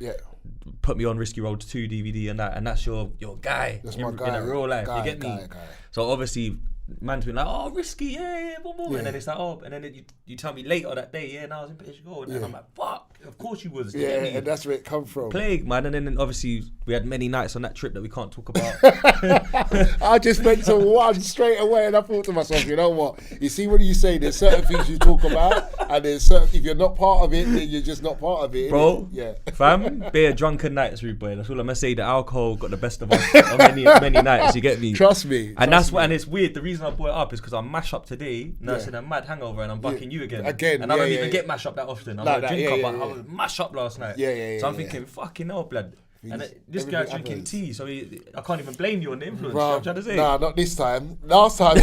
Put me on Risky Roads 2 DVD and that's your guy. That's my guy. In a real life, you get me? Guy. So obviously, man's been like, oh, Risky, boom. And then it's like, oh, and then you tell me later that day, now I was in Page Go, and then I'm like, fuck, of course you was. And that's where it come from. Plague, man. And then obviously we had many nights on that trip that we can't talk about. I just went to one straight away, and I thought to myself, you know what? You see what you say? There's certain things you talk about, and there's certain, if you're not part of it, then you're just not part of it. Bro, fam, bare drunken nights, rude boy. That's all I'm gonna say. The alcohol got the best of us on many nights. You get me? Trust me. And that's why. And it's weird. The reason I brought it up is because I mash up today, nursing a mad hangover, and I'm bucking you again. And I don't even get mash up that often. I'm a drinker, but I was mash up last night. So I'm thinking, fucking hell, blood. And this guy's drinking tea, so I can't even blame you on the influence. You know what I'm trying to say? Nah, not this time. Last time.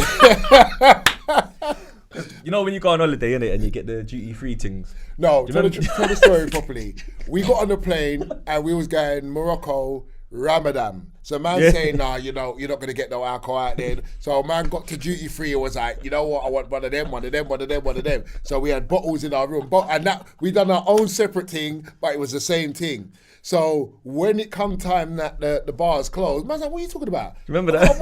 You know when you go on holiday, innit, and you get the duty-free things? No, tell the story properly. We got on the plane and we was going Morocco, Ramadan. So man saying, nah, you know, you're not going to get no alcohol out there. So man got to duty free and was like, you know what, I want one of them. So we had bottles in our room. And that we done our own separate thing, but it was the same thing. So when it come time that the bars closed, man's like, what are you talking about? Remember that?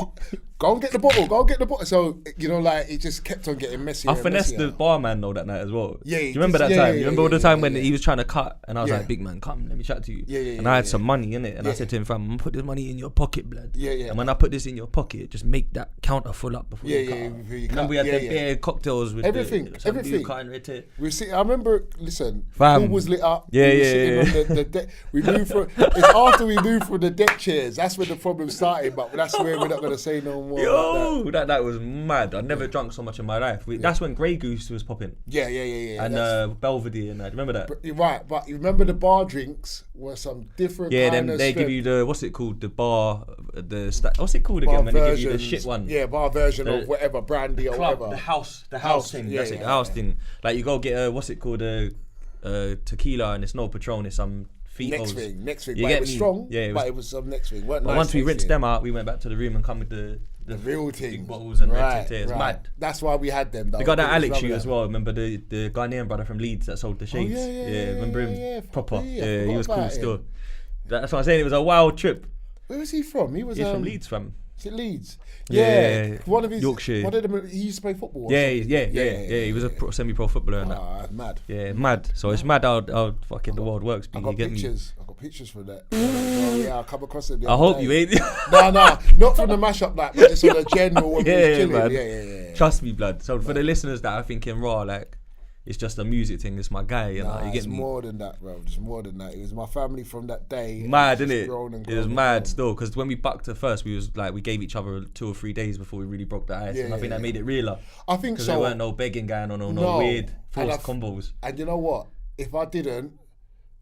Go and get the bottle. So, you know, like, it just kept on getting messier. I finessed the barman though that night as well. Yeah. Do you remember that time? You remember all the time when he was trying to cut and I was like, big man, come, let me chat to you. And I had some money in it and I said to him, fam, I'm gonna put this money in your pocket, blood. And when I put this in your pocket, just make that counter full up before you cut. Remember we had the beer cocktails with everything. We see, I remember, listen, fam, pool was lit up. Yeah. On the deck. We moved from, it's after we moved from the deck chairs, that's when the problem started, but that's where we're not gonna say no more. Yo, that was mad. I never drunk so much in my life. That's when Grey Goose was popping. Yeah. And Belvedere and that. Remember that? Right, but you remember the bar drinks were some different kind of they give you the, what's it called? The bar, what's it called again when they give you the shit one? Yeah, bar version of whatever, brandy or club, whatever. The house thing. That's it, the house thing. Like you go get a, what's it called? Tequila and it's no Patron, it's some Next thing. But it was strong, but it was some next thing. But once we rinsed them out, we went back to the room and come with the The real thing. Big bottles and red tete. It's mad. That's why we had them, though. They got that Alex shoe as well. Remember the Ghanaian brother from Leeds that sold the shades? Oh, yeah, remember him? yeah. Proper. Yeah, he was cool him. still. That's what I'm saying. It was a wild trip. Where was he from? He was He's from Leeds, fam. Is it Leeds? Yeah. One of his Yorkshire. One of them. He used to play football. Yeah. He was a semi-pro footballer and that. Mad. Yeah, mad. So it's mad how fucking the world works. I got pictures for that. I'll come across it. I hope you ain't. No, not from the mashup, like, but just on the general. When man. Yeah. Trust me, blood. So for the listeners that are thinking raw, like, it's just a music thing. It's my guy, you get me. More than that, bro. It's more than that. It was my family from that day. Mad, innit? It was mad still, because when we bucked at first, we gave each other 2 or 3 days before we really broke the ice, and I think that made it realer. I think so. Because there weren't no begging going on or no weird forced combos. And you know what? If I didn't,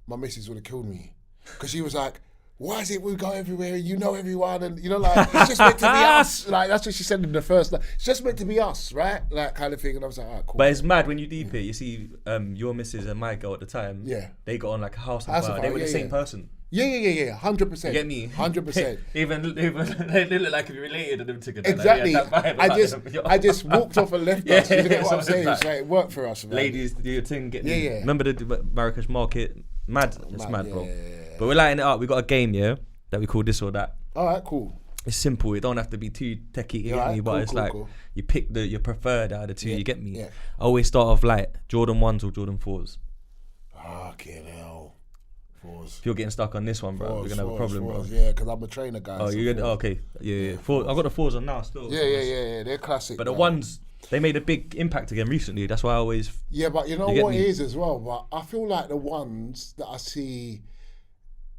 my missus would have killed me, because she was like, why is it we go everywhere and you know everyone, and like, it's just meant to be us. Like, that's what she said in the first. Like, it's just meant to be us, right? Like, kind of thing. And I was like, alright, cool. But it's mad when you deep it. You see, your missus and my girl at the time. Yeah. They got on like a house of fire. They were the same person. Yeah. 100%. You get me? 100%. even they look like you're related to them together. Exactly. Like, I just walked off and left us. You get what I'm saying? So it worked for us, man. Ladies, do your thing. Yeah. Remember the Marrakesh market? Mad. It's mad, bro. Yeah. But we're lighting it up. We got a game, that we call this or that. Alright, cool. It's simple. It don't have to be too techie, you get me? But it's cool. You pick your preferred out of the two, you get me? Yeah. I always start off light, Jordan 1s or Jordan 4s. Fucking hell. 4s. If you're getting stuck on this one, bro, we're gonna have a problem, bro. Yeah, because I'm a trainer guy. Oh, you're okay. Yeah. Four, I got the 4s on now still. Yeah. They're classic. But the 1s, they made a big impact again recently. That's why I always... Yeah, but you know what it is as well? But I feel like the 1s that I see...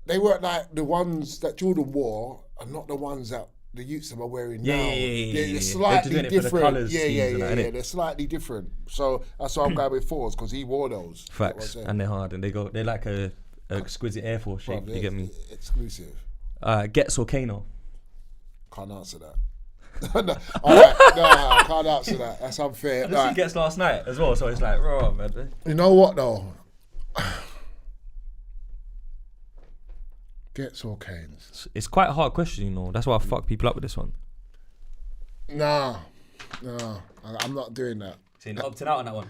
They weren't like the ones that Jordan wore are not the ones that the youths are wearing now. They're slightly different. They're slightly different. So that's why I'm going with 4s, because he wore those. Facts, and they're hard, and they're like a exquisite Air Force shape. You get me? Exclusive. Gets or Kano? Can't answer that. I can't answer that. That's unfair. I just see Gets last night as well, so it's like, raw, man. You know what though? Gets or Canes? It's quite a hard question, you know. That's why I fuck people up with this one. Nah, I'm not doing that. So you're not opting out on that one?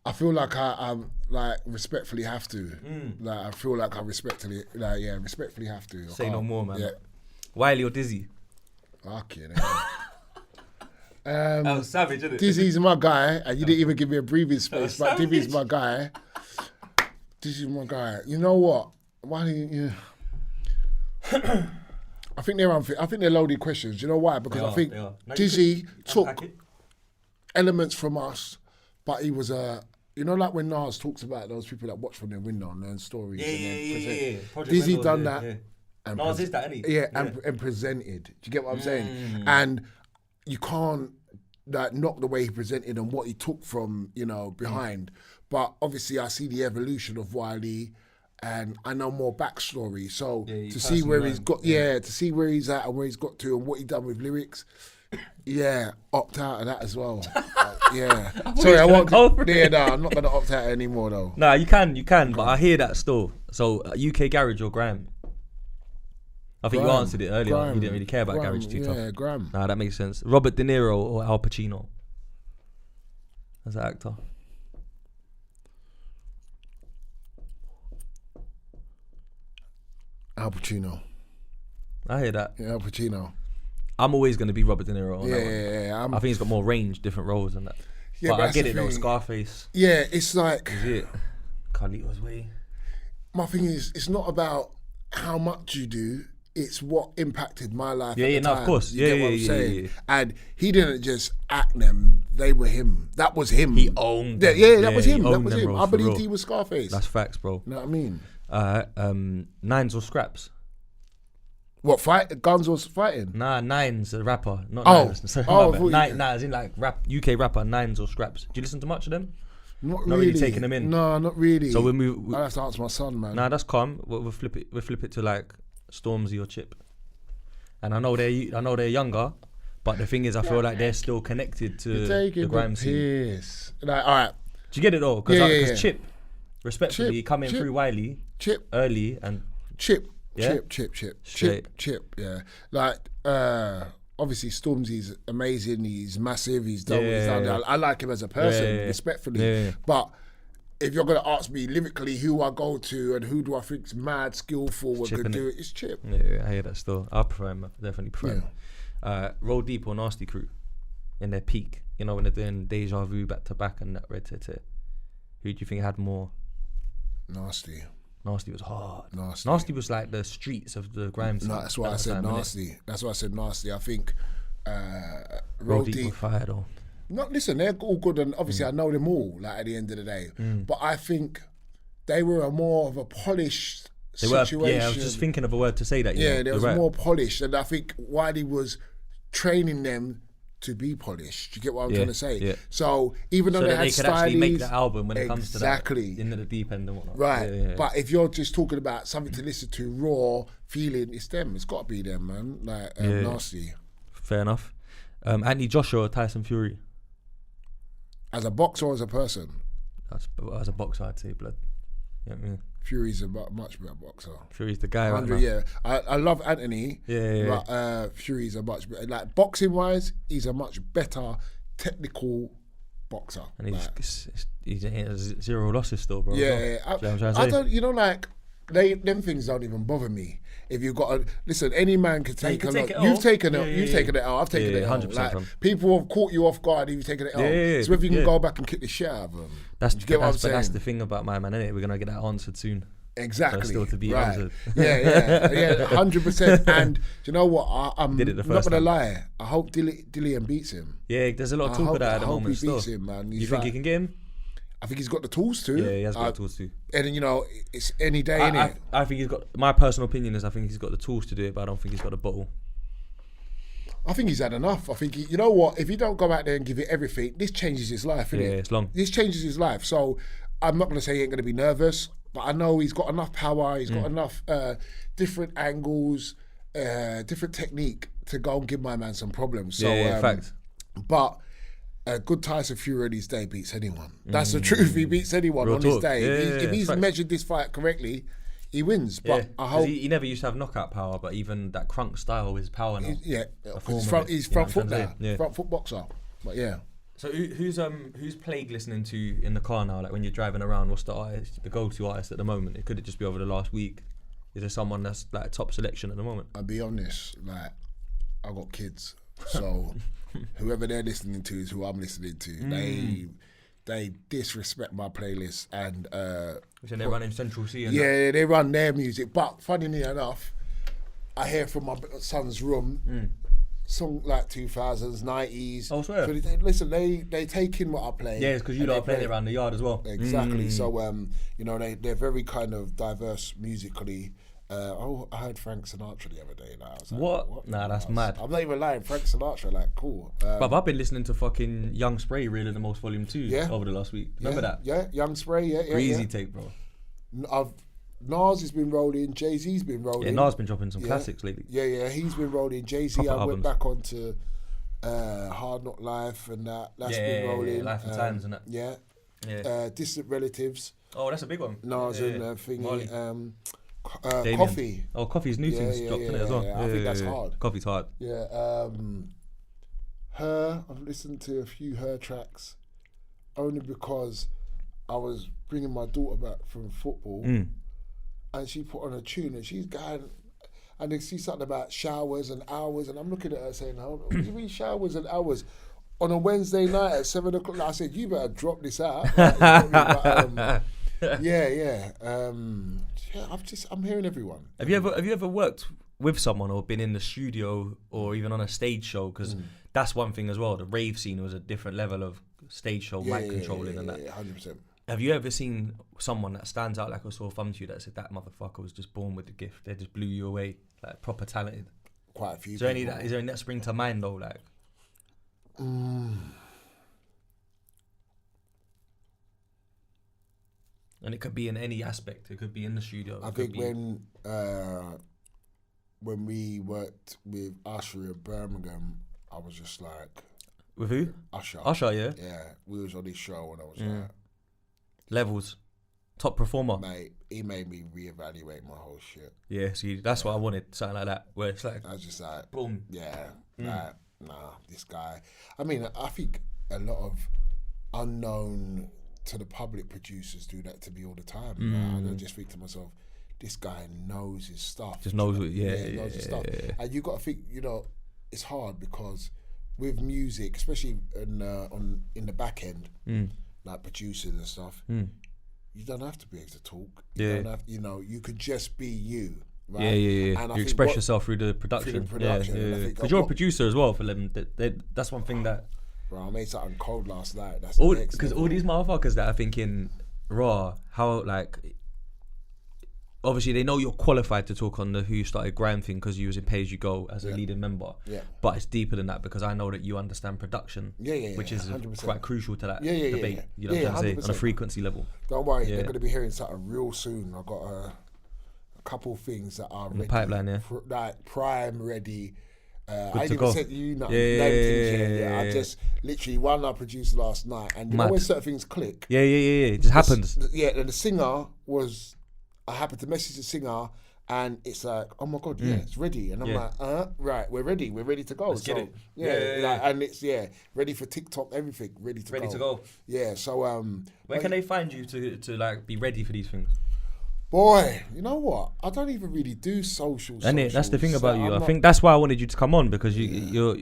I feel like I'm like respectfully have to. Like I feel like I respectfully have to. Say no more, man. Yeah. Wiley or Dizzy? Fucking that was savage, isn't it? Dizzy's my guy, and you didn't even give me a breathing space. But Dizzy's my guy. Dizzy's my guy. You know what? Why didn't you? I think they're unfair. I think they're loaded questions. You know why? Because I think Dizzy took elements from us, but he was you know, like when Nas talks about those people that watch from their window and learn stories. Yeah. Dizzy done that. Yeah. And Nas is that, isn't he? Yeah, and presented. Do you get what I'm saying? And you can't like knock the way he presented and what he took from, you know, behind. But obviously I see the evolution of Wiley, and I know more backstory. So to see where he's got, to see where he's at and where he's got to and what he done with lyrics, opt out of that as well. Sorry, I won't. I'm not gonna opt out anymore though. Nah, you can, but I hear that still. So UK Garage or Grime? I think you answered it earlier. You didn't really care about Garage too tough. Yeah, Grime. Nah, that makes sense. Robert De Niro or Al Pacino as an actor? Al Pacino. I hear that. Yeah, Al Pacino. I'm always going to be Robert De Niro on that one. Yeah. I think he's got more range, different roles and that. Yeah, but I get it though, Scarface. Yeah, it's like... Is it? Carlito's Way. My thing is, it's not about how much you do, it's what impacted my life at the time. Of course. You get what I'm saying? And he didn't just act them, they were him. That was him. He owned them. That was him. That was him. I believed he was Scarface. That's facts, bro. You know what I mean? Nines or Scraps? What, fight? Guns or fighting? Nah, Nines, a rapper. Not Nines. Sorry, nah, as in like UK rapper, Nines or Scraps. Do you listen to much of them? Not really taking them in? No, not really. So I'll have to ask my son, man. Nah, that's calm. We'll flip it to like Stormzy or Chip. And I know they're younger, but the thing is, I feel like they're still connected to the grime scene. Like, all right. Do you get it though? Because Chip, respectfully, coming through Wiley early and Chip. Yeah? Chip. Yeah. Like, obviously Stormzy's amazing. He's massive. He's done what he's done. I like him as a person, respectfully. Yeah. But if you're going to ask me lyrically who I go to and who do I think's mad, skillful, and could do it, it's Chip. Yeah, I hear that still. I prefer him. Definitely prefer him. Roll Deep or Nasty Crew in their peak. You know, when they're doing Deja Vu back to back and that red tit. Who do you think had more? Nasty. Nasty was hard. Nasty was like the streets of the grime scene. No, that's why I said nasty. That's why I said nasty. I think Roll Deep were fire though. No, listen, they're all good, and obviously I know them all. Like at the end of the day, but I think they were a more of a polished situation. I was just thinking of a word to say that. There was more polished, and I think Wiley was training them to be polished. Do you get what I'm trying to say? Yeah. So even though they could actually make the album when it comes to that into the deep end and whatnot. Right. Yeah. But if you're just talking about something to listen to, raw feeling, it's them. It's got to be them, man. Like Nasty. Fair enough. Anthony Joshua or Tyson Fury? As a boxer or as a person? As a boxer, I'd say blood. You know what I mean? Fury's a much better boxer. Fury's the guy right now. Yeah. I love Anthony. Yeah. But Fury's a much better, like boxing wise, he's a much better technical boxer. And he's has 0 losses still, bro. Yeah. I don't, you know, like them things don't even bother me. If you've got listen, any man can take a lot. You've taken it. You've taken it out. I've taken it out. 100%. Like, people have caught you off guard. You've taken it out. So if you can go back and kick the shit out of them. That's the thing about my man, innit? We're gonna get that answered soon. Exactly. So still to be answered. Yeah, 100%. And do you know what? I'm not gonna lie. I hope Dillian beats him. Yeah, there's a lot of talk of that at the moment. I hope he beats him, man. You think he can get him? I think he's got the tools to. Yeah, he has got the tools to. And you know, it's any day, innit? I think he's got. My personal opinion is I think he's got the tools to do it, but I don't think he's got the bottle. I think he's had enough. I think you know what? If you don't go out there and give it everything, this changes his life, innit? Yeah, it's long. This changes his life. So I'm not going to say he ain't going to be nervous, but I know he's got enough power. He's got enough different angles, different technique to go and give my man some problems. So, fact. But a good Tyson Fury on his day beats anyone. That's the truth. He beats anyone on his day. If he's measured this fight correctly, he wins. But I hope he never used to have knockout power, but even that crunk style is power now. He's front foot now. Front foot boxer. But yeah. So who's Plague listening to in the car now? Like when you're driving around, what's the go-to artist at the moment? It could just be over the last week. Is there someone that's like top selection at the moment? I'll be honest, like I got kids, so whoever they're listening to is who I'm listening to. They disrespect my playlist and they run in Central C. And they run their music. But funnily enough, I hear from my son's room song like 2000s, 90s. Oh, swear. So they take in what I play. Yeah, it's because you lot are playing it around the yard as well. Exactly. So you know they're very kind of diverse musically. I heard Frank Sinatra the other day. Like, I was like, what? Nah, that's mad. I'm not even lying. Frank Sinatra, like, cool. But I've been listening to fucking Young Spray Real in the Most Volume 2 over the last week. Remember that? Yeah, Young Spray, Greasy tape, bro. Nas has been rolling. Jay-Z's been rolling. Yeah, Nas been dropping some classics lately. Yeah, he's been rolling. Jay-Z, I went back onto Hard Knock Life and that. That's been rolling. Life and Times and that. Yeah. Distant Relatives. Oh, that's a big one. Nas and thingy. Coffee. Oh, Coffee's new things dropped in it as well. Yeah, I think that's hard. Coffee's hard. Yeah. Her, I've listened to a few her tracks only because I was bringing my daughter back from football and she put on a tune and she's going and they see something about showers and hours and I'm looking at her saying, what do you mean showers and hours? On a Wednesday night at 7 o'clock, I said, you better drop this out. I'm hearing everyone. Have you ever worked with someone or been in the studio or even on a stage show? Because that's one thing as well. The rave scene was a different level of stage show, mic controlling and that. Yeah, 100%. Have you ever seen someone that stands out like a sore thumb to you that said that motherfucker was just born with the gift? They just blew you away, like proper talented. Quite a few. Is there any that spring to mind though, like? And it could be in any aspect. It could be in the studio. I think when we worked with Usher in Birmingham, I was just like... With who? Usher. Usher, yeah? Yeah, we was on his show and I was like... Levels. top performer. Mate, he made me reevaluate my whole shit. Yeah, see, that's what I wanted, something like that, where it's like, I was just like, boom. Yeah, like, nah, this guy. I mean, I think a lot of unknown to the public producers do that to me all the time. Like, I just think to myself, this guy knows his stuff. Just knows what, knows his stuff. And you got to think, it's hard because with music, especially in the back end, like producers and stuff, you don't have to be able to talk. You don't have, you could just be you. Right? Yeah. And you express yourself through the production. Because you're a producer as well for them. That's one thing that. Bro, I made something cold last night. Because all these motherfuckers that are thinking raw, how like. Obviously, they know you're qualified to talk on the Who Started Grime thing because you was in Pay As You Go as a leading member. Yeah. But it's deeper than that because I know that you understand production. Which is 100%. Quite crucial to that debate. You know what I'm saying? On a frequency level. Don't worry, they're going to be hearing something real soon. I've got a couple things that are ready. The pipeline, like prime ready. I to didn't go. even say you know. I just literally one I produced last night, and you know when certain things click. It just happens. And the singer was. I happened to message the singer, and it's like, oh my god, it's ready, and I'm like, right, we're ready to go. Let's get it. And it's ready for TikTok, everything ready to go. Yeah, so where can they find you to like be ready for these things? Boy, you know what? I don't even really do socials. And that's the thing about you. I think that's why I wanted you to come on because your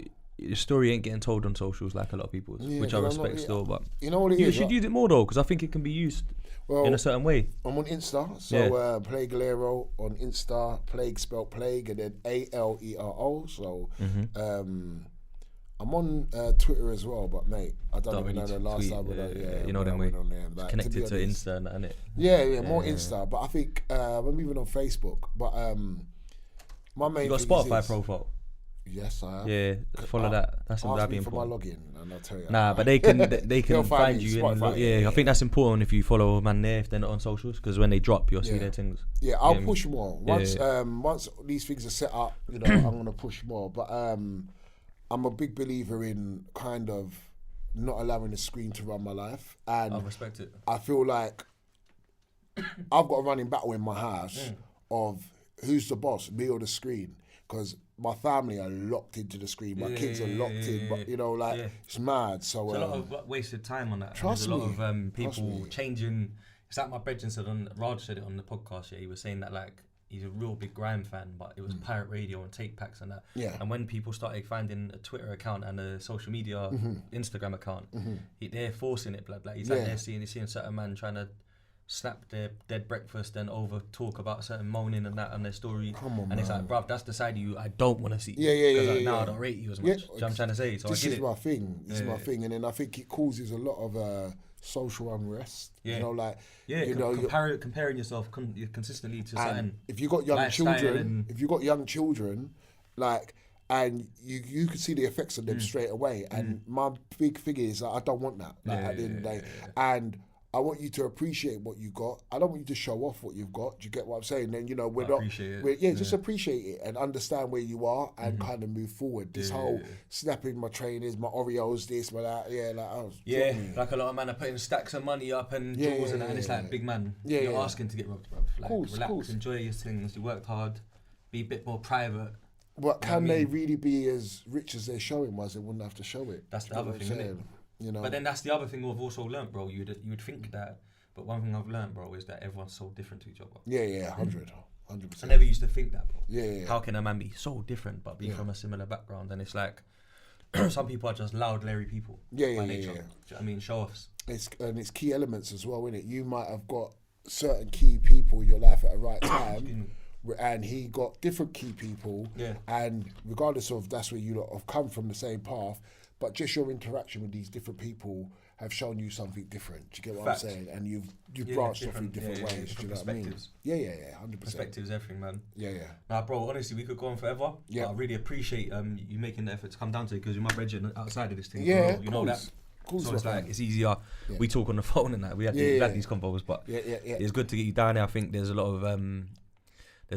story ain't getting told on socials like a lot of people's, which I respect still. But you know what it is? You should use it more though because I think it can be used in a certain way. I'm on Insta, so Plague Alero on Insta. Plague spelled plague and then Alero. So I'm on Twitter as well, but mate, I don't even know the last time. You know them way. Like, connected to Insta and that, innit? Yeah, more Insta. But I think I'm even on Facebook. But my main. You got a Spotify profile. Yes, I have. Yeah, follow that. That's Ask me important. for my login, and I'll tell you. Nah, but they can find you. Spotify, I think that's important if you follow a man there if they're not on socials because when they drop, you'll see their things. Yeah, I'll push more once these things are set up. I'm gonna push more. But I'm a big believer in kind of not allowing the screen to run my life, and I respect it. I feel like I've got a running battle in my house of who's the boss, me or the screen, because my family are locked into the screen. My kids are locked in, but it's mad. So it's a lot of wasted time on that. Trust me. There's a lot of people changing. It's like my brethren said Raj said it on the podcast. Yeah, he was saying that like he's a real big Grime fan, but it was pirate radio and take packs and that. Yeah. And when people started finding a Twitter account and a social media Instagram account, they're forcing it. Like he's like they're seeing certain man trying to snap their dead breakfast and over talk about certain moaning and that on their story. Come on, and it's like, bruv, that's the side of you I don't want to see. Now I don't rate you as much. You know what I'm trying to say. So this is my thing. This is my thing, and then I think it causes a lot of social unrest. You know, like comparing yourself consistently to certain. If you got young children, like. And you can see the effects of them straight away. And my big thing is I don't want that. Like, at the end of the day, and I want you to appreciate what you got. I don't want you to show off what you've got. Do you get what I'm saying? Then just appreciate it and understand where you are and kind of move forward. This whole snapping my trainers, my Oreos, this, my that. Like a lot of men are putting stacks of money up and jewels and that, and it's like big man. You're asking to get robbed, bro. Like, relax, enjoy your things. You worked hard. Be a bit more private. But can they really be as rich as they're showing? Was they wouldn't have to show it. That's the other thing, isn't it? You know. But then that's the other thing we've also learnt, bro. You'd think that, but one thing I've learnt, bro, is that everyone's so different to each other. 100%. I never used to think that, bro. How can a man be so different but be from a similar background? And it's like some people are just loud, leery people. By nature. Do you know what I mean? Show offs. It's key elements as well, innit? You might have got certain key people in your life at the right time. And he got different key people, and regardless of that's where you lot have come from the same path, but just your interaction with these different people have shown you something different. Do you get what I'm saying? And you've branched off in different ways. Do you know what I mean? 100%. Perspectives, everything, man. Nah, bro, honestly, we could go on forever. But I really appreciate you making the effort to come down to it because you're my brethren outside of this thing. You know that. So it's like it's easier. We talk on the phone and that. We had these combos, but it's good to get you down there. I think there's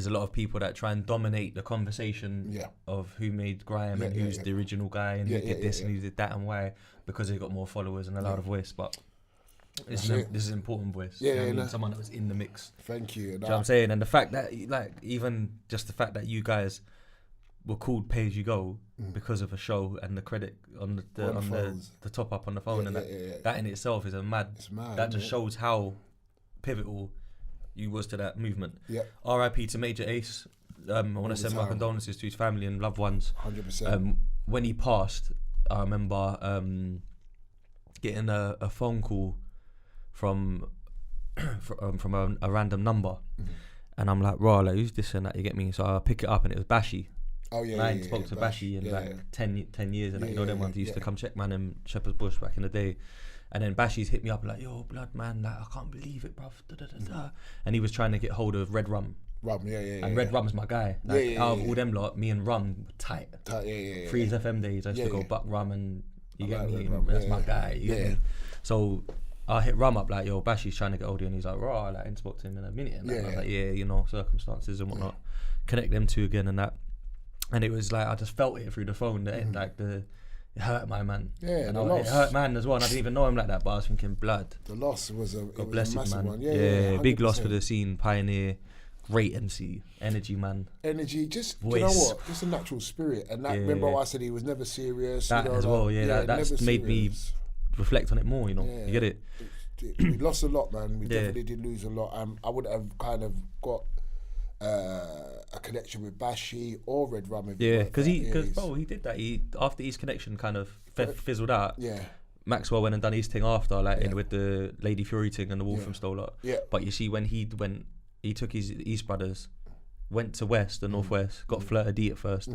a lot of people that try and dominate the conversation of who made Grime and who's the original guy and who did this and who did that and why, because they got more followers and a louder voice. But this is an important voice. Yeah, You know what I mean? no. Someone that was in the mix. Thank you. Do you know what I'm saying? And the fact that, like, even just the fact that you guys were called Pay As You Go because of a show and the credit on the top up on the phone, that in itself is It's mad. That just shows how pivotal you was to that movement. Yeah. R.I.P. to Major Ace. I want to send my condolences to his family and loved ones. 100%. When he passed, I remember getting a phone call from a random number, and I'm like, raw, like, who's this and that? You get me? So I pick it up, and it was Bashi. Oh yeah, I ain't spoke to Bashi in 10 years, and you know them ones who used to come check man in Shepherd's Bush back in the day. And then Bashi's hit me up like, yo, blood man, like, I can't believe it, bruv. Da, da, da, da. And he was trying to get hold of Red Rum. And Red Rum's my guy. Like, out of all them lot, me and Rum were tight. Freeze FM days, I used to go Buck Rum, and you get me? That's my guy. You get me? So I hit Rum up like, yo, Bashi's trying to get hold of you, and he's like, raw, like, I ain't spoke to him in a minute. And I was like, you know, circumstances and whatnot. Connect them two again and that. And it was like, I just felt it through the phone, it hurt my man. Yeah, and it hurt man as well, and I didn't even know him like that, but I was thinking, blood. The loss was a massive man. one. Big loss for the scene, pioneer, great MC, energy man. Energy, just, voice. You know what, just a natural spirit. And that, remember I said he was never serious. That as well, that's made me reflect on it more, you know, you get it? We lost a lot, man, we definitely did lose a lot. I would have kind of got a connection with Bashi or Red Rum. Because he did that. After his connection kind of fizzled out. Yeah. Maxwell went and done his thing after, with the Lady Fury thing and the Wolf from Stolar. Yeah. But you see, when he took his East Brothers, went to West and Northwest, got Flirter D at first,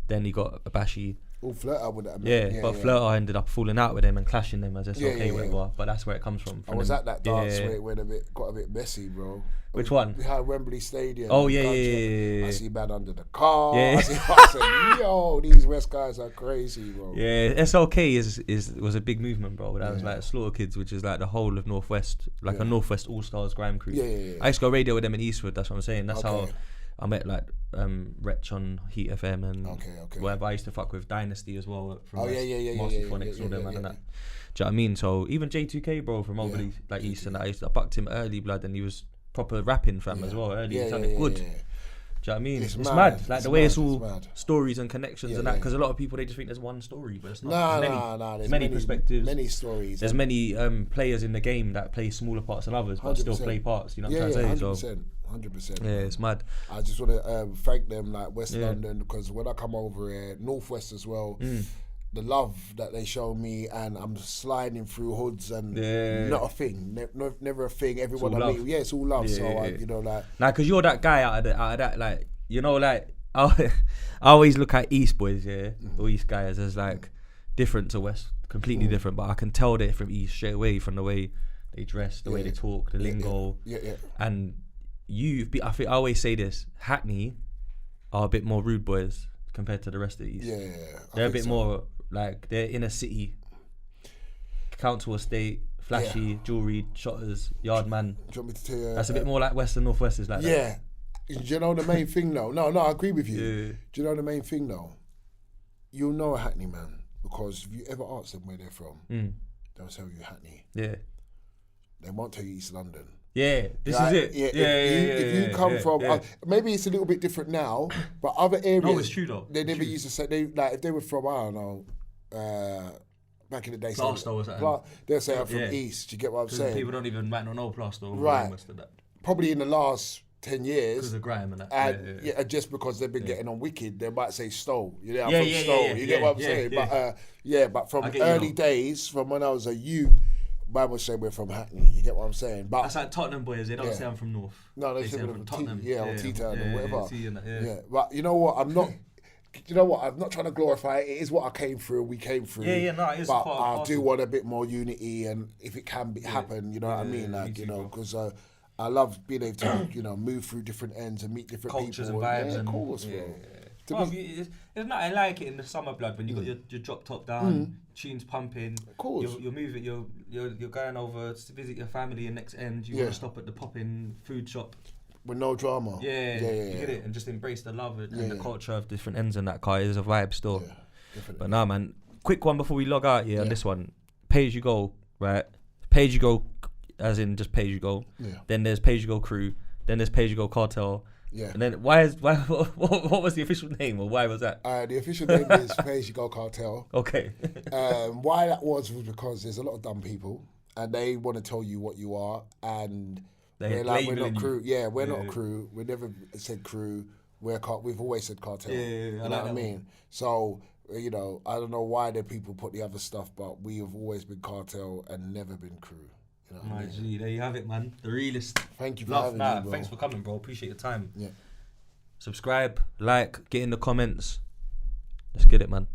then he got a Bashi. All Flirter would have. But Flirter ended up falling out with him and clashing them as whatever. But that's where it comes from. I was at that dance where it got a bit messy, bro. Which one? We had Wembley Stadium. Oh yeah. I see man under the car. I said, yo, these West guys are crazy, bro. Yeah, SLK was a big movement, bro. That was like Slaughter Kids, which is like the whole of Northwest, like a Northwest All Stars grime crew. I used to go radio with them in Eastwood. That's what I'm saying. That's how I met like Wretch on Heat FM and whatever. I used to fuck with Dynasty as well. From Marcy Phonics, all them and that. Do you know what I mean? So even J2K, bro, from over like East and that, I bucked him early, blood, and he was proper rapping fam as well early. It sounded good. Do you know what I mean? It's mad. Like the way it's all stories and connections and that, because a lot of people, they just think there's one story, but it's not. There's many perspectives, many stories. There's many players in the game that play smaller parts than others, but still play parts. You know what I'm trying to say? 100%. Yeah, it's mad. I just want to thank them, like West London, because when I come over here, Northwest as well, the love that they show me, and I'm sliding through hoods and not a thing, never a thing. Everyone I meet, it's all love. You know, like, nah, because you're that guy out of that, like, you know, like I always look at East boys, or East guys as like different to West, completely different, but I can tell they're from East straight away from the way they dress, the way they talk, the lingo, and I always say this, Hackney are a bit more rude boys compared to the rest of the East. They're a bit more like, they're in a city, council estate, flashy, jewelry, shotters, yard man. Do you want me to tell you? That's a bit more like West and Northwest is like that. Do you know the main thing though? No, I agree with you. Do you know the main thing though? You'll know a Hackney man, because if you ever ask them where they're from, they'll tell you Hackney. They won't tell you East London. This is it. If you come from, maybe it's a little bit different now, but other areas. No, it's true though. They never used to say, if they were from, I don't know, back in the day, Plastow or something. They'll say I'm from East. Do you get what I'm saying? People don't even might not know Plastow. Right. Probably in the last 10 years. Because of Grime and that. And just because they've been getting on Wicked, they might say Stowe. You know, I'm from Stowe. You get what I'm saying? But from early days, from when I was a youth, I would say we're from Hackney. You get what I'm saying? But that's like Tottenham boys. They don't say I'm from North. No, they say I'm from Tottenham. Or T-Town or whatever. But you know what? I'm not trying to glorify it. It is what I came through. We came through. It is. But I do want a bit more unity, and if it can happen, you know what I mean? Like, you know, because I love being able to, move through different ends and meet different cultures people. And vibes. Of course, bro. It's not. I like it in the summer, blood, when you got your drop top down, tunes pumping. Of course, you're moving. You're going over to visit your family, and next end you want to stop at the popping food shop with no drama. You get it, and just embrace the love and the culture of different ends in that car. Is a vibe still. But nah, man. Quick one before we log out. On this one, Pay As You Go, right? Pay As You Go, as in just Pay As You Go. Yeah. Then there's Pay As You Go Crew. Then there's Pay As You Go Cartel. Yeah. And then why what was the official name, or why was that? The official name is Pay As You Go Cartel. Okay. Why that was because there's a lot of dumb people and they want to tell you what you are, and we're not crew. Yeah, we're not crew. We never said crew. We've always said Cartel. You know what I mean? So, I don't know why the people put the other stuff, but we have always been Cartel and never been crew. You know what I mean? There you have it, man. The realist. Thank you for having me, bro. Thanks for coming, bro. Appreciate your time. Yeah. Subscribe, like, get in the comments. Let's get it, man.